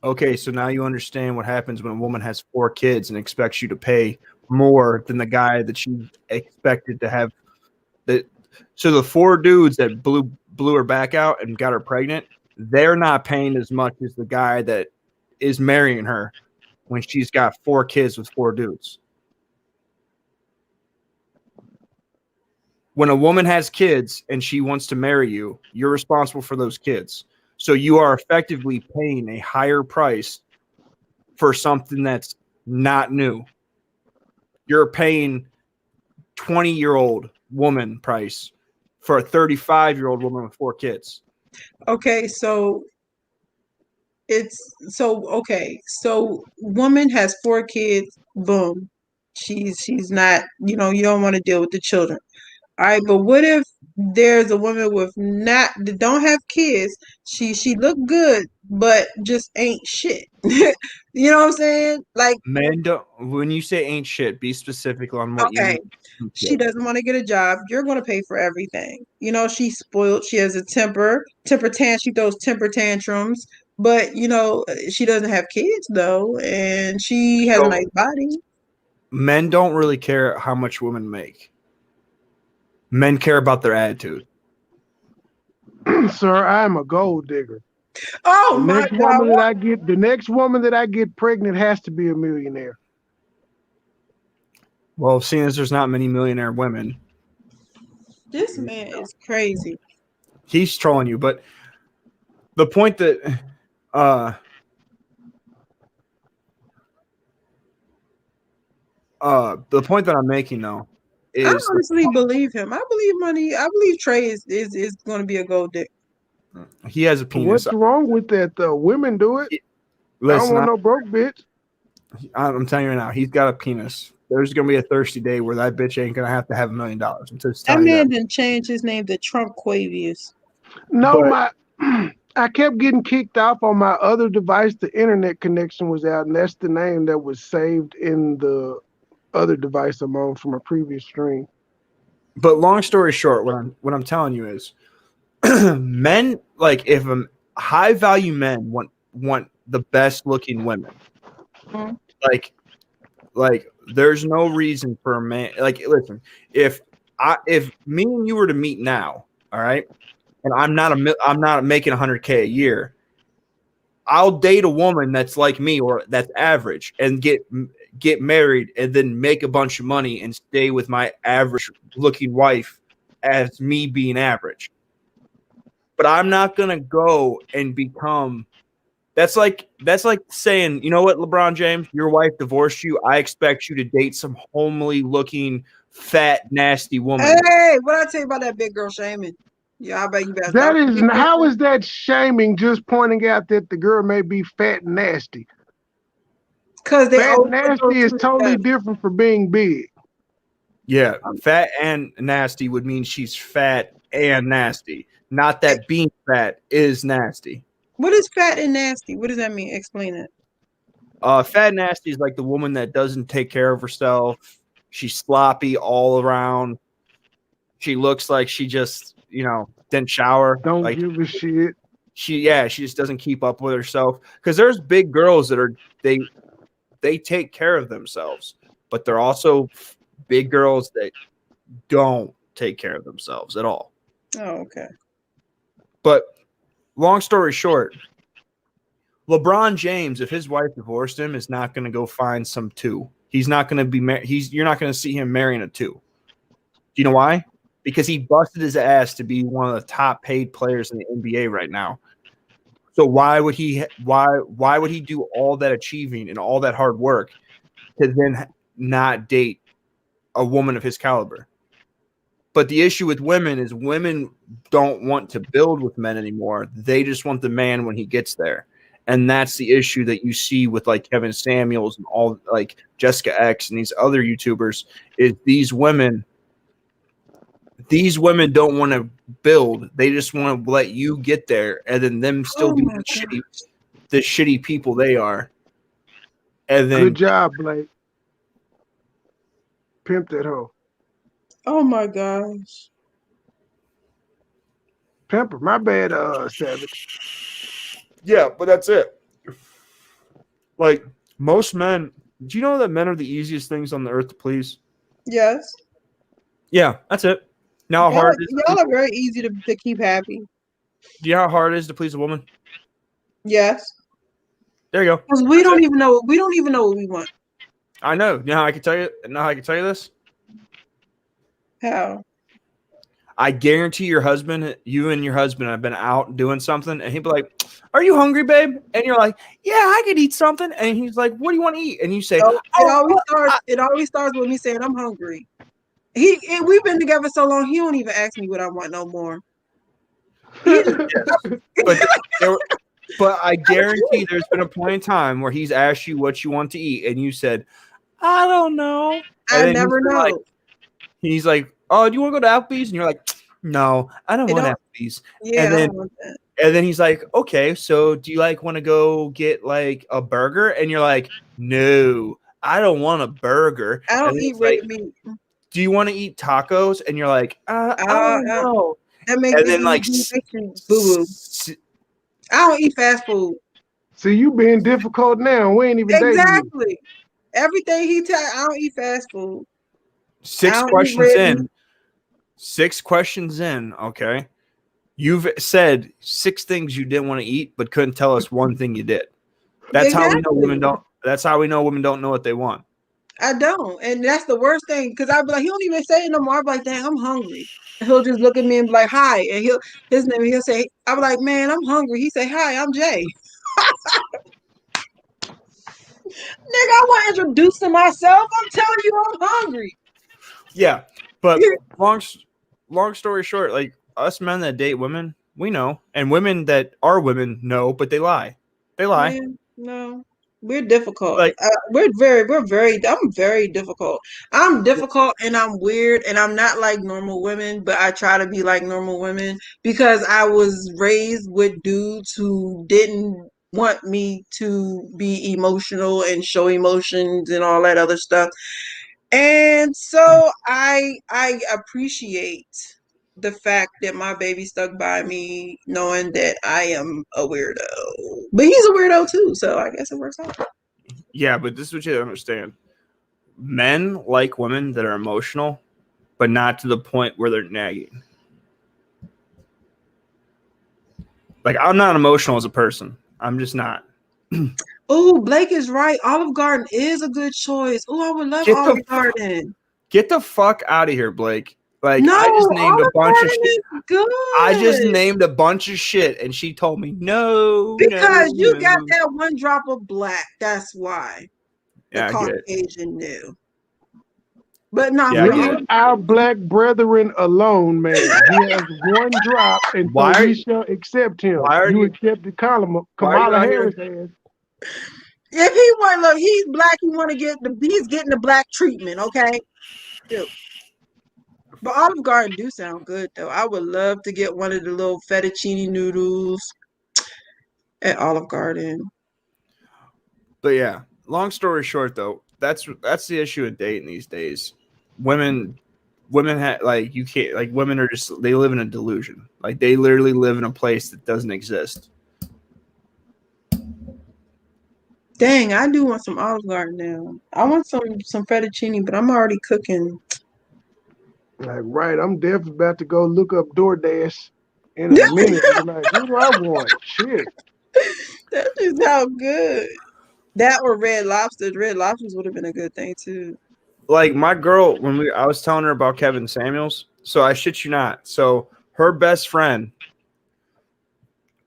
Okay, so now you understand what happens when a woman has 4 kids and expects you to pay more than the guy that she expected to have. So the 4 dudes that blew her back out and got her pregnant, they're not paying as much as the guy that is marrying her when she's got 4 kids with 4 dudes. When a woman has kids and she wants to marry you, you're responsible for those kids. So you are effectively paying a higher price for something that's not new. You're paying 20-year-old woman price for a 35-year-old woman with 4 kids. Okay, so so woman has 4 kids, boom. She's not, you don't want to deal with the children. All right, but what if there's a woman with not that don't have kids? She look good, but just ain't shit. You know what I'm saying? Like, Men don't. When you say ain't shit, be specific on what you okay, mean. she doesn't want to get a job. You're going to pay for everything. She's spoiled. She has a she throws temper tantrums, but she doesn't have kids though, and she has a So nice body. men don't really care how much women make. Men care about their attitude. Sir, I am a gold digger. Oh The my next God! woman that I get pregnant has to be a millionaire. Well, seeing as there's not many millionaire women, This man is crazy. he's trolling you. But the point that the point that I'm making though I is honestly believe him. I believe money. I believe Trey is going to be a gold digger. he has a penis. What's wrong with that though? Women do it. I don't Listen, want no broke bitch. I'm telling you right now, he's got a penis. There's gonna be a thirsty day where that bitch ain't gonna have to have $1 million. I'm just That telling you man that. didn't change his name to Trump Quavius. No, But I kept getting kicked off on my other device. The internet connection was out, and that's the name that was saved in the other device I'm on from a previous stream. long story short, what I'm telling you is, men, like, if high value men want the best looking women, Mhm. like there's no reason for a man. Like, listen, if me and you were to meet now, all right, and I'm not making 100K a year, I'll date a woman that's like me or that's average and get married and then make a bunch of money and stay with my average looking wife as me being average. But I'm not gonna go and become. That's like saying, you know what, LeBron James, your wife divorced you. I expect you to date some homely looking, fat, nasty woman. Hey, what I tell you about that big girl shaming? Yeah, I bet you better stop. How is that shaming? Just pointing out that the girl may be fat and nasty. Because they Fat and always put those nasty is two totally together. different from being big. Yeah, fat and nasty would mean she's fat and nasty. Not that being fat is nasty. What is fat and nasty? What does that mean? Explain it. Fat and nasty is like the woman that doesn't take care of herself. She's sloppy all around. She looks like she just, didn't shower. Don't Like, give a shit. she just doesn't keep up with herself. Because there's big girls that they take care of themselves, but they're also big girls that don't take care of themselves at all. Oh, okay. But long story short, LeBron James, if his wife divorced him, is not going to go find some 2. He's not going to be you're not going to see him marrying a 2. Do you know why? Because he busted his ass to be one of the top paid players in the NBA right now. So why would he do all that achieving and all that hard work to then not date a woman of his caliber? But the issue with women is women don't want to build with men anymore. They just want the man when he gets there. And that's the issue that you see with like Kevin Samuels and all like Jessica X and these other YouTubers is these women don't want to build. They just want to let you get there and then them still be the shitty people they are. And then Good job, Blake. Pimp that hoe. Oh my gosh. Pimper, my bad, Savage. yeah, but that's it. Like most men, do you know that men are the easiest things on the earth to please? Yes. Yeah, that's it. Now, how hard it is Y'all are very easy to keep happy. do you know how hard it is to please a woman? Yes. There you go. Because we don't even know what we want. I know. You know how I can tell you. Know how I can tell you this? How? I guarantee you and your husband have been out doing something, and he'd be like, "Are you hungry, babe?" And you're like, "Yeah, I could eat something." And he's like, "What do you want to eat?" And you say, So "Oh, it always starts with me saying I'm hungry. We've been together so long, he don't even ask me what I want no more. He just, but but I guarantee there's been a point in time where he's asked you what you want to eat, and you said, "I don't know." I never know. He's like, "Oh, do you want to go to Applebee's?" And you're like, "No, I don't want Applebee's." Yeah, and I then don't want that. and then he's like, "Okay, so do you like want to go get like a burger?" And you're like, "No, I don't want a burger." I don't And then eat he's red like, meat. "Do you want to eat tacos?" And you're like, "I don't know." That makes And me then like, boo boo. I don't eat fast food. See, you being difficult now. We ain't even dating you. Exactly. Everything he tells, I don't eat fast food. 6 questions in, okay. You've said 6 things you didn't want to eat, but couldn't tell us one thing you did. That's how we know women don't. That's how we know women don't know what they want. I don't, and that's the worst thing. Because I'd be like, he don't even say it no more. I'd be like, dang, I'm hungry. And he'll just look at me and be like, hi, and he'll say, I'm like, man, I'm hungry. He say, hi, I'm Jay. Nigga, I want to introduce to myself. I'm telling you, I'm hungry. Yeah, but long story short, like us men that date women, we know, and women that are women know, but they lie. They lie. Man, no, we're difficult. Like I'm very difficult. I'm difficult and I'm weird and I'm not like normal women, but I try to be like normal women because I was raised with dudes who didn't want me to be emotional and show emotions and all that other stuff. And so I appreciate the fact that my baby stuck by me, knowing that I am a weirdo. But he's a weirdo too, so I guess it works out. yeah, but this is what you understand. Men like women that are emotional, but not to the point where they're nagging. Like I'm not emotional as a person. I'm just not. Oh, Blake is right. Olive Garden is a good choice. Oh, I would love Olive Garden. Get the fuck out of here, Blake. Like no, I just named Olive a bunch Garden of shit. Is good. I just named a bunch of shit, and she told me no. Because no, you no. got that one drop of black. That's why. Yeah, the Caucasian knew. But not leave our black brethren alone, man. He has one drop, and so we shall accept him. You accepted Kamala Harris has. If he want, look, he's black. He want to he's getting the black treatment. Okay. Dude. But Olive Garden do sound good though. I would love to get one of the little fettuccine noodles at Olive Garden. But yeah, long story short though, that's the issue with dating these days. Women have like you can't like women are just they live in a delusion. Like they literally live in a place that doesn't exist. Dang, I do want some Olive Garden now. I want some fettuccine, but I'm already cooking. Like, right, I'm definitely about to go look up DoorDash in a minute. Like, what do I want? Shit. That just sounds good. That or Red Lobsters. Red Lobsters would have been a good thing too. Like my girl, I was telling her about Kevin Samuels, so I shit you not. So her best friend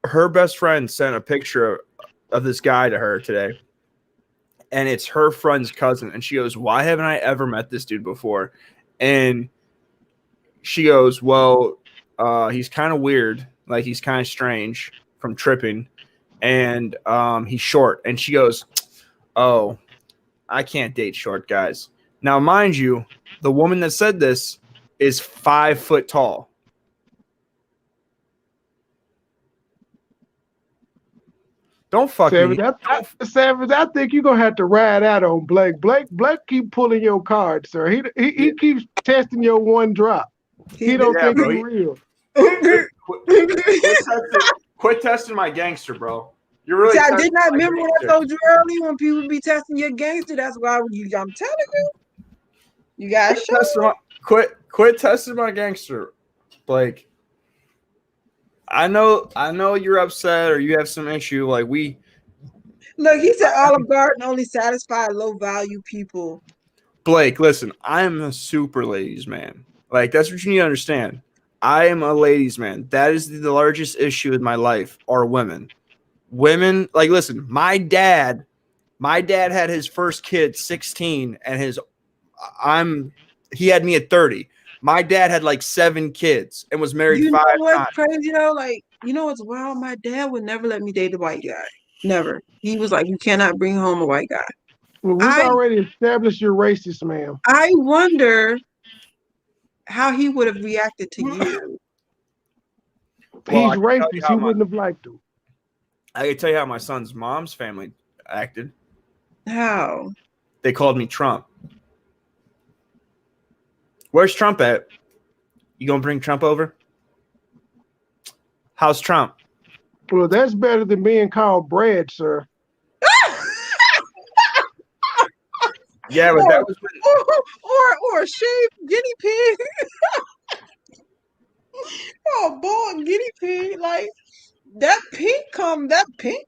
sent a picture of this guy to her today, and it's her friend's cousin. And she goes, "Why haven't I ever met this dude before?" And she goes, "Well, he's kind of weird, like he's kind of strange from tripping, and he's short." And she goes, "Oh, I can't date short guys." Now, mind you, the woman that said this is 5 foot tall. Don't fuck Savage, me. Savage, I think you're gonna have to ride out on Blake. Blake keep pulling your card, sir. He keeps testing your one drop. He don't think it's real. Quit testing my gangster, bro. You're really. See, I did not like remember what I told you earlier when people be testing your gangster. That's why I'm telling you. You guys quit testing my gangster. Like, I know you're upset or you have some issue. Like Look, he said Olive Garden only satisfy low value people. Blake, listen, I am a super ladies man. Like, that's what you need to understand. I am a ladies man. That is the largest issue in my life are women. Women, like, listen, my dad had his first kid 16 and he had me at 30. My dad had like 7 kids and was married 5 times. What's crazy though? Like, you know what's wild? My dad would never let me date a white guy. Never. He was like, you cannot bring home a white guy. Well, we've already established you're racist, ma'am. I wonder how he would have reacted to you. He's racist. He wouldn't have liked to. I can tell you how my son's mom's family acted. How? They called me Trump. Where's Trump at? You gonna bring Trump over? How's Trump? Well, that's better than being called Brad, sir. Yeah, but that was or a shaved guinea pig. Oh, boy, guinea pig. Like that pink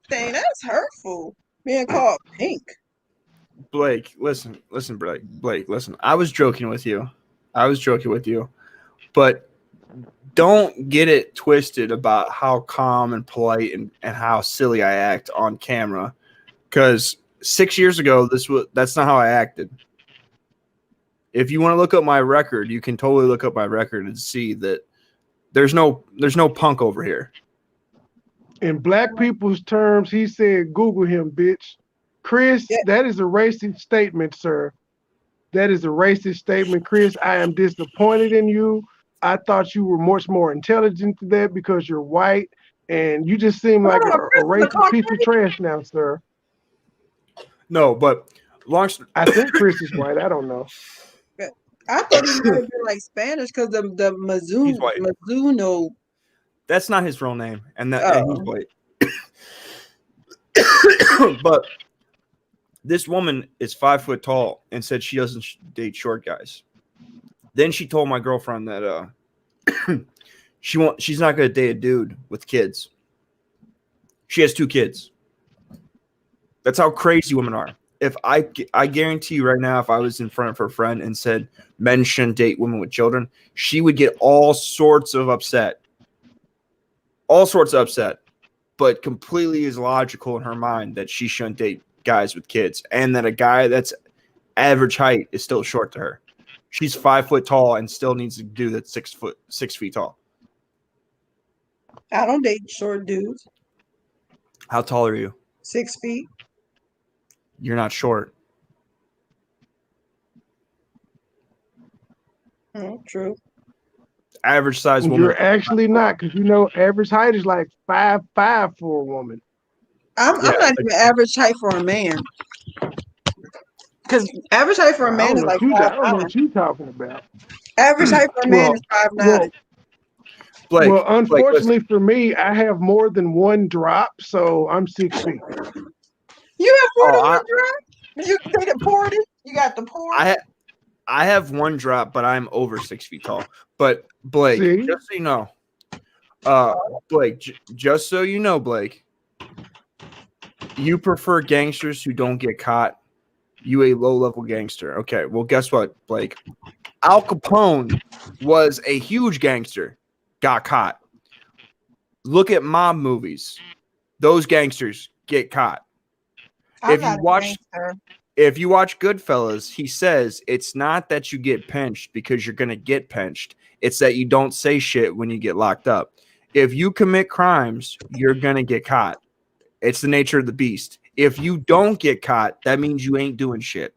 thing, that's hurtful. Being called pink. Blake, listen, Blake, listen. I was joking with you. But don't get it twisted about how calm and polite and how silly I act on camera. Because 6 years ago, that's not how I acted. If you want to look up my record, you can totally look up my record and see that there's no punk over here. In black people's terms, he said, Google him, bitch. Chris, that is a racist statement, sir. That is a racist statement, Chris. I am disappointed in you. I thought you were much more intelligent than that because you're white, and you just seem like a racist piece of trash now, sir. No, but I think Chris is white. I don't know. I thought he might have been like Spanish because the Mizuno. That's not his real name, and he's white. But this woman is 5 foot tall and said she doesn't date short guys. Then she told my girlfriend that she's not going to date a dude with kids. She has 2 kids. That's how crazy women are. If I guarantee you right now, if I was in front of her friend and said men shouldn't date women with children, she would get all sorts of upset. But completely is logical in her mind that she shouldn't date guys with kids, and that a guy that's average height is still short to her. She's 5 foot tall and still needs a dude that's 6 feet tall. I don't date short dudes. How tall are you? 6 feet. You're not short. Oh, true. Average size woman. You're actually not, because you know average height is like 5'5" for a woman. I'm not even average height for a man. Because average height for a man is like 5'9". I don't know what you're talking about. Average height for a man is 5'9". Well, unfortunately for me, I have more than one drop, so I'm 6 feet. You have more than one drop? You take it poured it? You got the pour? I have one drop, but I'm over 6 feet tall. But Blake, just so you know, just so you know, Blake, you prefer gangsters who don't get caught. You a low-level gangster. Okay, well, guess what, Blake? Al Capone was a huge gangster, got caught. Look at mob movies. Those gangsters get caught. If you watch Goodfellas, he says it's not that you get pinched because you're going to get pinched. It's that you don't say shit when you get locked up. If you commit crimes, you're going to get caught. It's the nature of the beast. If you don't get caught, that means you ain't doing shit.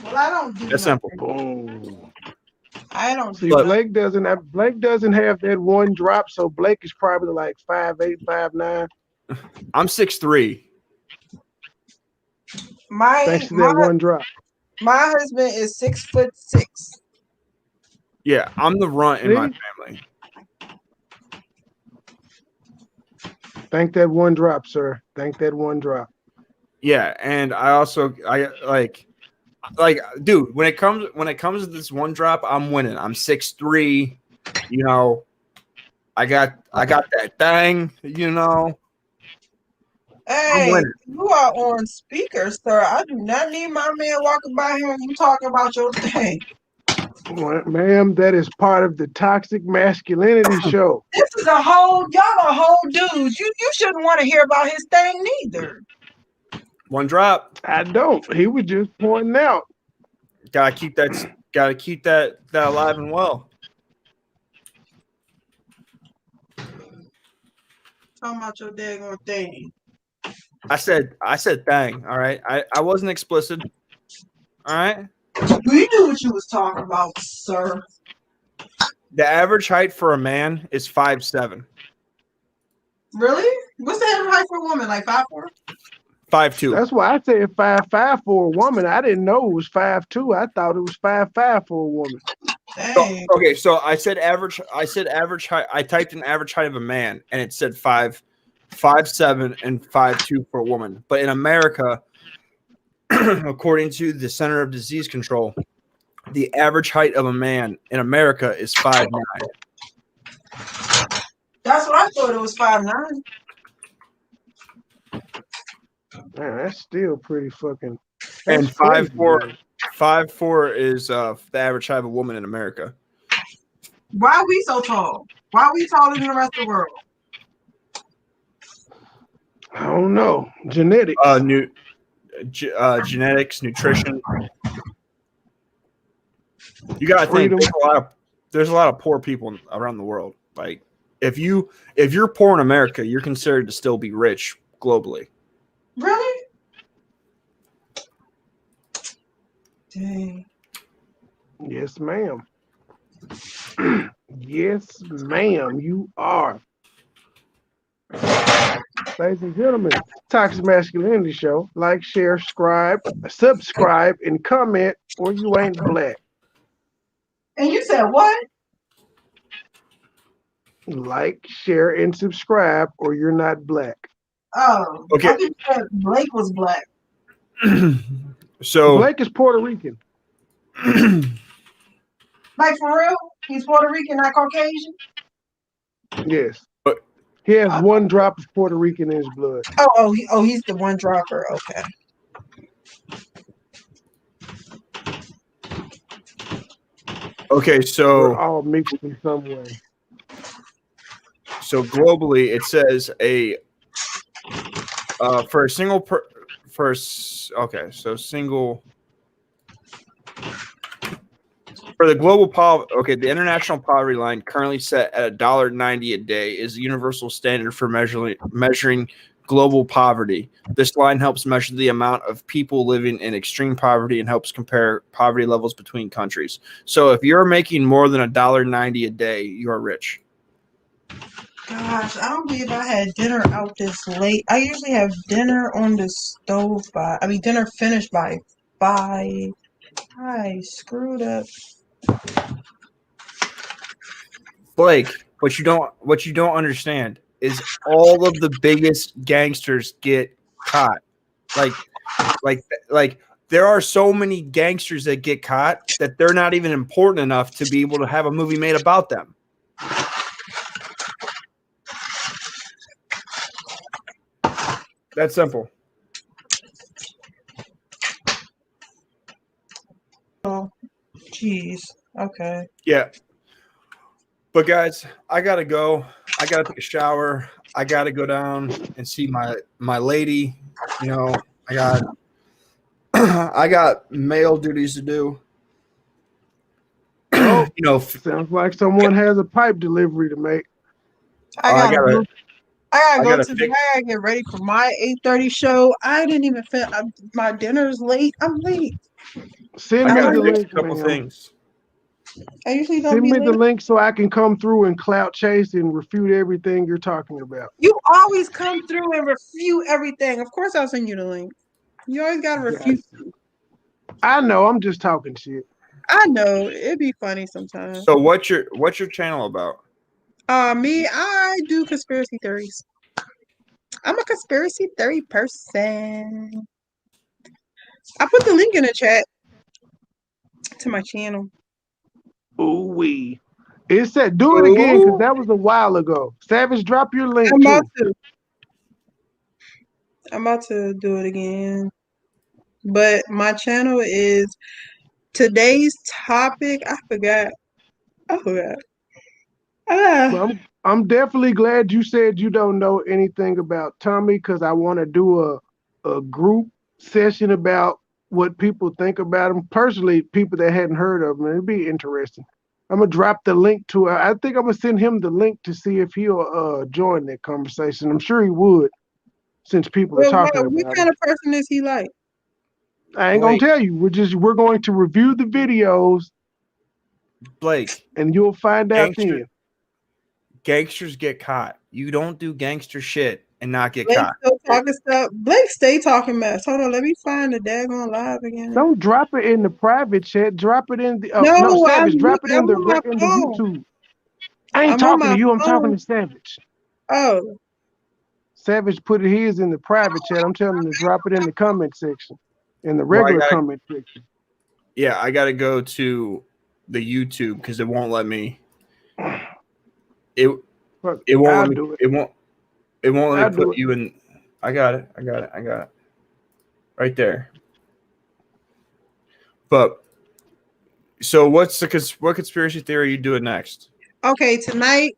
Well, I don't do That's simple. I don't see. Blake doesn't have that one drop, so Blake is probably like 5'8", 5'9". I'm 6'3". Thanks to that one drop. My husband is 6'6". Yeah, I'm the runt in my family. Thank that one drop, sir. Thank that one drop. Yeah, and I dude, when it comes to this one drop, I'm winning. I'm 6'3", you know. I got that thing, you know. I'm Hey, winning. you are on speaker, sir. I do not need my man walking by here and you talking about your thing. Well, ma'am, that is part of the Toxic Masculinity show. This is y'all are whole dudes. You shouldn't want to hear about his thing neither. One drop. I don't. He was just pointing out. Gotta keep that alive and well. Talking about your daggone thing. I said thing, all right. I wasn't explicit. All right. We knew what you was talking about, sir. The average height for a man is 5'7". Really? What's the average height for a woman? Like 5'4"? 5'2". That's why I said 5'5" for a woman. I didn't know it was 5'2". I thought it was 5'5" for a woman. Dang. Okay, so I said average height. I typed in average height of a man, and it said 5'7" and 5'2" for a woman. But in America, according to the Center of Disease Control, the average height of a man in America is 5'9". That's what I thought, it was 5'9". Man, that's still pretty fucking. And That's crazy, 5'4" man. 5'4" is the average height of a woman in America. Why are we so tall? Why are we taller than the rest of the world? I don't know. Genetics. Genetics, nutrition. You gotta think Freedom. there's a lot of poor people around the world. Like if you're poor in America, you're considered to still be rich globally. Really? Dang. Yes, ma'am. Yes, ma'am. You are. Ladies and gentlemen, Toxic Masculinity Show. Like, share, subscribe, and comment, or you ain't black. And you said what? Like, share, and subscribe, or you're not black. Oh, Okay. I think you said Blake was black. So Blake is Puerto Rican. Like for real? He's Puerto Rican, not Caucasian? Yes. He has one drop of Puerto Rican in his blood. He's the one dropper. Okay. okay, so We're all mixed in some way. So globally, it says for a single for the global poverty. Okay, the international poverty line currently set at $1.90 a day is the universal standard for measuring global poverty. This line helps measure the amount of people living in extreme poverty and helps compare poverty levels between countries. So if you're making more than $1.90 a day, you are rich. Gosh, I don't believe I had dinner out this late. I usually have dinner on the stove dinner finished by 5. I screwed up. Blake, what you don't understand is all of the biggest gangsters get caught. Like there are so many gangsters that get caught that they're not even important enough to be able to have a movie made about them. That's simple. Oh, jeez. Okay. Yeah. But guys, I gotta go. I gotta take a shower. I gotta go down and see my lady. You know, I got male duties to do. Oh, you know, sounds like someone has a pipe delivery to make. I gotta gotta get ready for my 8:30 show. I didn't even my dinner's late. I'm late. Send me the fix link, a couple ma'am. things. I usually don't Send be me the late. link so I can come through and clout chase and refute everything you're talking about. You always come through and refute everything. Of course I'll send you the link. You always gotta refute. I know, I'm just talking shit. I know. It'd be funny sometimes. So what's your channel about? Me, I do conspiracy theories. I'm a conspiracy theory person. I put the link in the chat to my channel. Ooh wee. It said do it again because Ooh. that was a while ago. Savage, drop your link I'm about too. to. I'm about to do it again. But my channel is today's topic. I forgot. I forgot. Well, Ah. I'm definitely glad you said you don't know anything about Tommy because I want to do a group session about what people think about him. Personally, people that hadn't heard of him, it'd be interesting. I'm gonna drop the link to. I think I'm gonna send him the link to see if he'll join that conversation. I'm sure he would, since people are Well, talking what about him. kind of person is he like? I ain't gonna Blake, tell you. We're going to review the videos Blake, and you'll find out gangster, then. gangsters get caught. You don't do gangster shit and not get Blake caught. still talking stuff. Blake stay talking mess. Hold on, let me find the daggone live again. Don't drop it in the private chat. Drop it in the no No, Savage. Drop it I'm in the on my in the phone. YouTube. I ain't I'm on talking to my you. I'm talking phone. to Savage. Oh, Savage put his in the private chat. I'm telling him to drop it in the comment section, in the Well, regular comment section. I gotta go to the YouTube because it won't let me. It Fuck, it won't I'll let me. do it. It won't let I'll me do put it. you in. I got it. I got it. I got it. Right there. But so what conspiracy theory are you doing next? okay. Tonight,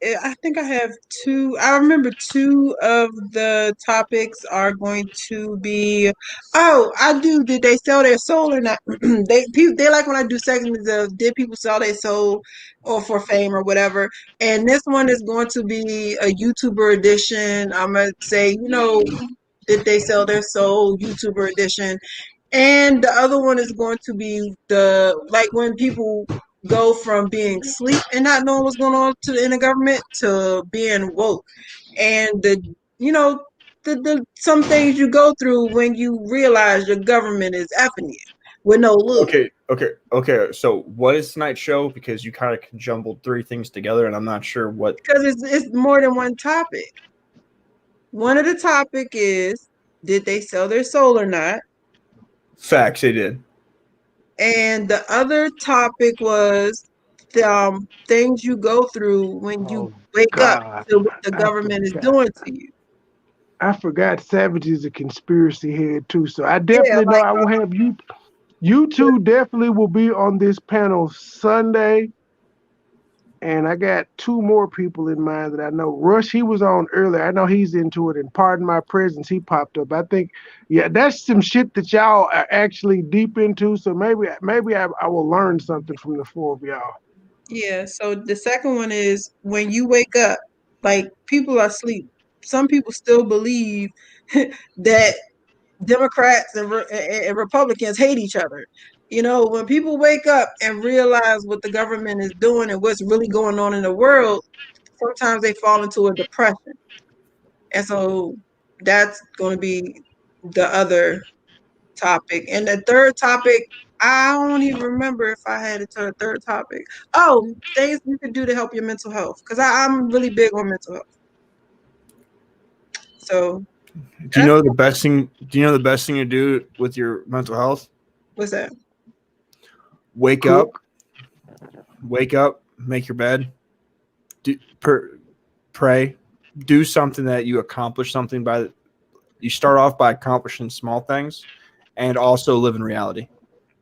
I think I have two. I remember two of the topics are going to be. Oh, I do. Did they sell their soul or not? They like when I do segments of did people sell their soul or for fame or whatever. And this one is going to be a YouTuber edition. I'm gonna say, did they sell their soul YouTuber edition? And the other one is going to be the like when people go from being asleep and not knowing what's going on in the government to being woke, and the some things you go through when you realize your government is effing you with no lube. Okay. So what is tonight's show? Because you kind of jumbled three things together, and I'm not sure what. Because it's more than one topic. One of the topic is did they sell their soul or not, Facts, they did. and the other topic was the things you go through when you Oh wake up God, to what the I government is forgot. doing to you. I forgot Savage is a conspiracy head too. So I Yeah, definitely know like I will have you. You two definitely will be on this panel Sunday. And I got two more people in mind that I know. Rush, he was on earlier. I know he's into it. And Pardon My Presence, he popped up. I think, yeah, that's some shit that y'all are actually deep into. So maybe I will learn something from the four of y'all. yeah. So the second one is when you wake up, like people are asleep. Some people still believe that Democrats and Republicans hate each other. When people wake up and realize what the government is doing and what's really going on in the world, sometimes they fall into a depression. And so that's going to be the other topic. And the third topic, I don't even remember if I had a third topic. Oh, things you could do to help your mental health. Because I'm really big on mental health. So Do you know the best thing? Do you know the best thing to do with your mental health? what's that? Wake up, make your bed, pray, do something that you accomplish something by. You start off by accomplishing small things, and also live in reality.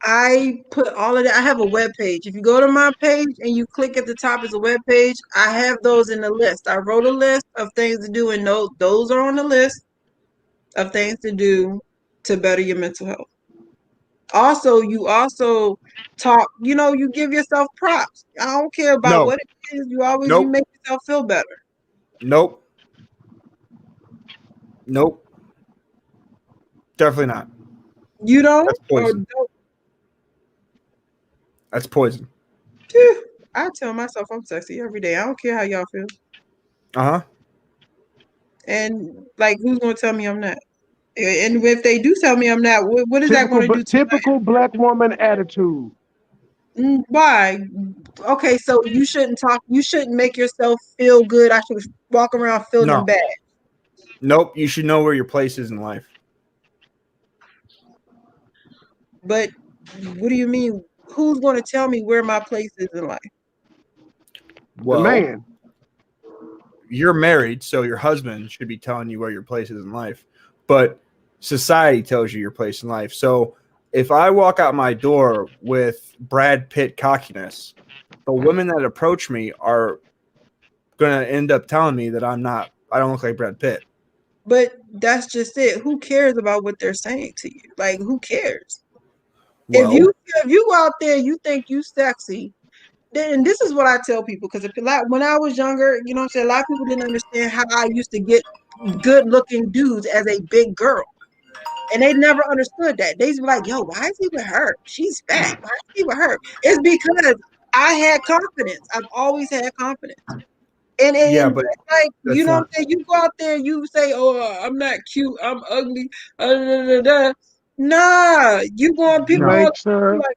I put all of that. I have a web page. If you go to my page and you click at the top is a web page, I have those in the list. I wrote a list of things to do, and those are on the list of things to do to better your mental health. Also, you also talk, you give yourself props. I don't care about No, what it is. You nope, make yourself feel better. nope, nope. Definitely not. You don't That's or poison. don't. That's poison. Phew, I tell myself I'm sexy every day. I don't care how y'all feel. Uh-huh. And like, who's gonna tell me I'm not? And if they do tell me I'm not, what is that going to do to my? Typical black woman attitude. Why? Okay, so you shouldn't talk. You shouldn't make yourself feel good. I should walk around feeling No. bad. Nope. You should know where your place is in life. But what do you mean? Who's going to tell me where my place is in life? The Well, man. you're married, so your husband should be telling you where your place is in life. But society tells you your place in life. So if I walk out my door with Brad Pitt cockiness, the women that approach me are going to end up telling me that I don't look like Brad Pitt. But that's just it. Who cares about what they're saying to you? Like, who cares? Well, If you go out there, you think you sexy, then this is what I tell people. Because when I was younger, you know what I'm saying, a lot of people didn't understand how I used to get good looking dudes as a big girl. And they never understood that. They be like, yo, why is he with her? She's fat. Why is he with her? It's because I had confidence. I've always had confidence. And yeah, but like, you that's know what not. I'm saying? You go out there, you say, oh, I'm not cute, I'm ugly. Da, da, da. Nah, people No. going Blake, sir. like,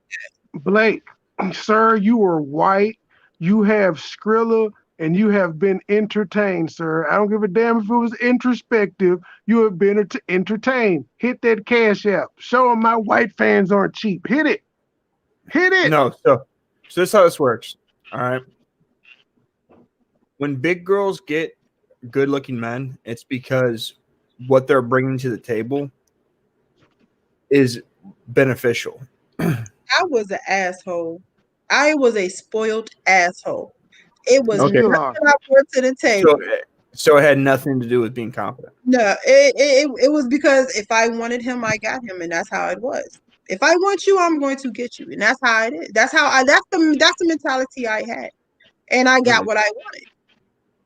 Blake, sir, you are white. You have Skrilla and you have been entertained, sir. I don't give a damn if it was introspective. You have been entertained. Hit that cash app. Show them my white fans aren't cheap. Hit it. Hit it. No, so this is how this works. All right. When big girls get good looking men, it's because what they're bringing to the table is beneficial. I was an asshole. I was a spoiled asshole. It was You Okay. still nothing are. I brought to the table. So it had nothing to do with being confident. No, it was because if I wanted him, I got him, and that's how it was. If I want you, I'm going to get you, and that's how it is. That's the mentality I had, and I got what I wanted.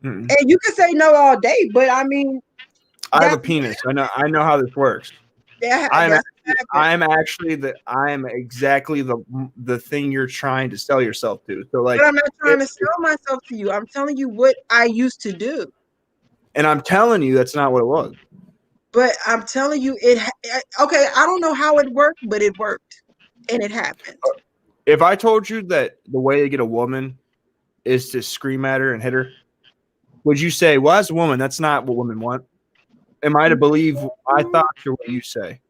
Mm-mm. And you can say no all day, but I mean, I have a that's penis. I know how this works. I'm that's exactly the thing you're trying to sell yourself to. So like, but I'm not trying to sell myself to you. I'm telling you what I used to do. and I'm telling you that's not what it was. But I'm telling you, okay, I don't know how it worked, but it worked. And it happened. If I told you that the way to get a woman is to scream at her and hit her, would you say, well, as a woman, that's not what women want? Am I to believe I thought you're what you say?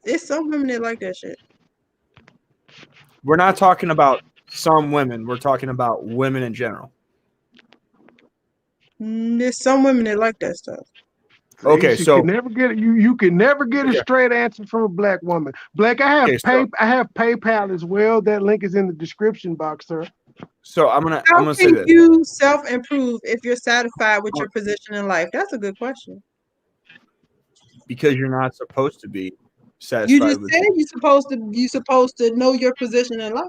There's some women that like that shit. We're not talking about some women. We're talking about women in general. There's some women that like that stuff. Okay, She so can never get you can never get a straight answer from a black woman. Blake, I have PayPal as well. That link is in the description box, sir. So I'm gonna How say can this. you self-improve if you're satisfied with your position in life? That's a good question. Because you're not supposed to be satisfied. You just said you're supposed to know your position in life.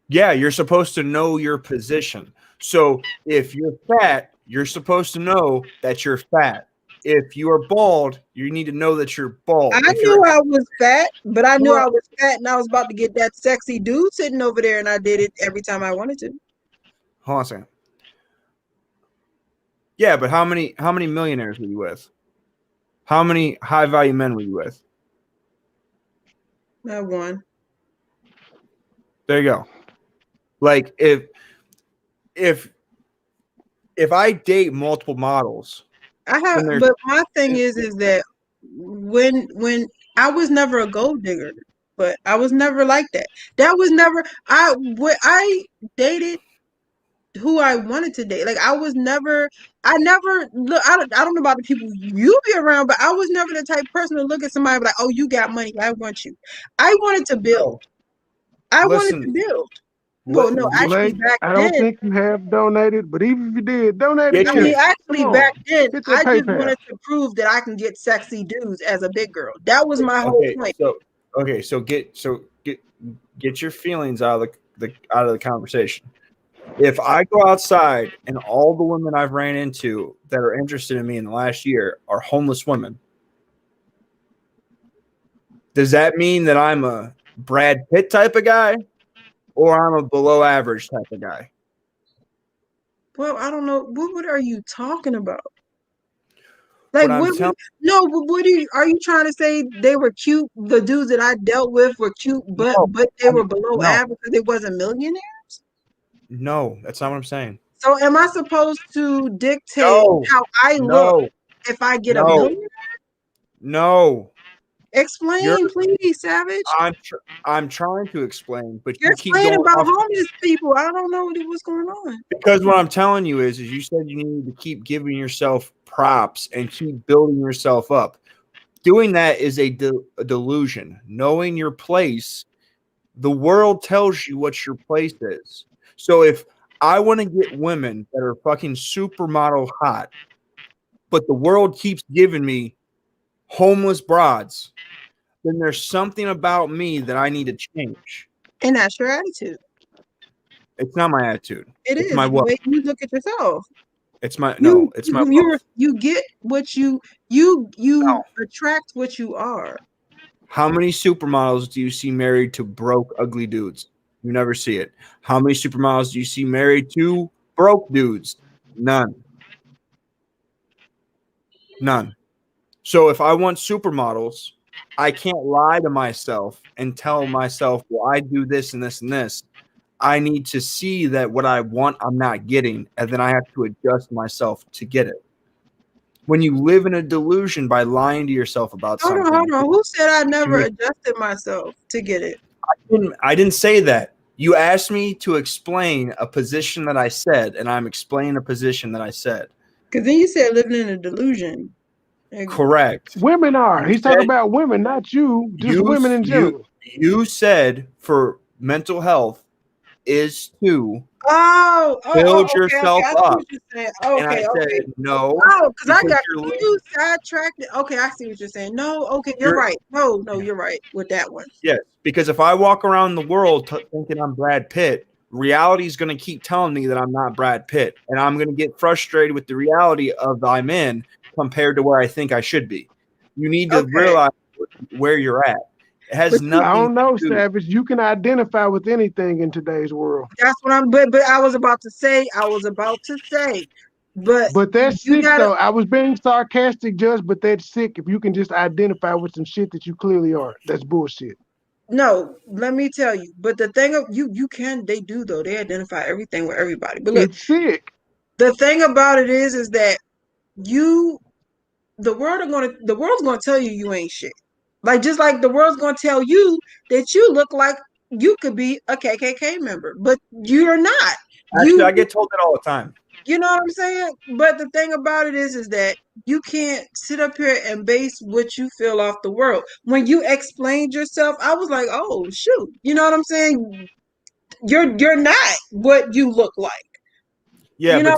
Yeah, you're supposed to know your position. So if you're fat, you're supposed to know that you're fat. If you are bald, you need to know that you're bald. I knew I was fat, but I knew I was fat and I was about to get that sexy dude sitting over there, and I did it every time I wanted to. Hold on a second. Yeah, but how many millionaires were you with? How many high value men were you with? I won. There you go. Like if I date multiple models, but my thing is that when I was never a gold digger, but I was never like that. That was never I dated who I wanted to date. Like I never look. I don't know about the people you be around, but I was never the type of person to look at somebody like, oh, you got money, I want you. I wanted to build. Wanted to build. Well, no, actually Blake, back I don't then. think you have donated, but even if you did, donate Get again. Actually, back then, Hit that I just PayPal. wanted to prove that I can get sexy dudes as a big girl. That was my whole point. So get your feelings out of the conversation. If I go outside and all the women I've ran into that are interested in me in the last year are homeless women, does that mean that I'm a Brad Pitt type of guy or I'm a below average type of guy? Well, I don't know. What are you talking about? Like I'm what? telling No, but what are you trying to say? They were cute. The dudes that I dealt with were cute, but no, they were below no, average because they wasn't millionaires. no, that's not what I'm saying. So am I supposed to dictate No, how I look no, if I get a no, million? no. You're Explain, please, Savage. I'm trying to explain, but You're you keep explaining going about off homeless people. I don't know what's going on. because what I'm telling you is you said you need to keep giving yourself props and keep building yourself up. Doing that is a delusion. Knowing your place, the world tells you what your place is. So if I want to get women that are fucking supermodel hot, but the world keeps giving me homeless broads, then there's something about me that I need to change. And that's your attitude. It's not my attitude. It It's is my the what? way you look at yourself. It's my You no. It's my you wealth. you get what you No. attract what you are. How many supermodels do you see married to broke, ugly dudes? You never see it. How many supermodels do you see married to broke dudes? None. None. So if I want supermodels, I can't lie to myself and tell myself, well, I do this and this and this. I need to see that what I want, I'm not getting, and then I have to adjust myself to get it. When you live in a delusion by lying to yourself about Hold something, on. Who said I never you- adjusted myself to get it? I didn't say that. You asked me to explain a position that I said, and I'm explaining a position that I said. Because then you said living in a delusion. Correct. Women are. You He's talking said about women, not you. Just women in general. you said for mental health is to build Okay. yourself I see up. what you're saying. And I Okay. said no, Oh, because I because got confused, sidetracked. Okay, I see what you're saying. No, okay, you're you're right. No, you're right with that one. yes, because if I walk around the world thinking I'm Brad Pitt, reality is going to keep telling me that I'm not Brad Pitt, and I'm going to get frustrated with the reality of I'm in compared to where I think I should be. You need to Okay. realize where you're at. It has But I nothing don't know, to do. Savage. You can identify with anything in today's world. that's what I'm but I was about to say. But But that's you sick, gotta though. I was being sarcastic, Judge, but that's sick if you can just identify with some shit that you clearly are. That's bullshit. no, let me tell you. But the thing of you can they do though. They identify everything with everybody. But look, It's sick. the thing about it is that you the world's gonna tell you you ain't shit. Like just like the world's gonna tell you that you look like you could be a KKK member, but you're not. Actually, I You get told that all the time. you know what I'm saying? But the thing about it is that you can't sit up here and base what you feel off the world. When you explained yourself, I was like, oh shoot, you know what I'm saying? You're not what you look like. Yeah, You know,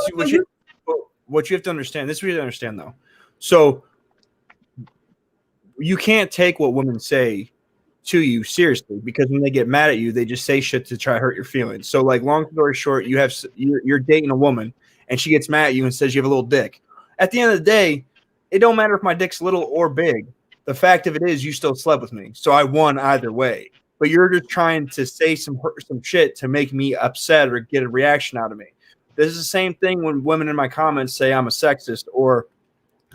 but what you have to understand, this is what you have to understand though. So you can't take what women say to you seriously because when they get mad at you, they just say shit to try to hurt your feelings. So, like, long story short, you're dating a woman and she gets mad at you and says you have a little dick. At the end of the day, it don't matter if my dick's little or big. The fact of it is, you still slept with me, so I won either way. But you're just trying to say some shit to make me upset or get a reaction out of me. This is the same thing when women in my comments say I'm a sexist or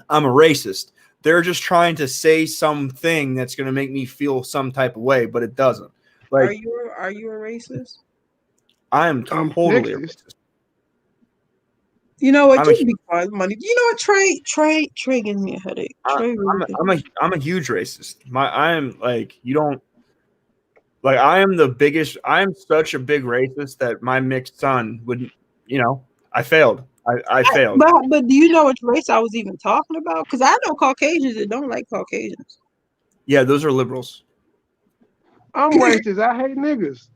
I'm a racist. They're just trying to say something that's going to make me feel some type of way, but it doesn't. are Like, you a racist? I am I'm totally a sexist. racist. You know what? I'm a, You be quiet, money. You know what? Trey gives me a headache. Trey really gives me- I'm a huge racist. I am like, you don't like, I am the biggest. I am such a big racist that my mixed son wouldn't. I failed. I failed. But do you know which race I was even talking about? Because I know Caucasians that don't like Caucasians. Yeah, those are liberals. I'm racist. I hate niggas.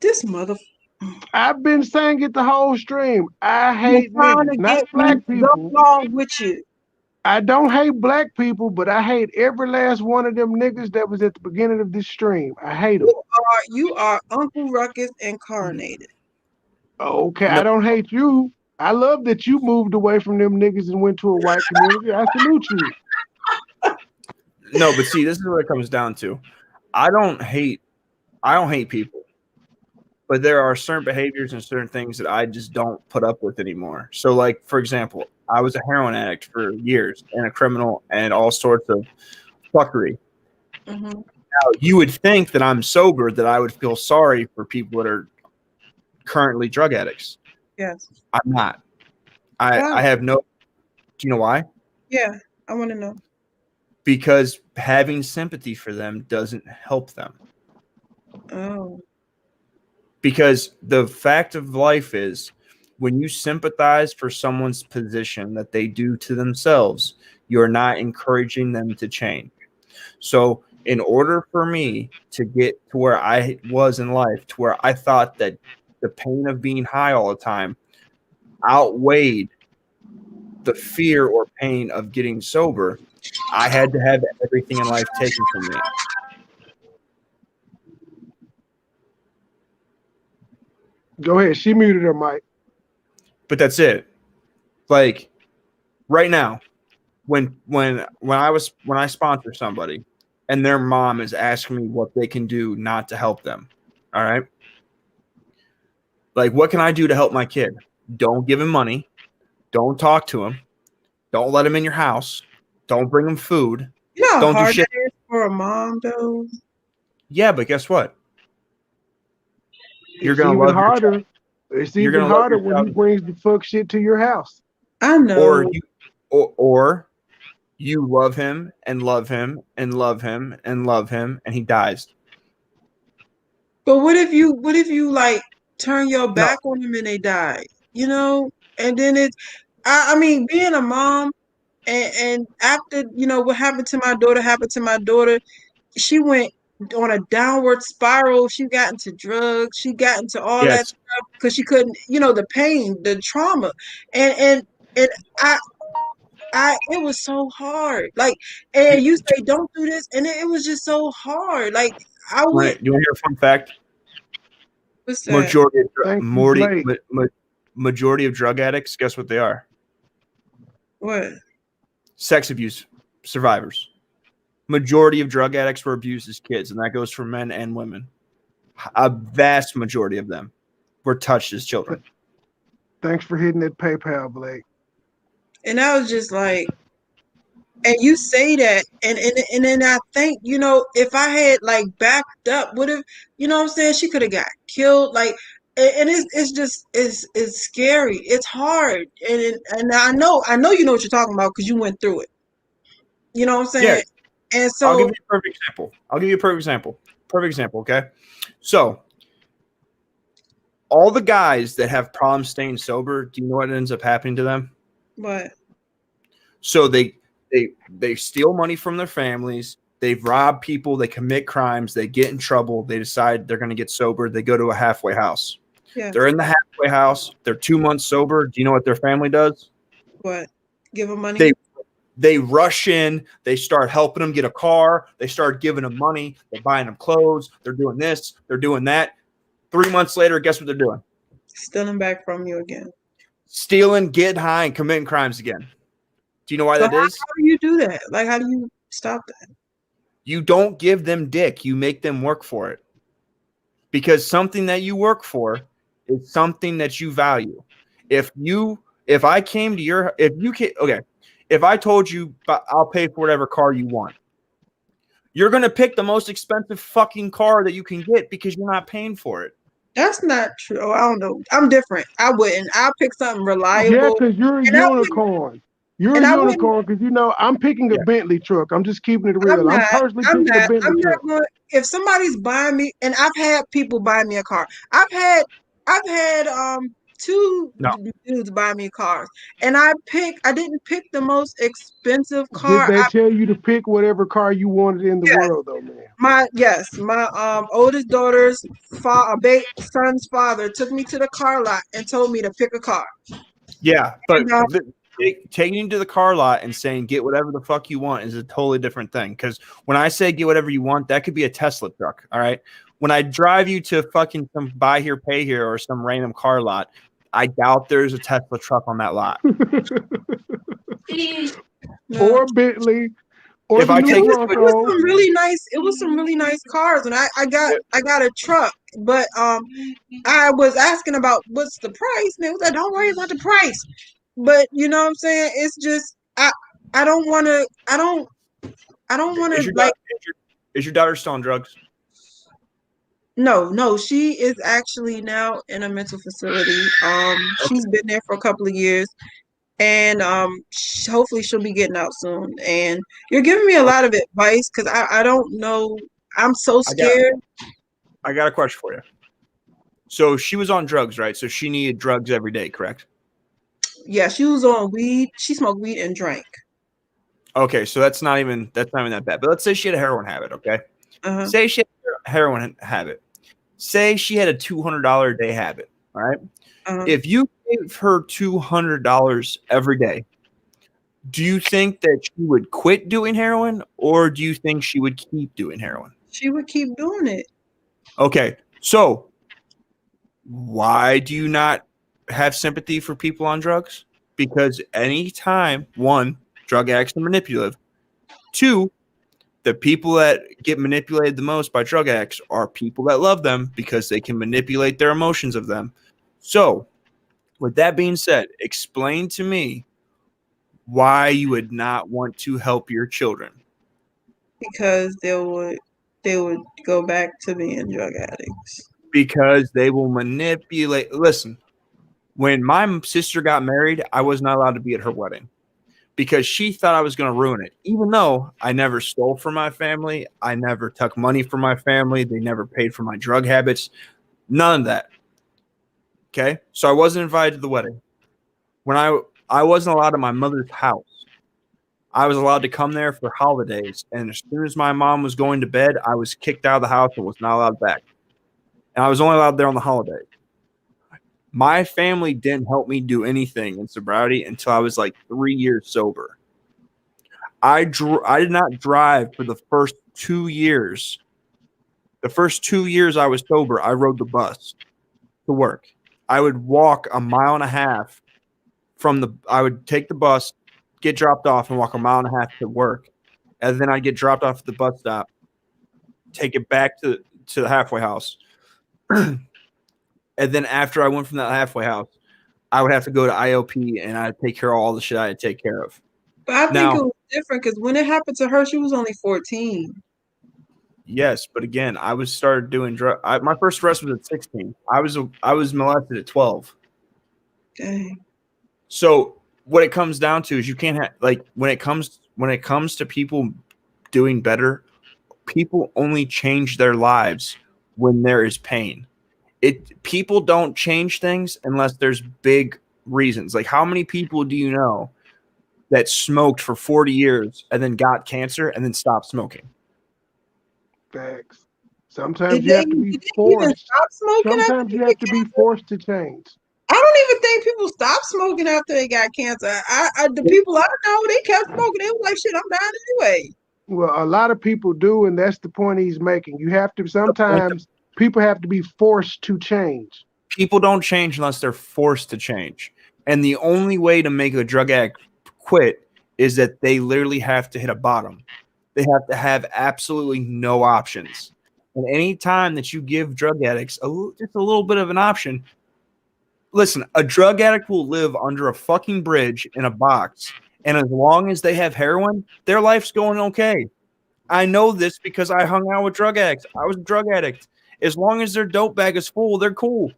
This mother I've been saying it the whole stream. I was hate trying niggas, to not get me black to go people. along with you. I don't hate black people, but I hate every last one of them niggas that was at the beginning of this stream. I hate them. You are Uncle Ruckus incarnated. Okay, No, I don't hate you. I love that you moved away from them niggas and went to a white community. I salute you. no, but see, this is what it comes down to. I don't hate people, but there are certain behaviors and certain things that I just don't put up with anymore. So, like, for example, I was a heroin addict for years and a criminal and all sorts of fuckery. Mm-hmm. Now, you would think that I'm sober, that I would feel sorry for people that are currently drug addicts. Yes. I'm not. Why? I have no. Do you know why? Yeah, I want to know. Because having sympathy for them doesn't help them. Oh. Because the fact of life is, when you sympathize for someone's position that they do to themselves, you're not encouraging them to change. So in order for me to get to where I was in life, to where I thought that the pain of being high all the time outweighed the fear or pain of getting sober, I had to have everything in life taken from me. Go ahead. She muted her mic. But that's it. Like right now, when I sponsor somebody and their mom is asking me what they can do not to help them, all right? Like, what can I do to help my kid? Don't give him money. Don't talk to him. Don't let him in your house. Don't bring him food. You know how Don't do hard shit. that is for a mom, though. Yeah, but guess what? You're It's gonna even love your harder. child. It's You're even gonna love harder your when child. he brings the fuck shit to your house. I know. Or you love him and love him and love him and love him, and he dies. But what if you like turn your back on them and they die? You know, and then I mean, being a mom and after what happened to my daughter happened to my daughter, she went on a downward spiral. She got into drugs. She got into all that Yes. stuff because she couldn't, the pain, the trauma, and it was so hard. Like, and you say don't do this, and it was just so hard. Like I went. You want to hear a fun fact? What's that? Thank you, Blake. Majority of drug addicts, guess what they are? What? Sex abuse survivors. Majority of drug addicts were abused as kids, and that goes for men and women. A vast majority of them were touched as children. Thanks for hitting that PayPal, Blake. And I was just like, and you say that, and then I think, if I had like backed up, would have, what I'm saying, she could have got killed. Like, and it's just it's scary. It's hard, and I know you know what you're talking about because you went through it. You know what I'm saying? Yeah. And so I'll give you a perfect example. Perfect example. Okay. So all the guys that have problems staying sober, do you know what ends up happening to them? What? So they steal money from their families. They've robbed people. They commit crimes. They get in trouble. They decide they're going to get sober. They go to a halfway house. Yeah. They're in the halfway house. They're 2 months sober. Do you know what their family does? What? Give them money? They rush in. They start helping them get a car. They start giving them money. They're buying them clothes. They're doing this. They're doing that. 3 months later, guess what they're doing? Stealing back from you again. Stealing, getting high, and committing crimes again. Do you know why that is? How do you do that? Like, how do you stop that? You don't give them dick. You make them work for it. Because something that you work for is something that you value. If I came to your, if I told you I'll pay for whatever car you want, you're going to pick the most expensive fucking car that you can get because you're not paying for it. That's not true. I don't know. I'm different. I wouldn't. I'll pick something reliable. Yeah, because you're a unicorn. You're a unicorn because I'm picking a Bentley truck. I'm just keeping it real. I'm personally picking a Bentley truck. If somebody's buying me, and I've had people buy me a car. I've had two dudes buy me cars, and I didn't pick the most expensive car. Did they tell you to pick whatever car you wanted in the world, though, man? My oldest daughter's son's father took me to the car lot and told me to pick a car. Yeah, but taking you to the car lot and saying get whatever the fuck you want is a totally different thing. Because when I say get whatever you want, that could be a Tesla truck. All right. When I drive you to fucking some buy here, pay here, or some random car lot, I doubt there's a Tesla truck on that lot. Or Bentley. Or if I take it was some really nice cars, and I got a truck, but I was asking about what's the price, and it was like, don't worry about the price. But you know what I'm saying? It's just I don't want to. I don't want Is to your, like. is your daughter still on drugs? No, she is actually now in a mental facility. Okay. She's been there for a couple of years, and hopefully she'll be getting out soon. And you're giving me a lot of advice because I don't know. I'm so scared. I got a question for you. So she was on drugs, right? So she needed drugs every day, correct? Yeah, she was on weed. She smoked weed and drank. Okay, so that's not even that bad. But let's say she had a heroin habit, okay? Uh-huh. Say she had a heroin habit. Say she had a $200 a day habit, all right? Uh-huh. If you gave her $200 every day, do you think that she would quit doing heroin or do you think she would keep doing heroin? She would keep doing it. Okay, so why do you not have sympathy for people on drugs? Because anytime, one, drug addicts are manipulative. Two, the people that get manipulated the most by drug addicts are people that love them because they can manipulate their emotions of them. So, with that being said, explain to me why you would not want to help your children. Because they would go back to being drug addicts. Because they will manipulate. Listen, when my sister got married, I was not allowed to be at her wedding because she thought I was going to ruin it. Even though I never stole from my family, I never took money from my family, they never paid for my drug habits, none of that. Okay, so I wasn't invited to the wedding. When I wasn't allowed to my mother's house, I was allowed to come there for holidays, and as soon as my mom was going to bed, I was kicked out of the house and was not allowed back. And I was only allowed there on the holidays. My family didn't help me do anything in sobriety until I was like 3 years sober. I did not drive for the first 2 years. The first 2 years I was sober, I rode the bus to work. I would walk a mile and a half I would take the bus, get dropped off, and walk a mile and a half to work. And then I'd get dropped off at the bus stop, take it back to the halfway house. And then after I went from that halfway house, I would have to go to IOP and I'd take care of all the shit I had to take care of. But I think Now, it was different because when it happened to her, she was only 14. yes, but again, I was started doing drug. My first arrest was at 16. I was molested at 12. Dang. So what it comes down to is you can't have like when it comes to people doing better, people only change their lives when there is pain. People don't change things unless there's big reasons. Like how many people do you know that smoked for 40 years and then got cancer and then stopped smoking? Facts. Sometimes you have to be Did they even forced. stop smoking after Sometimes they you get have to be cancer? forced to change. I don't even think people stop smoking after they got cancer. The people I know, they kept smoking. They was like, shit, I'm dying anyway. Well, a lot of people do, and that's the point he's making. You have to sometimes people have to be forced to change. People don't change unless they're forced to change. And the only way to make a drug addict quit is that they literally have to hit a bottom. They have to have absolutely no options. And any time that you give drug addicts just a little bit of an option, listen, a drug addict will live under a fucking bridge in a box. And as long as they have heroin, their life's going okay. I know this because I hung out with drug addicts. I was a drug addict. As long as their dope bag is full, they're cool.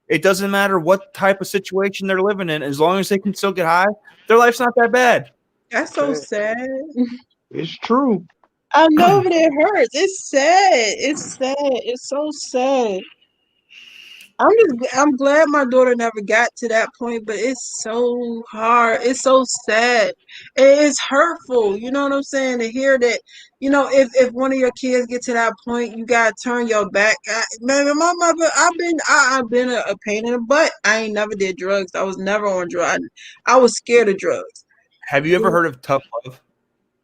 It doesn't matter what type of situation they're living in. As long as they can still get high, their life's not that bad. That's so sad. It's true. I know, but it hurts. It's sad. It's sad. It's so sad. I'm glad my daughter never got to that point, but it's so hard. It's so sad. It's hurtful. You know what I'm saying? To hear that, if one of your kids get to that point, you gotta turn your back. Man, my mother, I've been a pain in the butt. I ain't never did drugs. I was never on drugs. I was scared of drugs. Have you ever heard of tough love?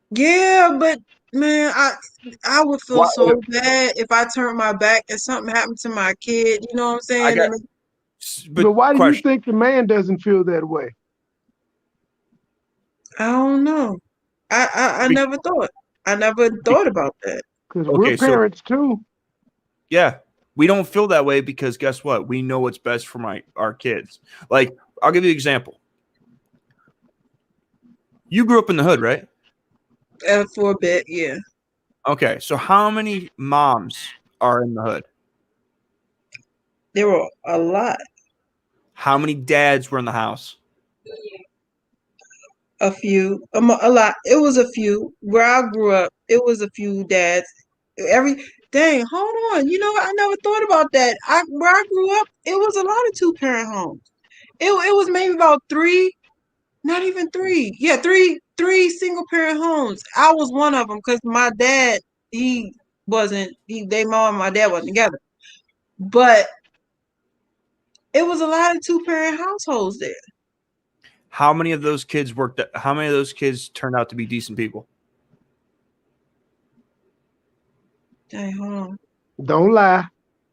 Yeah, but man, I would feel so bad if I turned my back and something happened to my kid. You know what I'm saying? But why do you think the man doesn't feel that way? I don't know. I never thought. I never thought about that. Because we're parents too. Yeah, we don't feel that way because guess what? We know what's best for our kids. Like, I'll give you an example. You grew up in the hood, right? For a bit, yeah. Okay, so how many moms are in the hood? There were a lot. How many dads were in the house? A few, a lot. It was a few. Where I grew up, it was a few dads. Dang, hold on. You know what? I never thought about that. Where I grew up, it was a lot of two-parent homes. It was maybe about three, not even three. Yeah, three single-parent homes. I was one of them because my dad, he wasn't. They mom and my dad wasn't together. But it was a lot of two-parent households there. How many of those kids worked? How many of those kids turned out to be decent people? Dang, hold on. Don't lie.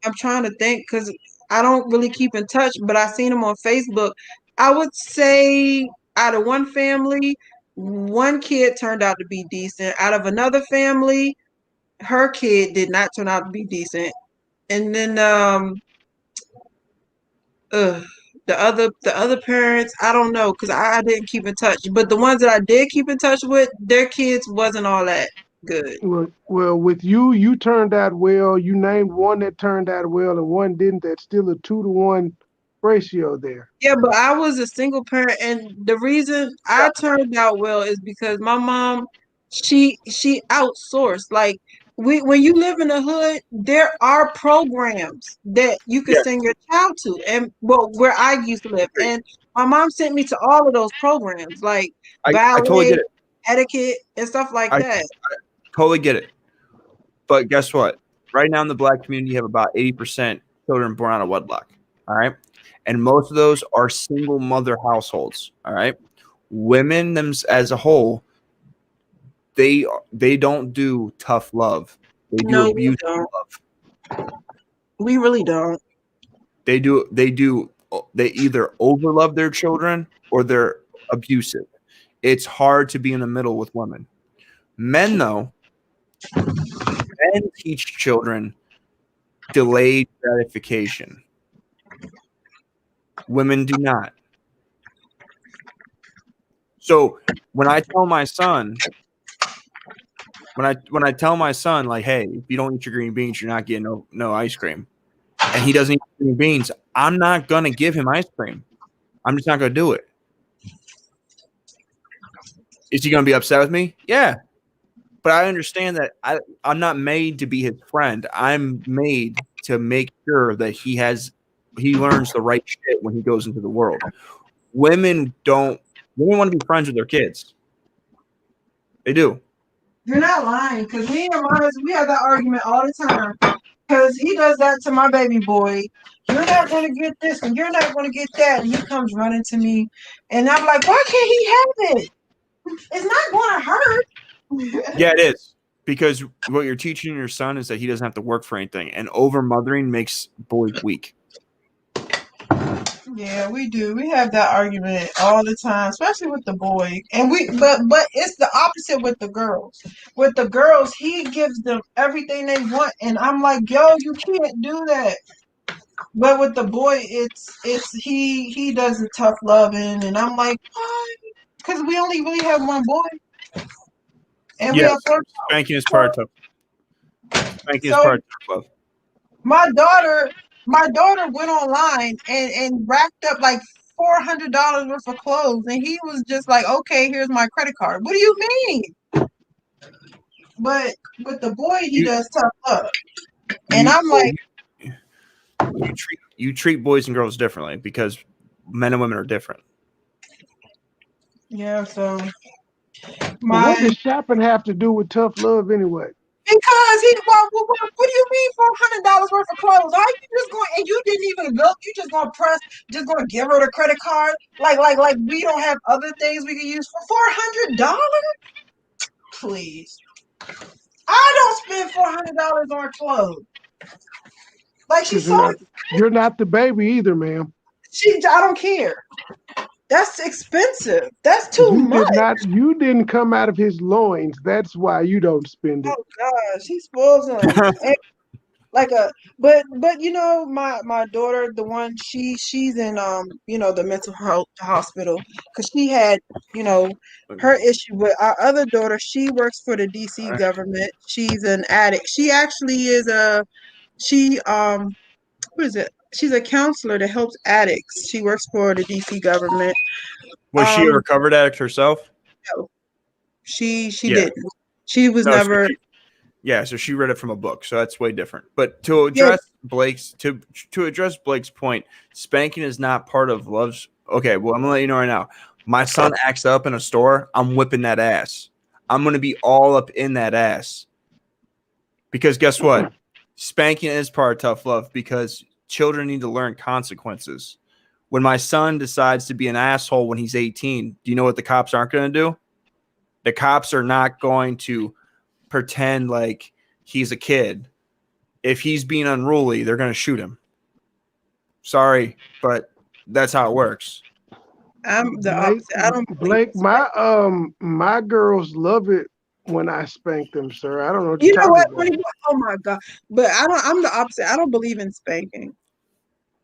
I'm trying to think because I don't really keep in touch, but I seen them on Facebook. I would say out of one family, one kid turned out to be decent. Out of another family, her kid did not turn out to be decent. And then the other parents, I don't know because I didn't keep in touch. But the ones that I did keep in touch with, their kids wasn't all that good. Well, with you turned out well. You named one that turned out well and one didn't. That's still a 2-to-1 ratio there. Yeah, but I was a single parent, and the reason I turned out well is because my mom, she outsourced. Like when you live in the hood, there are programs that you can send your child to, and well, where I used to live, and my mom sent me to all of those programs, like I totally ballet, get it. etiquette, and stuff like I that. totally get it. But guess what? Right now in the Black community, you have about 80% children born out of wedlock. All right. And most of those are single mother households. All right. Women as a whole, they don't do tough love. They do No, we abusive don't. love. We really don't. They either overlove their children or they're abusive. It's hard to be in the middle with women. Men, though, men teach children delayed gratification. Women do not. So when I tell my son, like, hey, if you don't eat your green beans, you're not getting no ice cream, and he doesn't eat green beans, I'm not gonna give him ice cream. I'm just not gonna do it. Is he gonna be upset with me? Yeah. But I understand that I'm not made to be his friend. I'm made to make sure that he learns the right shit when he goes into the world. Women want to be friends with their kids. They do. You're not lying, because me and Mars, we have that argument all the time. Because he does that to my baby boy. You're not going to get this, and you're not going to get that. And he comes running to me, and I'm like, why can't he have it? It's not going to hurt. Yeah, it is. Because what you're teaching your son is that he doesn't have to work for anything, and over mothering makes boys weak. Yeah, we do. We have that argument all the time, especially with the boy. And but it's the opposite with the girls. With the girls, he gives them everything they want, and I'm like, yo, you can't do that. But with the boy, it's he does the tough loving, and I'm like, why? Because we only really have one boy, and we have four. Spanking is part of tough. Spanking is part of tough love. My daughter went online and racked up like $400 worth of clothes, and he was just like, "Okay, here's my credit card." What do you mean? But with the boy, he does tough love, and I'm like, you treat boys and girls differently because men and women are different. Yeah. So what does shopping have to do with tough love anyway? Because what do you mean $400 worth of clothes? Are you just going, and you didn't even look? You just gonna give her the credit card? Like we don't have other things we can use for $400? Please, I don't spend $400 on clothes. Like you're not the baby either, ma'am. I don't care. That's expensive. That's too much. You didn't come out of his loins. That's why you don't spend it. Oh gosh, he spoils him. like a but you know my daughter, the one she's in the mental health hospital because she had her issue with our other daughter. She works for the DC government. She's an addict. She actually is she what is it? She's a counselor that helps addicts. She works for the DC government. Was she a recovered addict herself? No, she Yeah. didn't. She was No, never. So she read it from a book, so that's way different. But to address Blake's point, spanking is not part of love's. Okay, well, I'm gonna let you know right now. My son acts up in a store, I'm whipping that ass. I'm gonna be all up in that ass. Because guess what? Spanking is part of tough love because children need to learn consequences. When my son decides to be an asshole when he's 18, do you know what the cops aren't going to do? The cops are not going to pretend like he's a kid. If he's being unruly, they're going to shoot him. Sorry, but that's how it works. I'm the opposite. I don't Blake, my girls love it when I spank them, sir. I don't know what You you're know talking what? about. Oh my God! But I'm the opposite. I don't believe in spanking.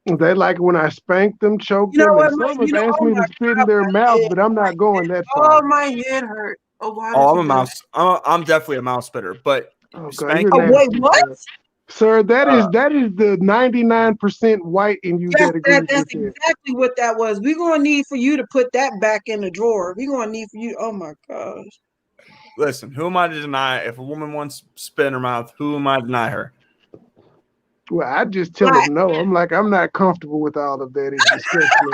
They like it when I spank them, choke You know them, and what? some have asked Oh me my to spit in God, their my mouth, head, but I'm not going that oh far. my head hurt. Oh, why Oh, did I'm you a do mouse. I'm definitely a mouse spitter, but Oh God, spanking. you're that? Oh wait, nasty, what? sir. That is the 99% white in you Yes, that agrees that's with that. exactly what that was. We're gonna need for you to put that back in the drawer. We're gonna need for you. Oh my gosh. Listen, who am I to deny? If a woman wants spit in her mouth, who am I to deny her? Well, I just tell Right. them no. I'm like, I'm not comfortable with all of that. It disgusts me.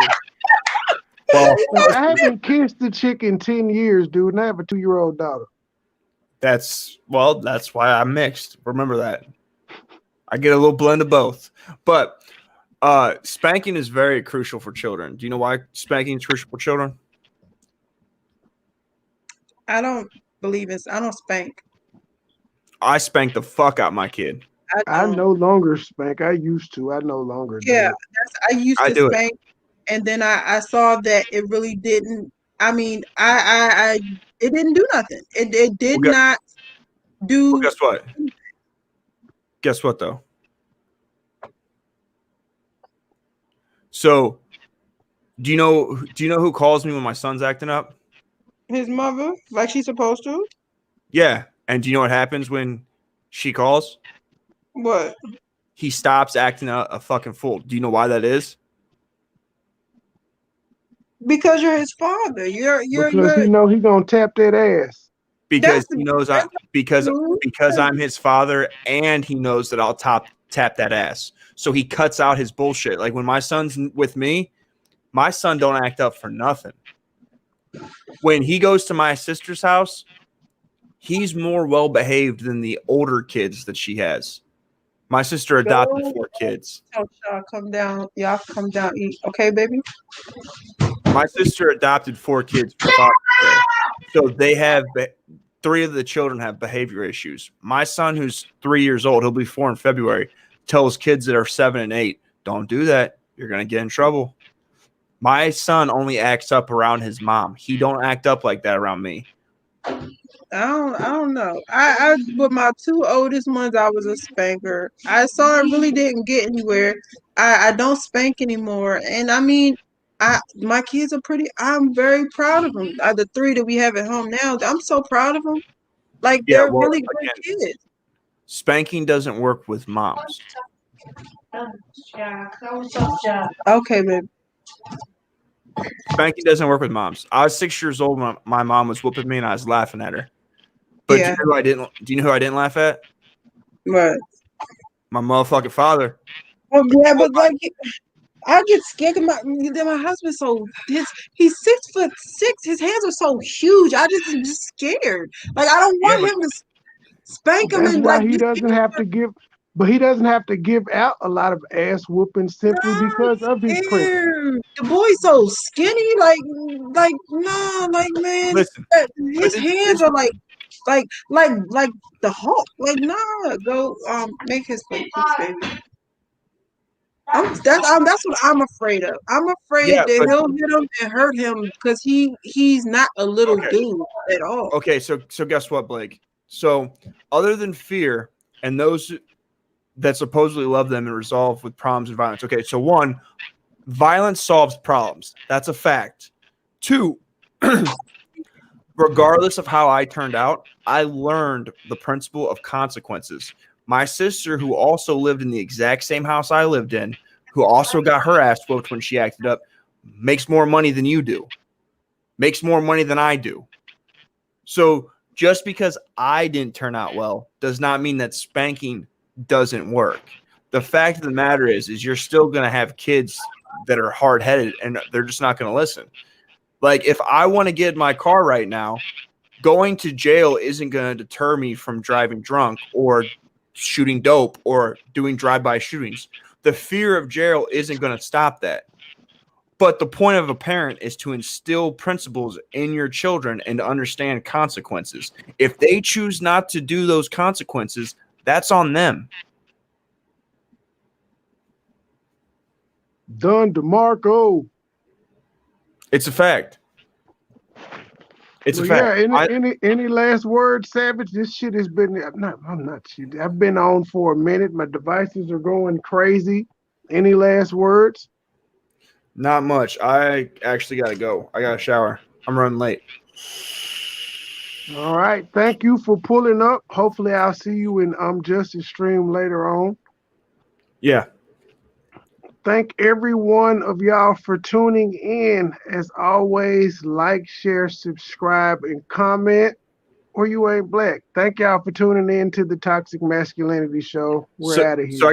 Well, Like, I haven't kissed a chick in 10 years, dude, and I have a 2-year-old daughter. that's why I'm mixed. Remember that. I get a little blend of both. But spanking is very crucial for children. Do you know why spanking is crucial for children? I don't I don't spank. I spank the fuck out my kid. I don't. no longer spank. I used to. I no longer Yeah, do. I used I to do it. spank, and then I saw that it really didn't. I mean, I it didn't do nothing. It did not do. Guess what? Guess what though? So, do you know who calls me when my son's acting up? His mother, like she's supposed to. Yeah. And do you know what happens when she calls? What? He stops acting a fucking fool. Do you know why that is? Because you're his father. Because he know he gonna tap that ass. Because That's he knows because I'm his father, and he knows that I'll tap that ass. So he cuts out his bullshit. Like when my son's with me, my son don't act up for nothing. When he goes to my sister's house, he's more well behaved than the older kids that she has. My sister adopted 4 kids. Tell y'all come down. Y'all come down. Eat. Okay, baby. My sister adopted 4 kids for Father's Day. So they have 3 of the children have behavior issues. My son, who's 3 years old, he'll be 4 in February, tells kids that are 7 and 8, don't do that. You're going to get in trouble. My son only acts up around his mom. He don't act up like that around me. I don't know. I with my 2 oldest ones, I was a spanker. I saw it really didn't get anywhere. I don't spank anymore, and I mean, my kids are pretty. I'm very proud of them. The 3 that we have at home now, I'm so proud of them. Like Yeah, they're well, really great again, kids. spanking doesn't work with moms. Okay, babe. Spanking doesn't work with moms. I was 6 years old when my mom was whooping me, and I was laughing at her. But Yeah. do you know who I didn't laugh at? What? My motherfucking father. Oh yeah, but like I get scared. My husband's he's 6'6". His hands are so huge. I just am just scared. Like I don't want him to spank him That's and why like he just doesn't have to give. But he doesn't have to give out a lot of ass whooping simply no, because of his presence. scared. The boy's so skinny. Like no, like man, Listen, his hands are like the Hulk. Like nah, go make his plate, please, baby. That's what I'm afraid of. I'm afraid yeah, that but he'll hit him and hurt him because he's not a little okay. dude at all. Okay, so guess what, Blake? So other than fear and those that supposedly love them and resolve with problems and violence. Okay, so 1, violence solves problems. That's a fact. 2, regardless of how I turned out, I learned the principle of consequences. My sister, who also lived in the exact same house I lived in, who also got her ass whooped when she acted up, makes more money than you do, makes more money than I do. So just because I didn't turn out well does not mean that spanking doesn't work. The fact of the matter is you're still going to have kids that are hard-headed and they're just not going to listen. Like, if I want to get in my car right now, going to jail isn't going to deter me from driving drunk or shooting dope or doing drive-by shootings. The fear of jail isn't going to stop that. But the point of a parent is to instill principles in your children and to understand consequences. If they choose not to do those consequences, that's on them. Done, DeMarco. It's a fact. It's Well, a fact. yeah. Any last words, Savage? This shit has been. I'm not shit. I've been on for a minute. My devices are going crazy. Any last words? Not much. I actually got to go. I got to shower. I'm running late. All right. Thank you for pulling up. Hopefully, I'll see you in Justice stream later on. Yeah. Thank every one of y'all for tuning in. As always, like, share, subscribe, and comment, or you ain't black. Thank y'all for tuning in to the Toxic Masculinity Show. We're out of here. So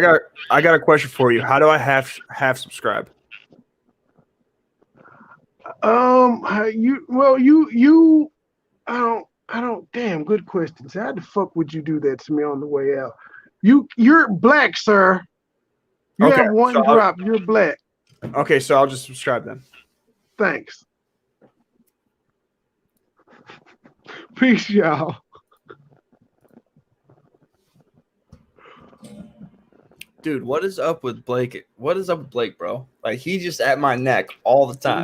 I got a question for you. How do I half subscribe? I don't. Damn, good question. So how the fuck would you do that to me on the way out? You're black, sir. You have one drop. You're black. Okay, so I'll just subscribe then. Thanks. Peace, y'all. Dude, what is up with Blake? What is up with Blake, bro? Like, he's just at my neck all the time.